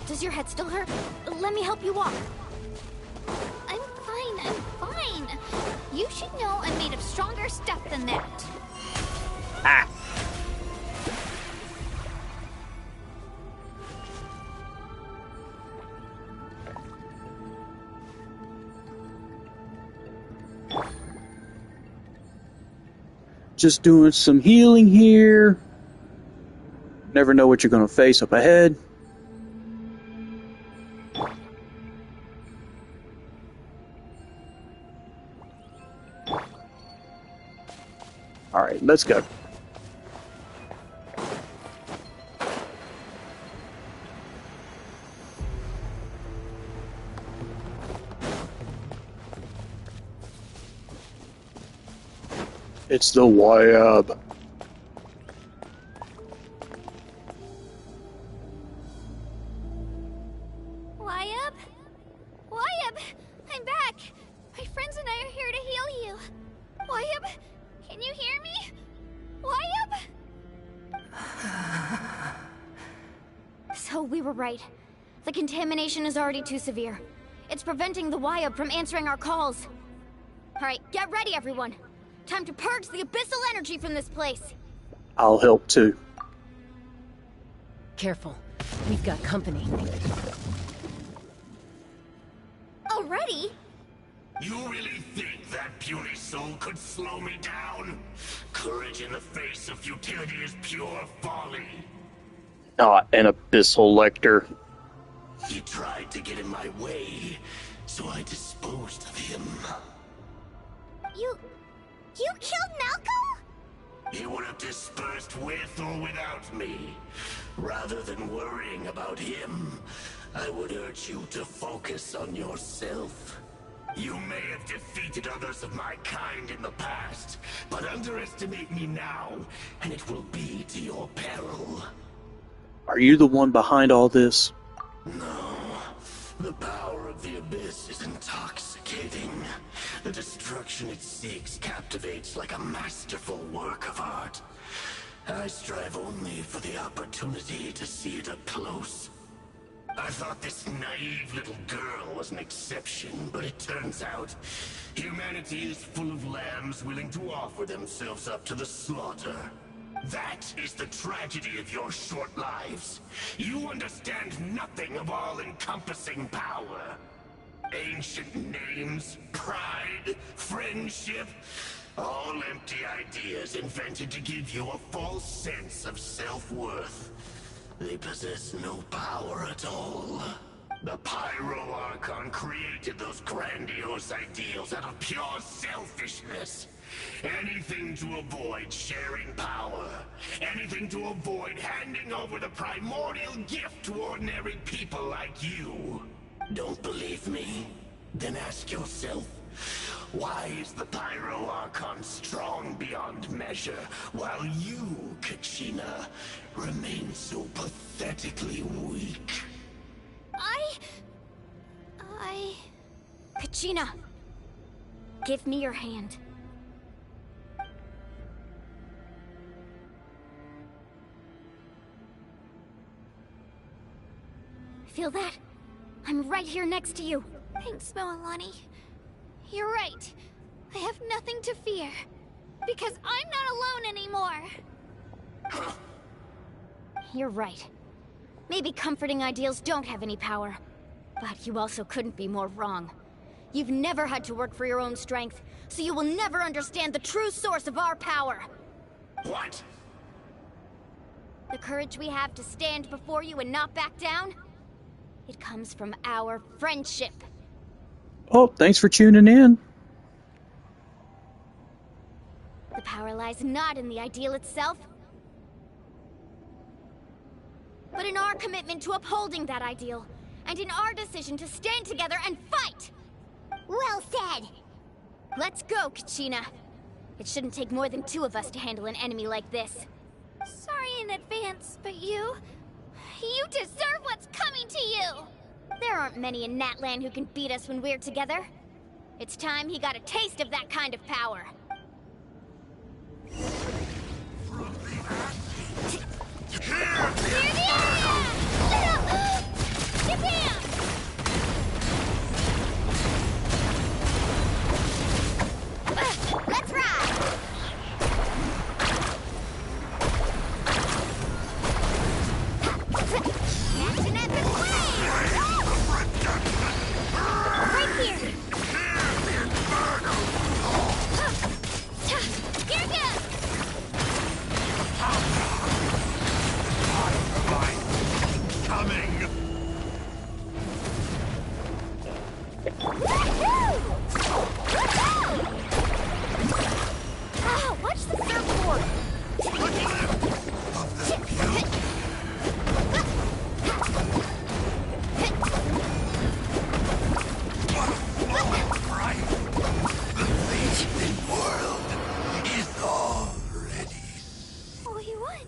Does your head still hurt? Let me help you walk. I'm fine. You should know I'm made of stronger stuff than that. Ah! Just doing some healing here. Never know what you're going to face up ahead. Alright, let's go. It's the Wayab. Wayab? Wayab! I'm back! My friends and I are here to heal you. Wayab, can you hear me? Wayab? So we were right. The contamination is already too severe. It's preventing the Wayab from answering our calls. Alright, get ready everyone. Time to purge the abyssal energy from this place. I'll help too. Careful. We've got company. Already? You really think that puny soul could slow me down? Courage in the face of futility is pure folly. Not an abyssal lector. He tried to get in my way, so I disposed of him. You killed Malcolm? He would have dispersed with or without me. Rather than worrying about him, I would urge you to focus on yourself. You may have defeated others of my kind in the past, but underestimate me now, and it will be to your peril. Are you the one behind all this? No. The power of the Abyss is intoxicating. The destruction it seeks captivates like a masterful work of art. I strive only for the opportunity to see it up close. I thought this naive little girl was an exception, but it turns out humanity is full of lambs willing to offer themselves up to the slaughter. That is the tragedy of your short lives. You understand nothing of all-encompassing power. Ancient names, pride, friendship, all empty ideas invented to give you a false sense of self-worth. They possess no power at all. The Pyro Archon created those grandiose ideals out of pure selfishness. Anything to avoid sharing power. Anything to avoid handing over the primordial gift to ordinary people like you. Don't believe me? Then ask yourself, Why is the Pyro Archon strong beyond measure, while you, Kachina, remain so pathetically weak? Kachina, give me your hand. Feel that? I'm right here next to you. Thanks, Mualani. You're right. I have nothing to fear. Because I'm not alone anymore. You're right. Maybe comforting ideals don't have any power. But you also couldn't be more wrong. You've never had to work for your own strength, so you will never understand the true source of our power. What? The courage we have to stand before you and not back down? It comes from our friendship. Oh, thanks for tuning in. The power lies not in the ideal itself, but in our commitment to upholding that ideal, and in our decision to stand together and fight! Well said! Let's go, Kachina. It shouldn't take more than 2 of us to handle an enemy like this. Sorry in advance, but you deserve what's coming to you! There aren't many in Natlan who can beat us when we're together. It's time he got a taste of that kind of power. Let's ride! Action at the right here! Here goes! Coming! Ah, watch the surfboard! We won!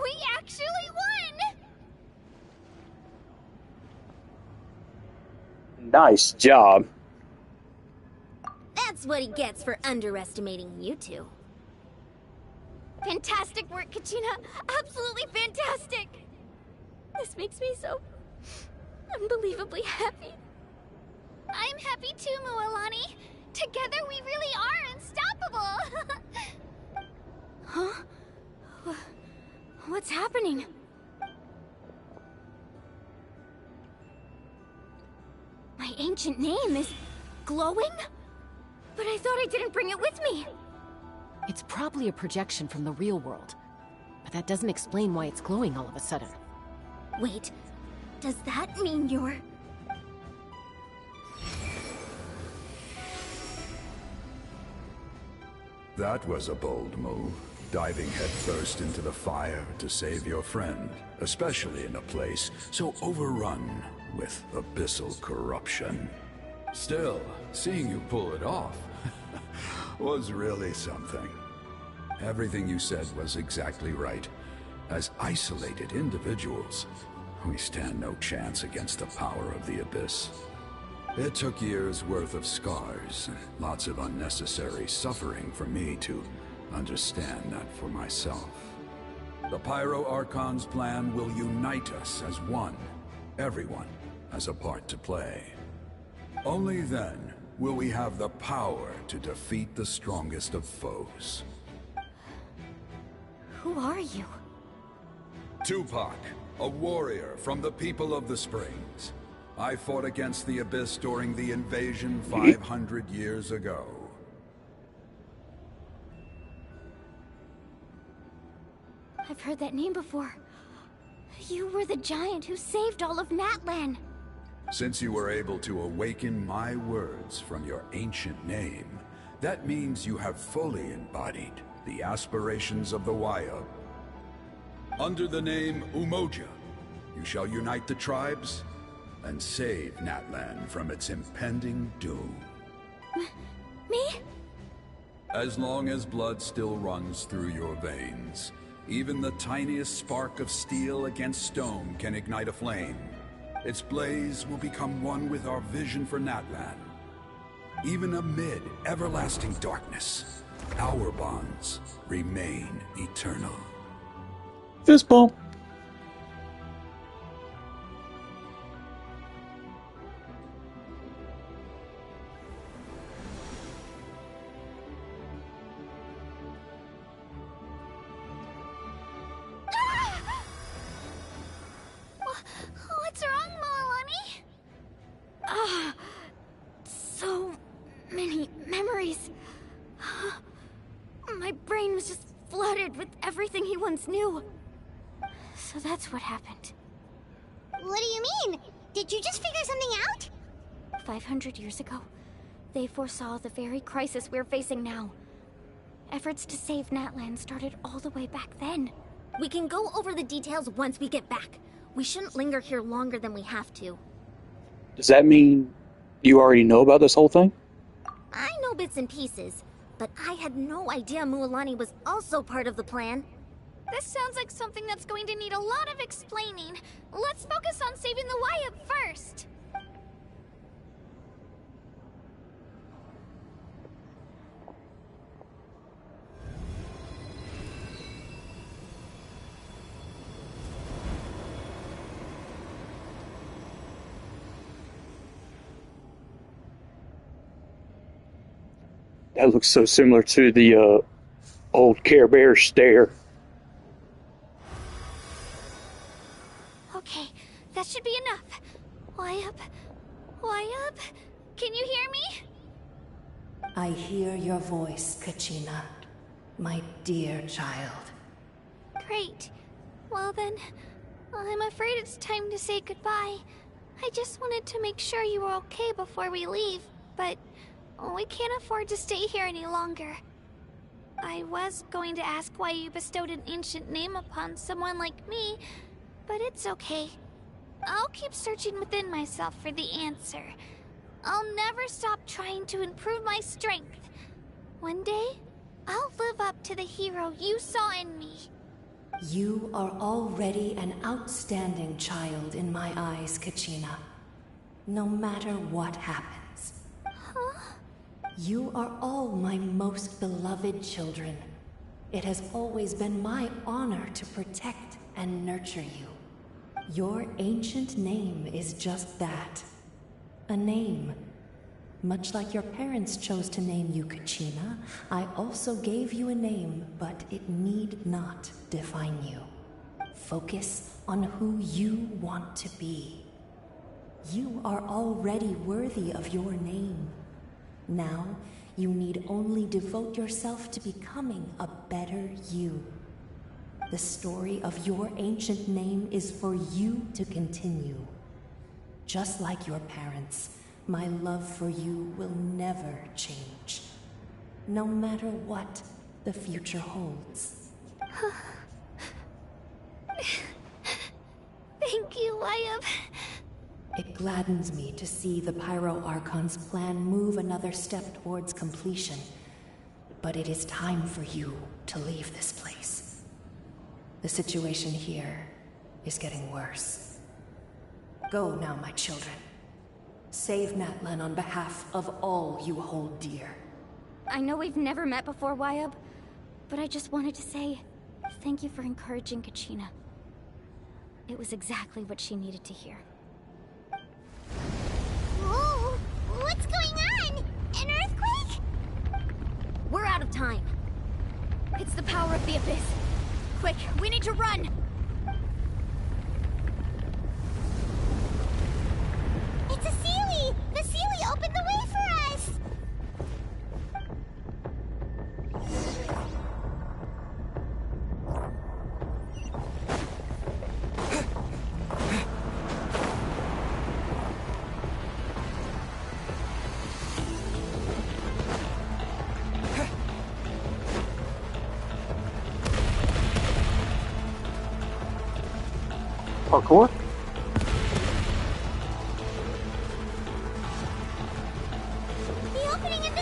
We actually won! Nice job. That's what he gets for underestimating you two. Fantastic work, Kachina! Absolutely fantastic! This makes me so unbelievably happy. I'm happy too, Mualani. Together we really are unstoppable! Huh? What's happening? My ancient name is glowing? But I thought I didn't bring it with me. It's probably a projection from the real world. But that doesn't explain why it's glowing all of a sudden. Wait, does that mean you're... That was a bold move, diving headfirst into the fire to save your friend, especially in a place so overrun with abyssal corruption. Still, seeing you pull it off was really something. Everything you said was exactly right. As isolated individuals, we stand no chance against the power of the Abyss. It took years' worth of scars, and lots of unnecessary suffering for me to understand that for myself. The Pyro Archon's plan will unite us as one. Everyone has a part to play. Only then will we have the power to defeat the strongest of foes. Who are you? Tupac, a warrior from the people of the Springs. I fought against the Abyss during the invasion 500 years ago. I've heard that name before. You were the giant who saved all of Natlan. Since you were able to awaken my words from your ancient name, that means you have fully embodied the aspirations of the Waya. Under the name Umoja, you shall unite the tribes and save Natlan from its impending doom. Me? As long as blood still runs through your veins, even the tiniest spark of steel against stone can ignite a flame. Its blaze will become one with our vision for Natlan. Even amid everlasting darkness, our bonds remain eternal. Fist bump. What's wrong, Mualani? So many memories. My brain was just flooded with everything he once knew. So that's what happened. What do you mean? Did you just figure something out? 500 years ago, they foresaw the very crisis we're facing now. Efforts to save Natlan started all the way back then. We can go over the details once we get back. We shouldn't linger here longer than we have to. Does that mean you already know about this whole thing? I know bits and pieces, but I had no idea Mualani was also part of the plan. This sounds like something that's going to need a lot of explaining. Let's focus on saving the Wyatt first. That looks so similar to the old Care Bear stare. Okay, that should be enough. Wyatt? Wyatt? Can you hear me? I hear your voice, Kachina, my dear child. Great. Well then, I'm afraid it's time to say goodbye. I just wanted to make sure you were okay before we leave, but we can't afford to stay here any longer. I was going to ask why you bestowed an ancient name upon someone like me, but it's okay. I'll keep searching within myself for the answer. I'll never stop trying to improve my strength. One day, I'll live up to the hero you saw in me. You are already an outstanding child in my eyes, Kachina. No matter what happens. Huh? You are all my most beloved children. It has always been my honor to protect and nurture you. Your ancient name is just that. A name. Much like your parents chose to name you Kachina, I also gave you a name, but it need not define you. Focus on who you want to be. You are already worthy of your name. Now, you need only devote yourself to becoming a better you. The story of your ancient name is for you to continue. Just like your parents, my love for you will never change. No matter what the future holds. Thank you, Wyatt. It gladdens me to see the Pyro Archon's plan move another step towards completion. But it is time for you to leave this place. The situation here is getting worse. Go now, my children. Save Natlan on behalf of all you hold dear. I know we've never met before, Wyatt, but I just wanted to say thank you for encouraging Kachina. It was exactly what she needed to hear. Whoa! What's going on? An earthquake? We're out of time. It's the power of the Abyss. Quick, we need to run! It's a Sealy! The Sealy opened the way for us! Parkour? The opening in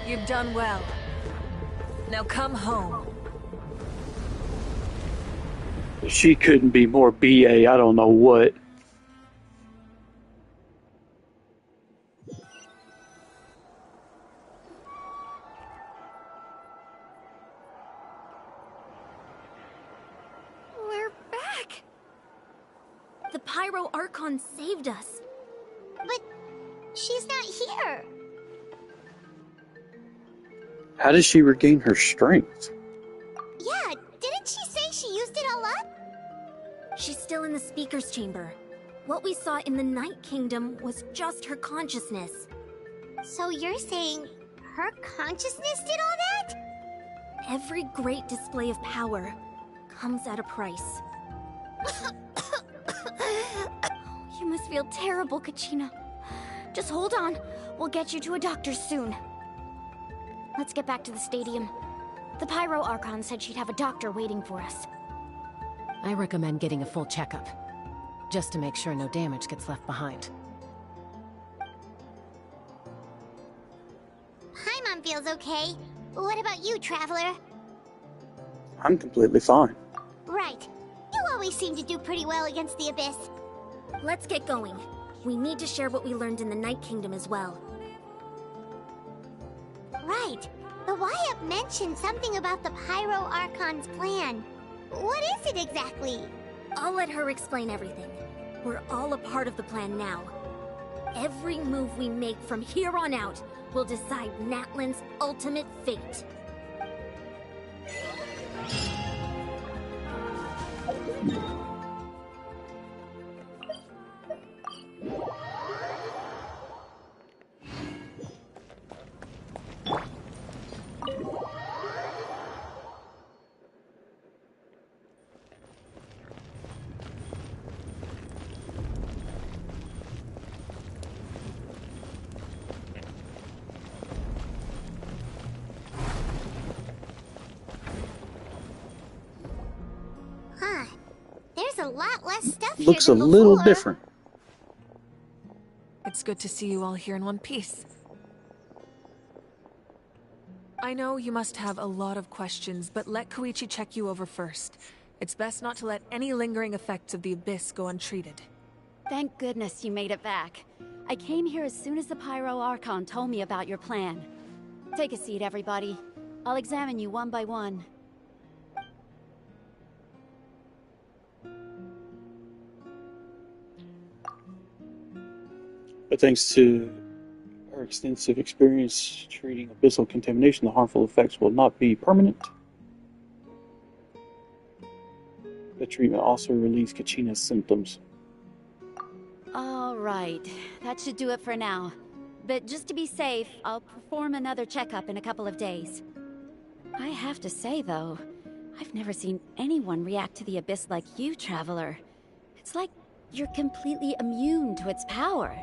You've done well. Now come home. She couldn't be more BA. I don't know what. We're back! The Pyro Archon saved us. But she's not here. How does she regain her strength? Yeah, didn't she say she used it all up? She's still in the Speaker's Chamber. What we saw in the Night Kingdom was just her consciousness. So you're saying her consciousness did all that? Every great display of power comes at a price. You must feel terrible, Kachina. Just hold on. We'll get you to a doctor soon. Let's get back to the stadium. The Pyro Archon said she'd have a doctor waiting for us. I recommend getting a full checkup, just to make sure no damage gets left behind. Paimon feels okay. What about you, Traveler? I'm completely fine. Right. You always seem to do pretty well against the Abyss. Let's get going. We need to share what we learned in the Night Kingdom as well. Right. The Wyatt mentioned something about the Pyro Archon's plan. What is it exactly? I'll let her explain everything. We're all a part of the plan now. Every move we make from here on out will decide Natlan's ultimate fate. Huh. There's a lot less stuff here Looks a than little before. different. It's good to see you all here in one piece. I know you must have a lot of questions, but let Koichi check you over first. It's best not to let any lingering effects of the Abyss go untreated. Thank goodness you made it back. I came here as soon as the Pyro Archon told me about your plan. Take a seat, everybody. I'll examine you one by one. But thanks to her extensive experience treating abyssal contamination, the harmful effects will not be permanent. The treatment also relieves Kachina's symptoms. All right. That should do it for now. But just to be safe, I'll perform another checkup in a couple of days. I have to say, though, I've never seen anyone react to the Abyss like you, Traveler. It's like you're completely immune to its power.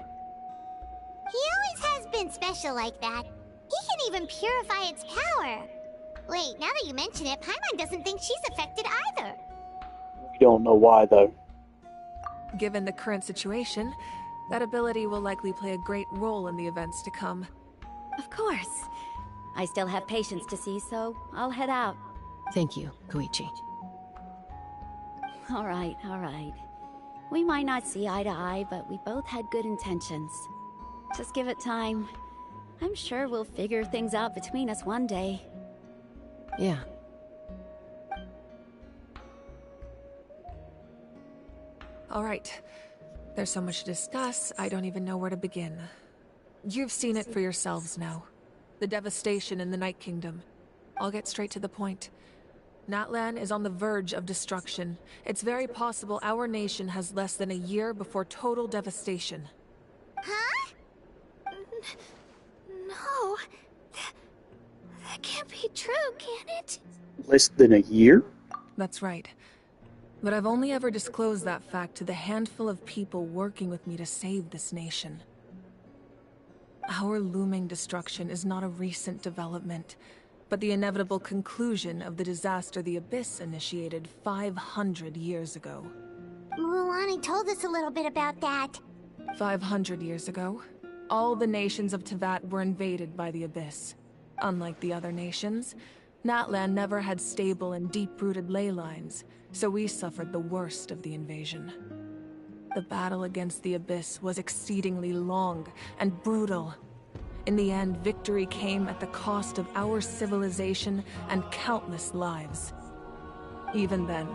He always has been special like that. He can even purify its power. Wait, now that you mention it, Paimon doesn't think she's affected either. We don't know why, though. Given the current situation, that ability will likely play a great role in the events to come. Of course. I still have patients to see, so I'll head out. Thank you, Koichi. All right. We might not see eye to eye, but we both had good intentions. Just give it time. I'm sure we'll figure things out between us one day. Yeah. All right. There's so much to discuss, I don't even know where to begin. You've seen it for yourselves now. The devastation in the Night Kingdom. I'll get straight to the point. Natlan is on the verge of destruction. It's very possible our nation has less than a year before total devastation. Huh? No. That can't be true, can it? Less than a year? That's right. But I've only ever disclosed that fact to the handful of people working with me to save this nation. Our looming destruction is not a recent development, but the inevitable conclusion of the disaster the Abyss initiated 500 years ago. Mualani told us a little bit about that. 500 years ago, all the nations of Teyvat were invaded by the Abyss. Unlike the other nations, Natlan never had stable and deep-rooted ley lines, so we suffered the worst of the invasion. The battle against the Abyss was exceedingly long and brutal. In the end, victory came at the cost of our civilization and countless lives. Even then,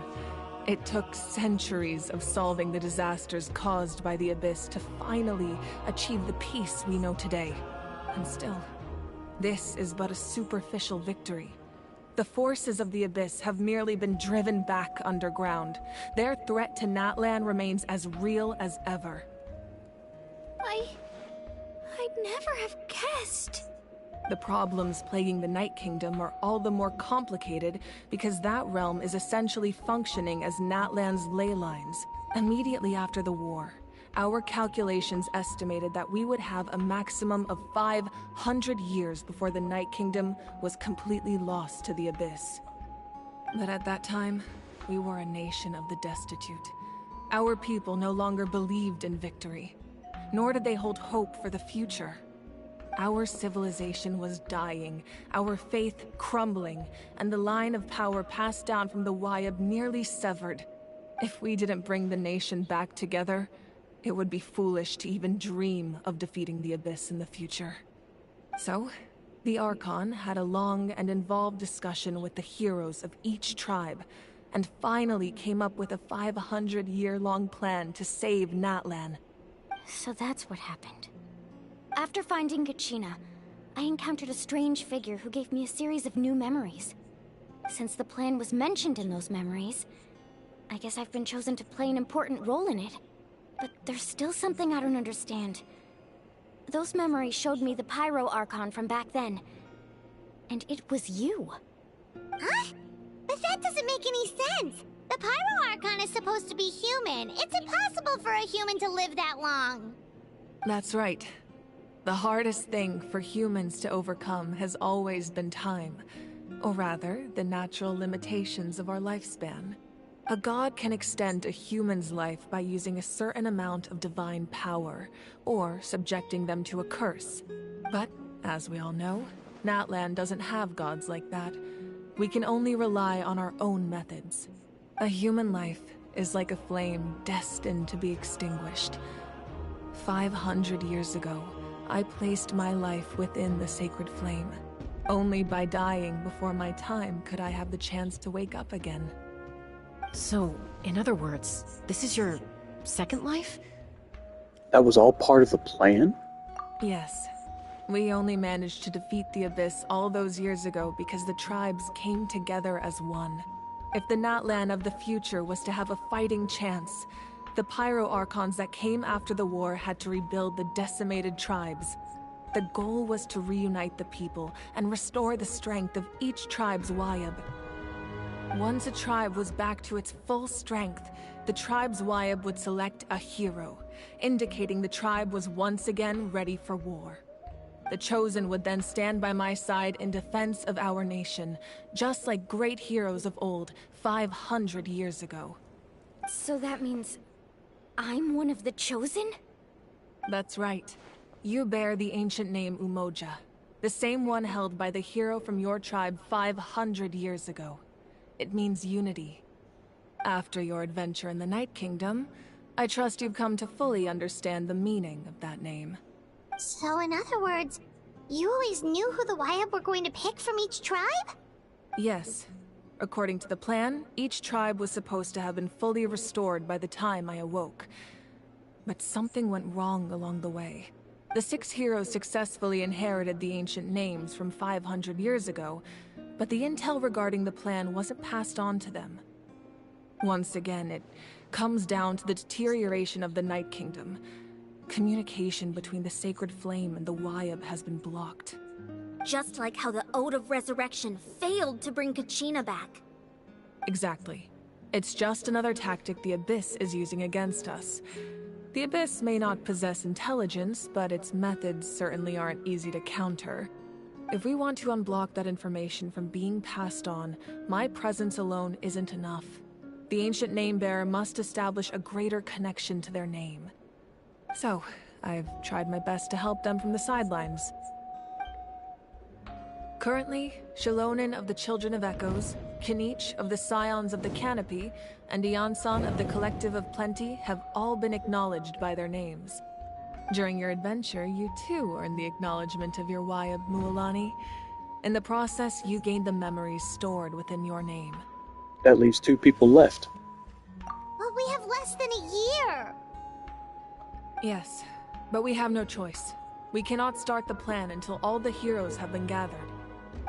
it took centuries of solving the disasters caused by the Abyss to finally achieve the peace we know today. And still, this is but a superficial victory. The forces of the Abyss have merely been driven back underground. Their threat to Natlan remains as real as ever. I'd never have guessed. The problems plaguing the Night Kingdom are all the more complicated because that realm is essentially functioning as Natlan's ley lines. Immediately after the war, our calculations estimated that we would have a maximum of 500 years before the Night Kingdom was completely lost to the Abyss. But at that time, we were a nation of the destitute. Our people no longer believed in victory, nor did they hold hope for the future. Our civilization was dying, our faith crumbling, and the line of power passed down from the Wayab nearly severed. If we didn't bring the nation back together, it would be foolish to even dream of defeating the Abyss in the future. So, the Archon had a long and involved discussion with the heroes of each tribe, and finally came up with a 500-year-long plan to save Natlan. So that's what happened. After finding Kachina, I encountered a strange figure who gave me a series of new memories. Since the plan was mentioned in those memories, I guess I've been chosen to play an important role in it. But there's still something I don't understand. Those memories showed me the Pyro Archon from back then. And it was you. Huh? But that doesn't make any sense. The Pyro Archon is supposed to be human. It's impossible for a human to live that long. That's right. The hardest thing for humans to overcome has always been time. Or rather, the natural limitations of our lifespan. A god can extend a human's life by using a certain amount of divine power, or subjecting them to a curse. But, as we all know, Natlan doesn't have gods like that. We can only rely on our own methods. A human life is like a flame destined to be extinguished. 500 years ago, I placed my life within the sacred flame. Only by dying before my time could I have the chance to wake up again. So, in other words, this is your second life? That was all part of the plan? Yes. We only managed to defeat the Abyss all those years ago because the tribes came together as one. If the Natlan of the future was to have a fighting chance, the Pyro Archons that came after the war had to rebuild the decimated tribes. The goal was to reunite the people and restore the strength of each tribe's Wayab. Once a tribe was back to its full strength, the tribe's Wayab would select a hero, indicating the tribe was once again ready for war. The Chosen would then stand by my side in defense of our nation, just like great heroes of old, 500 years ago. So that means I'm one of the Chosen? That's right. You bear the ancient name Umoja, the same one held by the hero from your tribe 500 years ago. It means unity. After your adventure in the Night Kingdom, I trust you've come to fully understand the meaning of that name. So in other words, you always knew who the Wayab were going to pick from each tribe? Yes. According to the plan, each tribe was supposed to have been fully restored by the time I awoke. But something went wrong along the way. The 6 heroes successfully inherited the ancient names from 500 years ago, but the intel regarding the plan wasn't passed on to them. Once again, it comes down to the deterioration of the Night Kingdom. Communication between the Sacred Flame and the Wayab has been blocked. Just like how the Ode of Resurrection failed to bring Kachina back. Exactly. It's just another tactic the Abyss is using against us. The Abyss may not possess intelligence, but its methods certainly aren't easy to counter. If we want to unblock that information from being passed on, my presence alone isn't enough. The ancient name-bearer must establish a greater connection to their name. So, I've tried my best to help them from the sidelines. Currently, Shilonen of the Children of Echoes, Kinich of the Scions of the Canopy, and Iansan of the Collective of Plenty have all been acknowledged by their names. During your adventure, you too earned the acknowledgement of your Wayab Mualani. In the process, you gained the memories stored within your name. That leaves 2 people left. But we have less than a year! Yes, but we have no choice. We cannot start the plan until all the heroes have been gathered.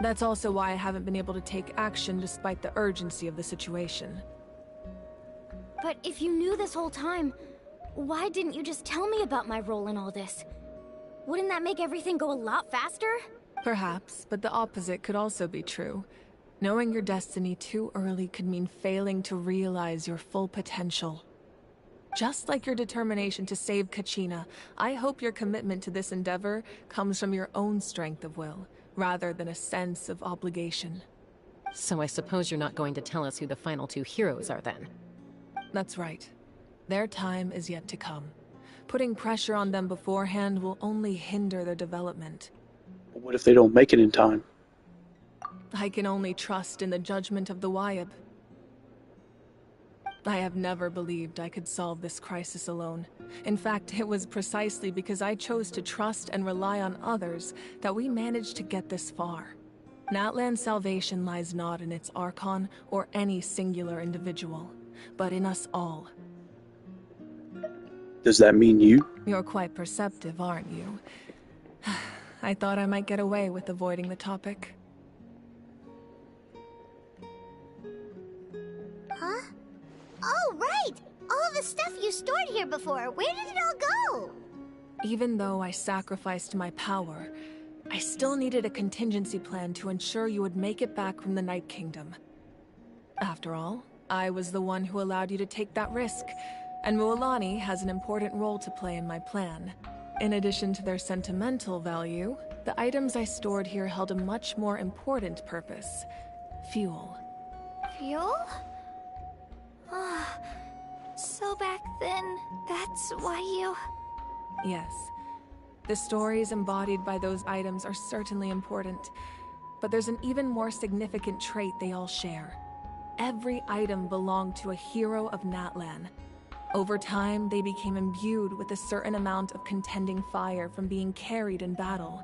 That's also why I haven't been able to take action despite the urgency of the situation. But if you knew this whole time, why didn't you just tell me about my role in all this? Wouldn't that make everything go a lot faster? Perhaps, but the opposite could also be true. Knowing your destiny too early could mean failing to realize your full potential. Just like your determination to save Kachina, I hope your commitment to this endeavor comes from your own strength of will, rather than a sense of obligation. So I suppose you're not going to tell us who the final 2 heroes are then? That's right. Their time is yet to come. Putting pressure on them beforehand will only hinder their development. What if they don't make it in time? I can only trust in the judgment of the Wayab. I have never believed I could solve this crisis alone. In fact, it was precisely because I chose to trust and rely on others that we managed to get this far. Natlan's salvation lies not in its Archon or any singular individual, but in us all. Does that mean you? You're quite perceptive, aren't you? I thought I might get away with avoiding the topic. Huh? Oh, right! All the stuff you stored here before, where did it all go? Even though I sacrificed my power, I still needed a contingency plan to ensure you would make it back from the Night Kingdom. After all, I was the one who allowed you to take that risk, and Mualani has an important role to play in my plan. In addition to their sentimental value, the items I stored here held a much more important purpose: fuel. Fuel? So back then, that's why you... Yes. The stories embodied by those items are certainly important, but there's an even more significant trait they all share. Every item belonged to a hero of Natlan. Over time, they became imbued with a certain amount of contending fire from being carried in battle.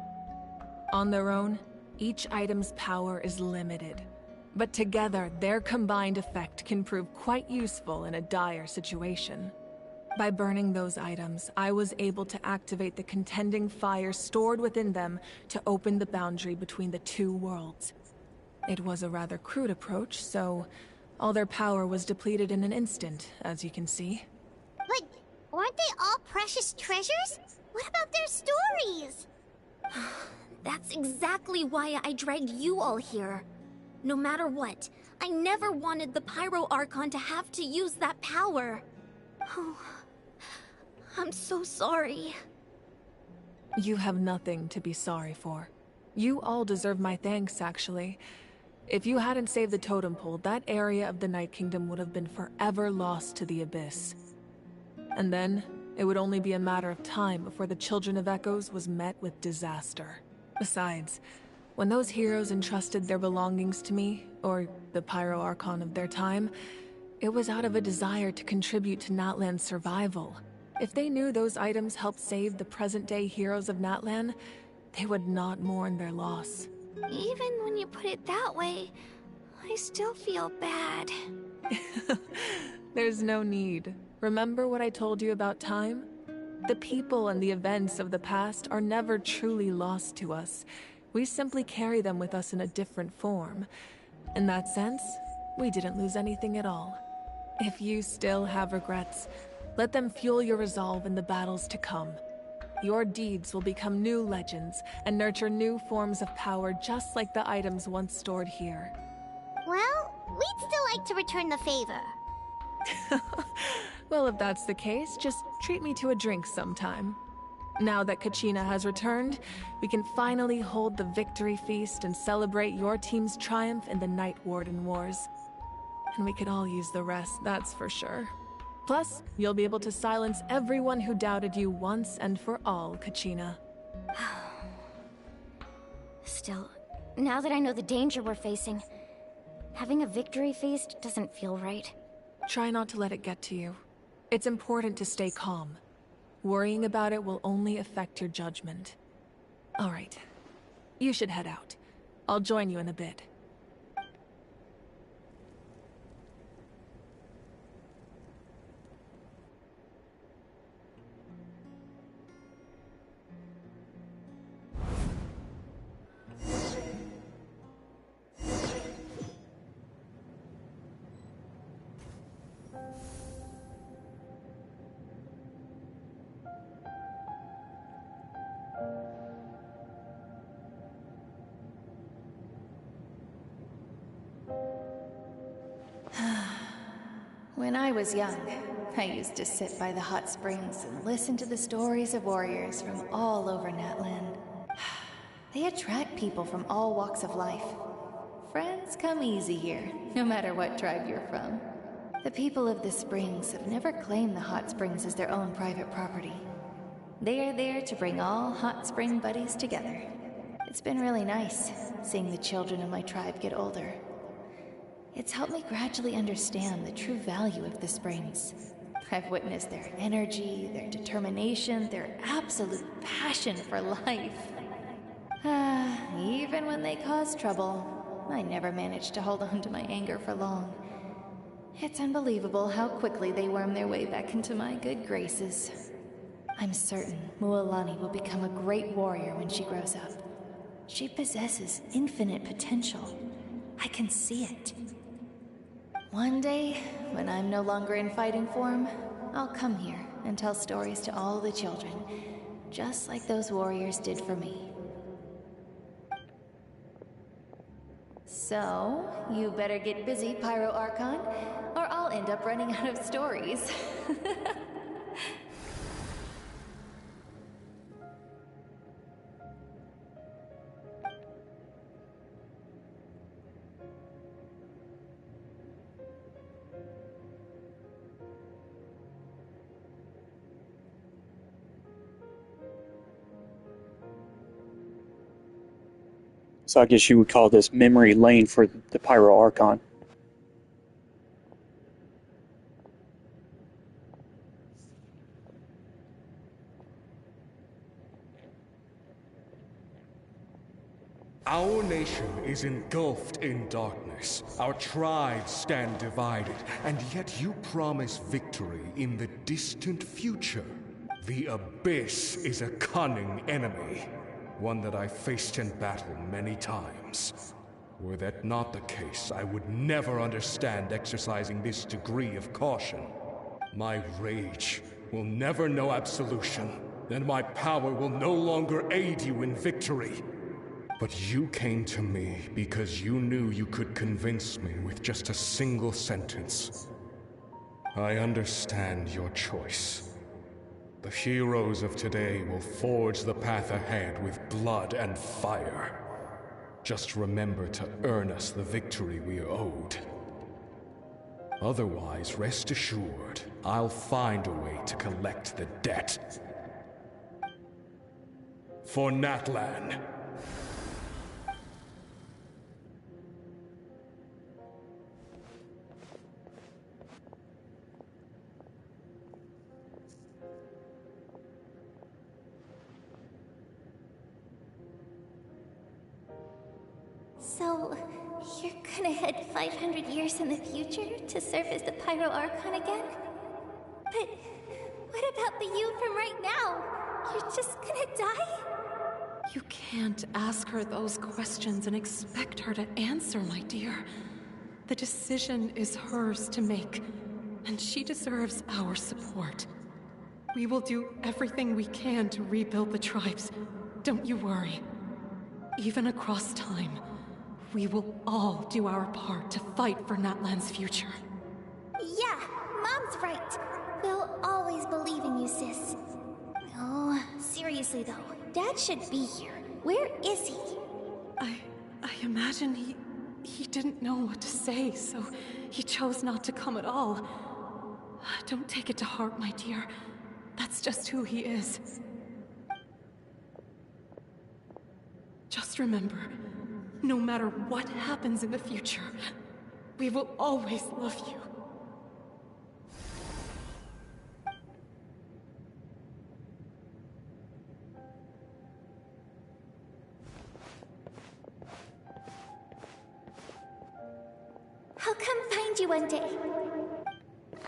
On their own, each item's power is limited, but together, their combined effect can prove quite useful in a dire situation. By burning those items, I was able to activate the contending fire stored within them to open the boundary between the 2 worlds. It was a rather crude approach, so all their power was depleted in an instant, as you can see. But aren't they all precious treasures? What about their stories? That's exactly why I dragged you all here. No matter what, I never wanted the Pyro Archon to have to use that power. Oh, I'm so sorry. You have nothing to be sorry for. You all deserve my thanks, actually. If you hadn't saved the totem pole, that area of the Night Kingdom would have been forever lost to the Abyss. And then, it would only be a matter of time before the Children of Echoes was met with disaster. Besides, when those heroes entrusted their belongings to me, or the Pyro Archon of their time, it was out of a desire to contribute to Natlan's survival. If they knew those items helped save the present-day heroes of Natlan, they would not mourn their loss. Even when you put it that way, I still feel bad. There's no need. Remember what I told you about time? The people and the events of the past are never truly lost to us. We simply carry them with us in a different form. In that sense, we didn't lose anything at all. If you still have regrets, let them fuel your resolve in the battles to come. your deeds will become new legends and nurture new forms of power just like the items once stored here. Well, we'd still like to return the favor. Well, if that's the case, just treat me to a drink sometime. Now that Kachina has returned, we can finally hold the victory feast and celebrate your team's triumph in the Night Warden Wars. And we could all use the rest, that's for sure. Plus, you'll be able to silence everyone who doubted you once and for all, Kachina. Still, now that I know the danger we're facing, having a victory feast doesn't feel right. Try not to let it get to you. It's important to stay calm. Worrying about it will only affect your judgment. All right. You should head out. I'll join you in a bit. When I was young, I used to sit by the hot springs and listen to the stories of warriors from all over Natlan. They attract people from all walks of life. Friends come easy here, no matter what tribe you're from. The people of the springs have never claimed the hot springs as their own private property. They are there to bring all hot spring buddies together. It's been really nice, seeing the children of my tribe get older. It's helped me gradually understand the true value of the springs. I've witnessed their energy, their determination, their absolute passion for life. Even when they cause trouble, I never managed to hold on to my anger for long. It's unbelievable how quickly they worm their way back into my good graces. I'm certain Mualani will become a great warrior when she grows up. She possesses infinite potential. I can see it. One day, when I'm no longer in fighting form, I'll come here and tell stories to all the children, just like those warriors did for me. So, you better get busy, Pyro Archon, or I'll end up running out of stories. So I guess you would call this memory lane for the Pyro Archon. Our nation is engulfed in darkness. Our tribes stand divided, and yet you promise victory in the distant future. The Abyss is a cunning enemy, one that I faced in battle many times. Were that not the case, I would never understand exercising this degree of caution. My rage will never know absolution, and my power will no longer aid you in victory. But you came to me because you knew you could convince me with just a single sentence. I understand your choice. The heroes of today will forge the path ahead with blood and fire. Just remember to earn us the victory we are owed. Otherwise, rest assured, I'll find a way to collect the debt. For Natlan. So, you're gonna head 500 years in the future to serve as the Pyro Archon again? But what about the you from right now? You're just gonna die? You can't ask her those questions and expect her to answer, my dear. The decision is hers to make, and she deserves our support. We will do everything we can to rebuild the tribes. Don't you worry. Even across time, we will all do our part to fight for Natlan's future. Yeah, Mom's right. We'll always believe in you, sis. Oh, seriously though, Dad should be here. Where is he? I imagine he didn't know what to say, so he chose not to come at all. Don't take it to heart, my dear. That's just who he is. Just remember, no matter what happens in the future, we will always love you. I'll come find you one day.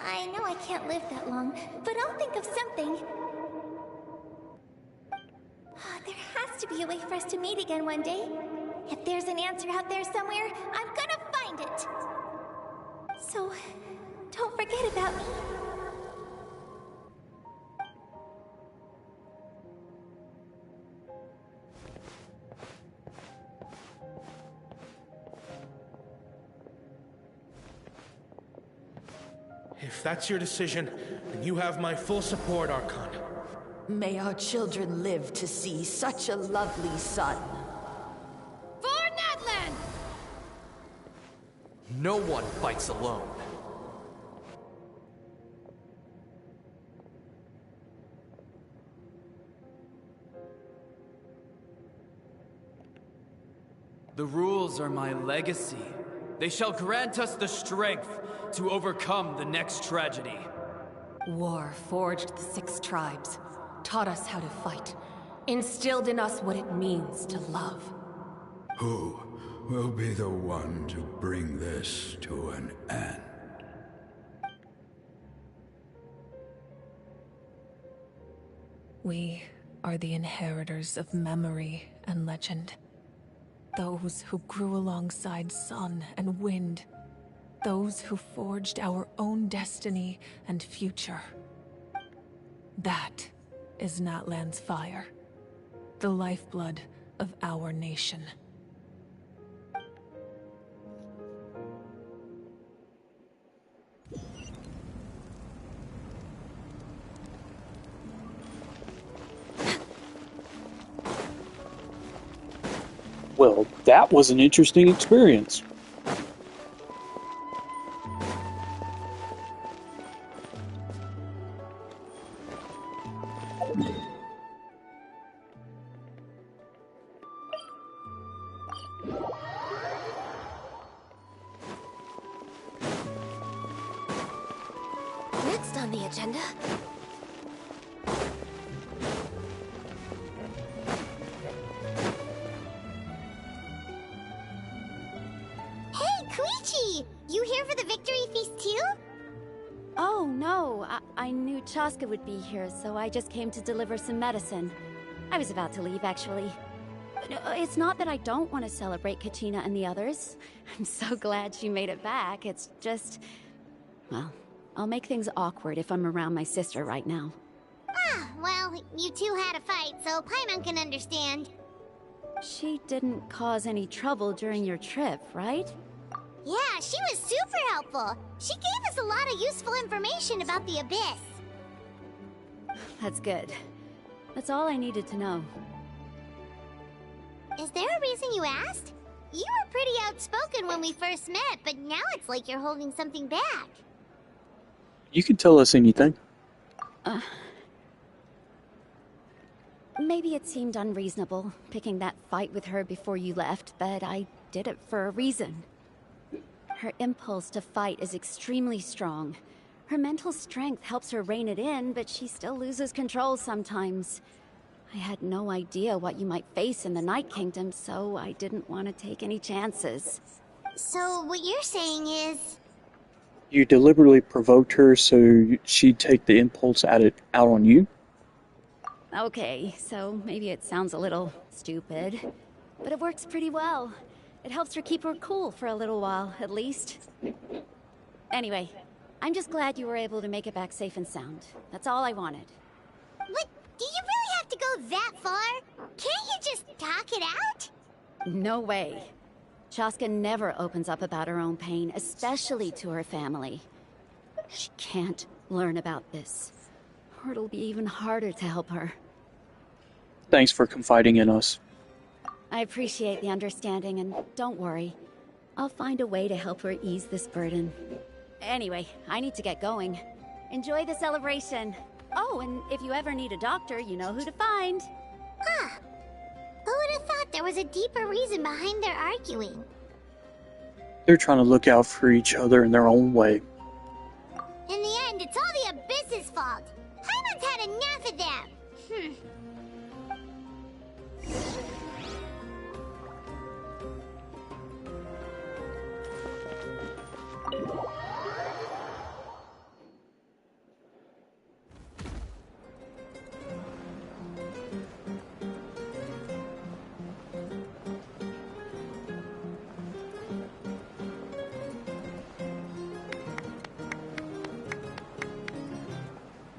I know I can't live that long, but I'll think of something. There has to be a way for us to meet again one day. If there's an answer out there somewhere, I'm gonna find it. So, don't forget about me. If that's your decision, then you have my full support, Archon. May our children live to see such a lovely son. For Natlan! No one fights alone. The rules are my legacy. They shall grant us the strength to overcome the next tragedy. War forged the 6 tribes, taught us how to fight, instilled in us what it means to love. Who will be the one to bring this to an end? We are the inheritors of memory and legend. Those who grew alongside sun and wind. Those who forged our own destiny and future. That is Natlan's fire. The lifeblood of our nation. Well, that was an interesting experience. Next on the agenda. Hey, Koichi! You here for the victory feast too? Oh, no. I knew Chaska would be here, so I just came to deliver some medicine. I was about to leave, actually. It's not that I don't want to celebrate Kachina and the others. I'm so glad she made it back. It's just... well, I'll make things awkward if I'm around my sister right now. Ah, well, you two had a fight, so Paimon can understand. She didn't cause any trouble during your trip, right? Yeah, she was super helpful. She gave us a lot of useful information about the Abyss. That's good. That's all I needed to know. Is there a reason you asked? You were pretty outspoken when we first met, but now it's like you're holding something back. You can tell us anything. Maybe it seemed unreasonable, picking that fight with her before you left, but I did it for a reason. Her impulse to fight is extremely strong. Her mental strength helps her rein it in, but she still loses control sometimes. I had no idea what you might face in the Night Kingdom, so I didn't want to take any chances. So what you're saying is... You deliberately provoked her so she'd take the impulse out on you? Okay, so maybe it sounds a little stupid, but it works pretty well. It helps her keep her cool for a little while, at least. Anyway, I'm just glad you were able to make it back safe and sound. That's all I wanted. But do you really have to go that far? Can't you just talk it out? No way. Chaska never opens up about her own pain, especially to her family. She can't learn about this, or it'll be even harder to help her. Thanks for confiding in us. I appreciate the understanding, and don't worry. I'll find a way to help her ease this burden. Anyway, I need to get going. Enjoy the celebration. Oh, and if you ever need a doctor, you know who to find. Huh. Who would have thought there was a deeper reason behind their arguing? They're trying to look out for each other in their own way. In the end, it's all the Abyss's fault. Paimon's had enough of them.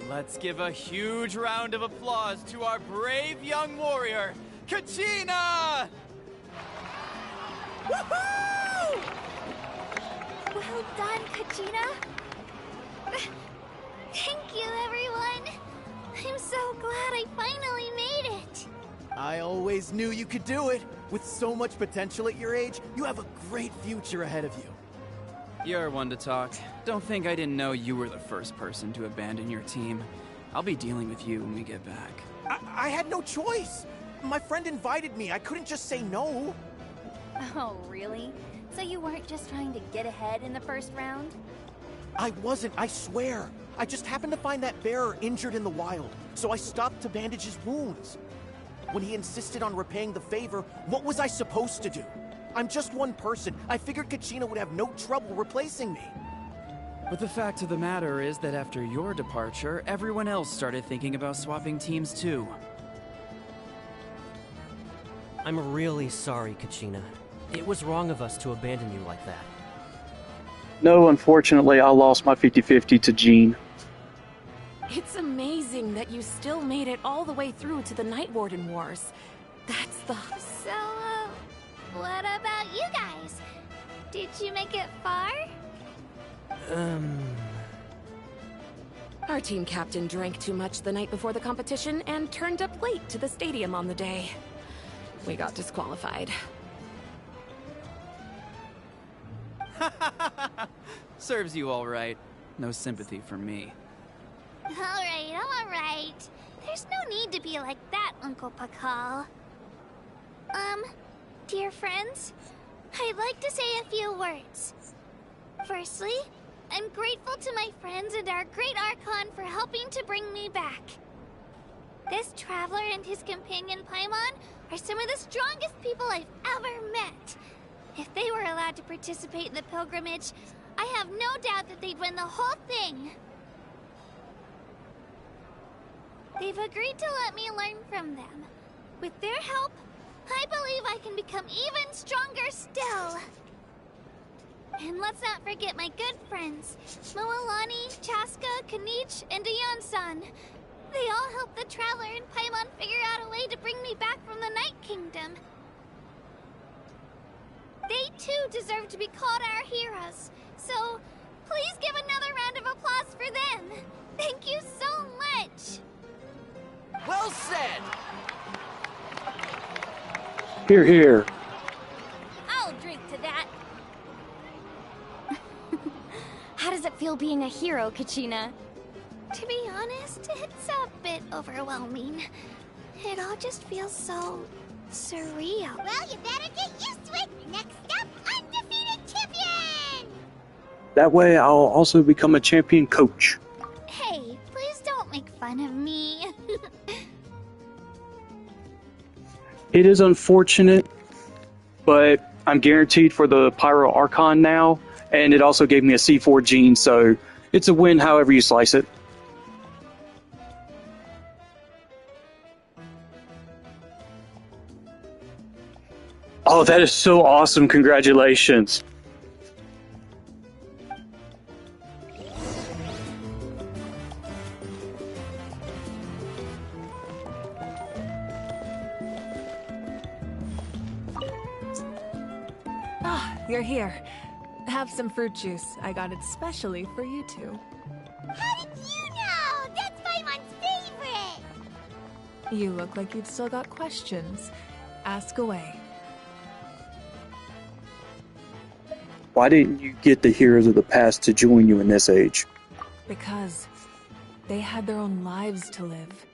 Let's give a huge round of applause to our brave young warrior, Kachina! Woohoo! Well done, Kachina. Thank you, everyone. I'm so glad I finally made it. I always knew you could do it. With so much potential at your age, you have a great future ahead of you. You're one to talk. Don't think I didn't know you were the first person to abandon your team. I'll be dealing with you when we get back. I had no choice. My friend invited me. I couldn't just say no. Oh, really? So you weren't just trying to get ahead in the first round? I wasn't, I swear. I just happened to find that bearer injured in the wild, so I stopped to bandage his wounds. When he insisted on repaying the favor, what was I supposed to do? I'm just one person. I figured Kachina would have no trouble replacing me. But the fact of the matter is that after your departure, everyone else started thinking about swapping teams too. I'm really sorry, Kachina. It was wrong of us to abandon you like that. No, unfortunately, I lost my 50-50 to Jean. It's amazing that you still made it all the way through to the Night Warden Wars. That's the... So, what about you guys? Did you make it far? Our team captain drank too much the night before the competition and turned up late to the stadium on the day. We got disqualified. Serves you all right. No sympathy from me. Alright. There's no need to be like that, Uncle Pakal. Dear friends, I'd like to say a few words. Firstly, I'm grateful to my friends and our great Archon for helping to bring me back. This traveler and his companion Paimon are some of the strongest people I've ever met. If they were allowed to participate in the pilgrimage, I have no doubt that they'd win the whole thing. They've agreed to let me learn from them. With their help, I believe I can become even stronger still. And let's not forget my good friends, Mualani, Chaska, Kanich, and Ayan-san. They all helped the Traveler and Paimon figure out a way to bring me back from the Night Kingdom. They too deserve to be called our heroes, so please give another round of applause for them. Thank you so much. Well said! Hear, hear. I'll drink to that. How does it feel being a hero, Kachina? To be honest, it's a bit overwhelming. It all just feels so surreal. Well, you better get used to it. Next up, undefeated champion! That way I'll also become a champion coach. Hey, please don't make fun of me. It is unfortunate, but I'm guaranteed for the Pyro Archon now, and it also gave me a C4 gene, so it's a win however you slice it. Oh, that is so awesome. Congratulations. you're here. Have some fruit juice. I got it specially for you two. How did you know? That's Paimon's favorite! You look like you've still got questions. Ask away. Why didn't you get the heroes of the past to join you in this age? Because they had their own lives to live.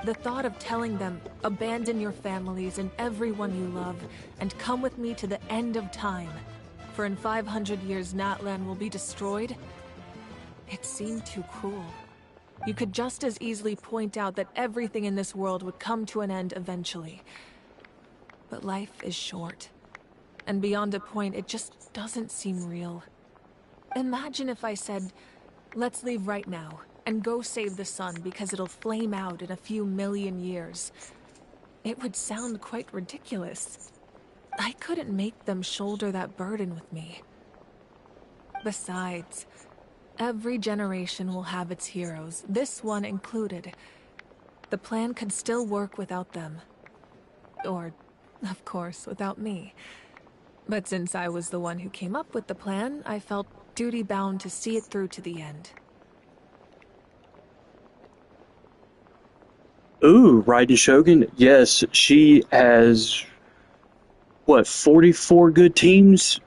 The thought of telling them, abandon your families and everyone you love, and come with me to the end of time, for in 500 years Natlan will be destroyed, it seemed too cruel. You could just as easily point out that everything in this world would come to an end eventually. But life is short, and beyond a point, it just doesn't seem real. Imagine if I said, let's leave right now, and go save the sun because it'll flame out in a few million years. It would sound quite ridiculous. I couldn't make them shoulder that burden with me. Besides, every generation will have its heroes, this one included. The plan could still work without them. Or, of course, without me. But since I was the one who came up with the plan, I felt duty-bound to see it through to the end. Ooh, Raiden Shogun. Yes, she has, what, 44 good teams?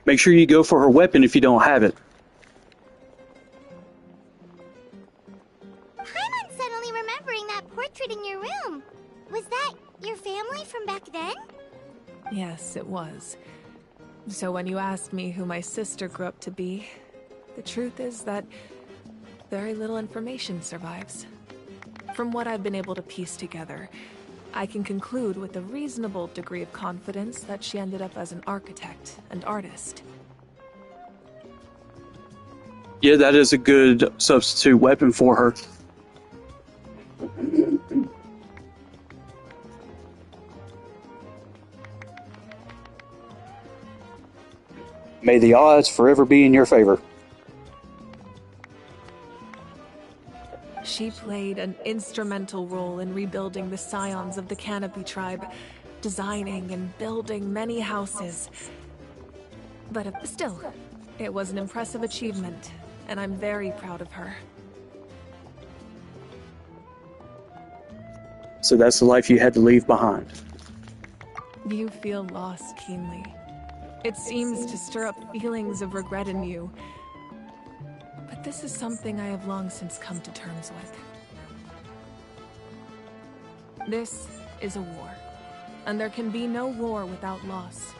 Make sure you go for her weapon if you don't have it. Paimon's suddenly remembering that portrait in your room. Was that your family from back then? Yes, it was. So when you asked me who my sister grew up to be, the truth is that very little information survives. From what I've been able to piece together, I can conclude with a reasonable degree of confidence that she ended up as an architect and artist. Yeah, that is a good substitute weapon for her. May the odds forever be in your favor. She played an instrumental role in rebuilding the scions of the Canopy tribe, designing and building many houses. But still, it was an impressive achievement, and I'm very proud of her. So that's the life you had to leave behind. You feel loss keenly. It seems to stir up feelings of regret in you. But this is something I have long since come to terms with. This is a war, and there can be no war without loss.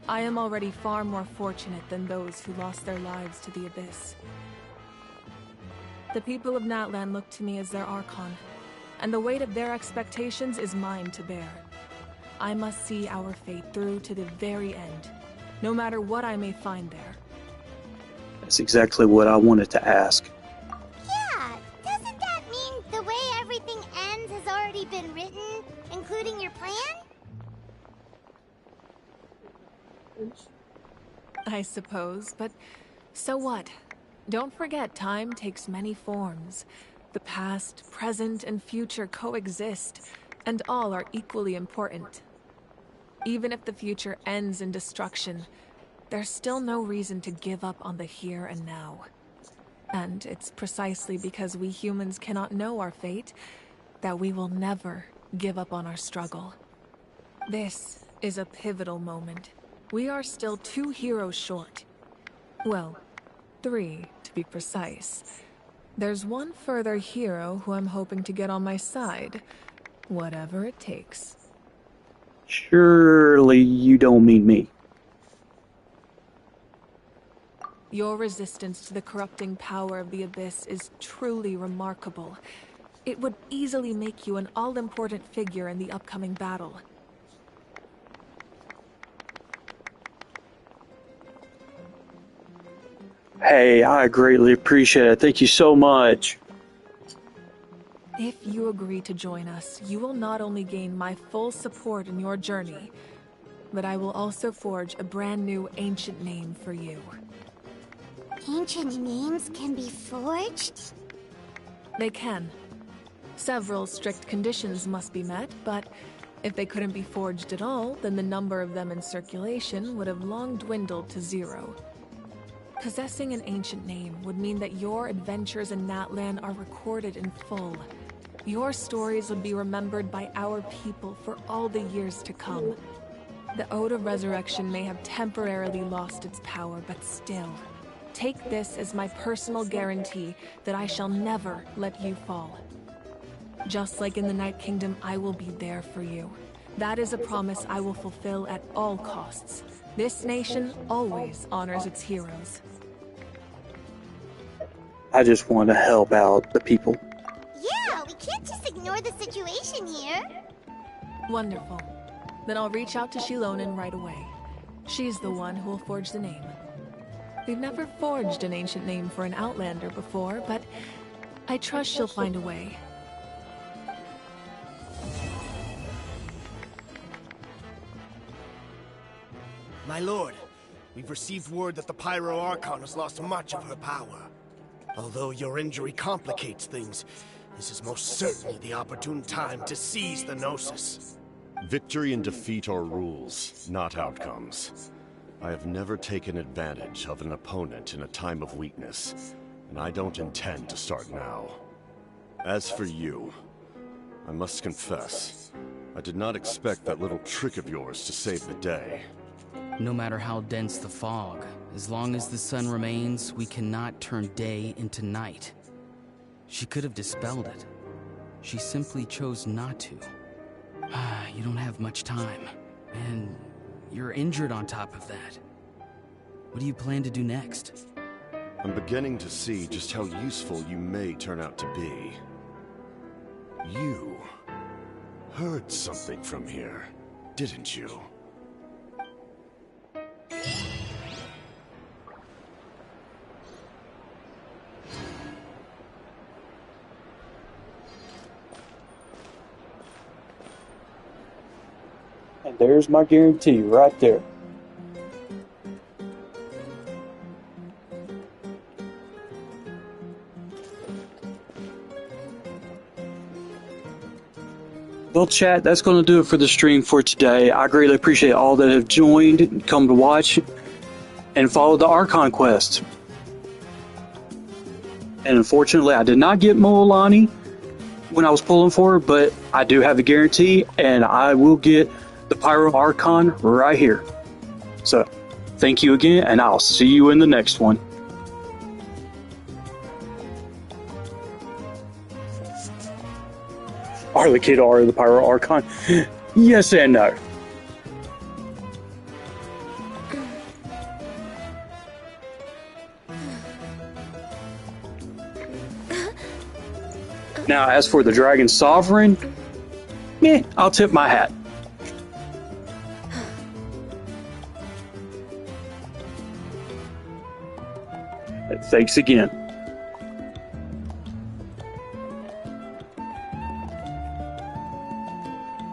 I am already far more fortunate than those who lost their lives to the Abyss. The people of Natlan look to me as their Archon, and the weight of their expectations is mine to bear. I must see our fate through to the very end, no matter what I may find there. That's exactly what I wanted to ask. Yeah, doesn't that mean the way everything ends has already been written, including your plan? I suppose, but so what? Don't forget, time takes many forms. The past, present, and future coexist, and all are equally important. Even if the future ends in destruction, there's still no reason to give up on the here and now. And it's precisely because we humans cannot know our fate that we will never give up on our struggle. This is a pivotal moment. We are still 2 heroes short. Well, 3 to be precise. There's one further hero who I'm hoping to get on my side, whatever it takes. Surely you don't mean me. Your resistance to the corrupting power of the Abyss is truly remarkable. It would easily make you an all-important figure in the upcoming battle. Hey, I greatly appreciate it. Thank you so much. If you agree to join us, you will not only gain my full support in your journey, but I will also forge a brand new ancient name for you. Ancient names can be forged? They can. Several strict conditions must be met, but if they couldn't be forged at all, then the number of them in circulation would have long dwindled to 0. Possessing an ancient name would mean that your adventures in Natlan are recorded in full. Your stories would be remembered by our people for all the years to come. The Ode of Resurrection may have temporarily lost its power, but still, take this as my personal guarantee that I shall never let you fall. Just like in the Night Kingdom, I will be there for you. That is a promise I will fulfill at all costs. This nation always honors its heroes. I just want to help out the people. Yeah, we can't just ignore the situation here. Wonderful. Then I'll reach out to Shilonen right away. She's the one who will forge the name. We've never forged an ancient name for an Outlander before, but I trust she'll find a way. My lord, we've received word that the Pyro Archon has lost much of her power. Although your injury complicates things, this is most certainly the opportune time to seize the Gnosis. Victory and defeat are rules, not outcomes. I have never taken advantage of an opponent in a time of weakness, and I don't intend to start now. As for you, I must confess, I did not expect that little trick of yours to save the day. No matter how dense the fog, as long as the sun remains, we cannot turn day into night. She could have dispelled it. She simply chose not to. You don't have much time, and you're injured on top of that. What do you plan to do next? I'm beginning to see just how useful you may turn out to be. You heard something from here, didn't you? And there's my guarantee right there. Well, chat, that's going to do it for the stream for today. I greatly appreciate all that have joined and come to watch and follow the Archon quest. And unfortunately, I did not get Mualani when I was pulling for her, but I do have a guarantee, and I will get the Pyro Archon right here. So, thank you again, and I'll see you in the next one. Are the kid or the Pyro Archon? Yes and no. Now, as for the Dragon Sovereign, I'll tip my hat. Thanks again.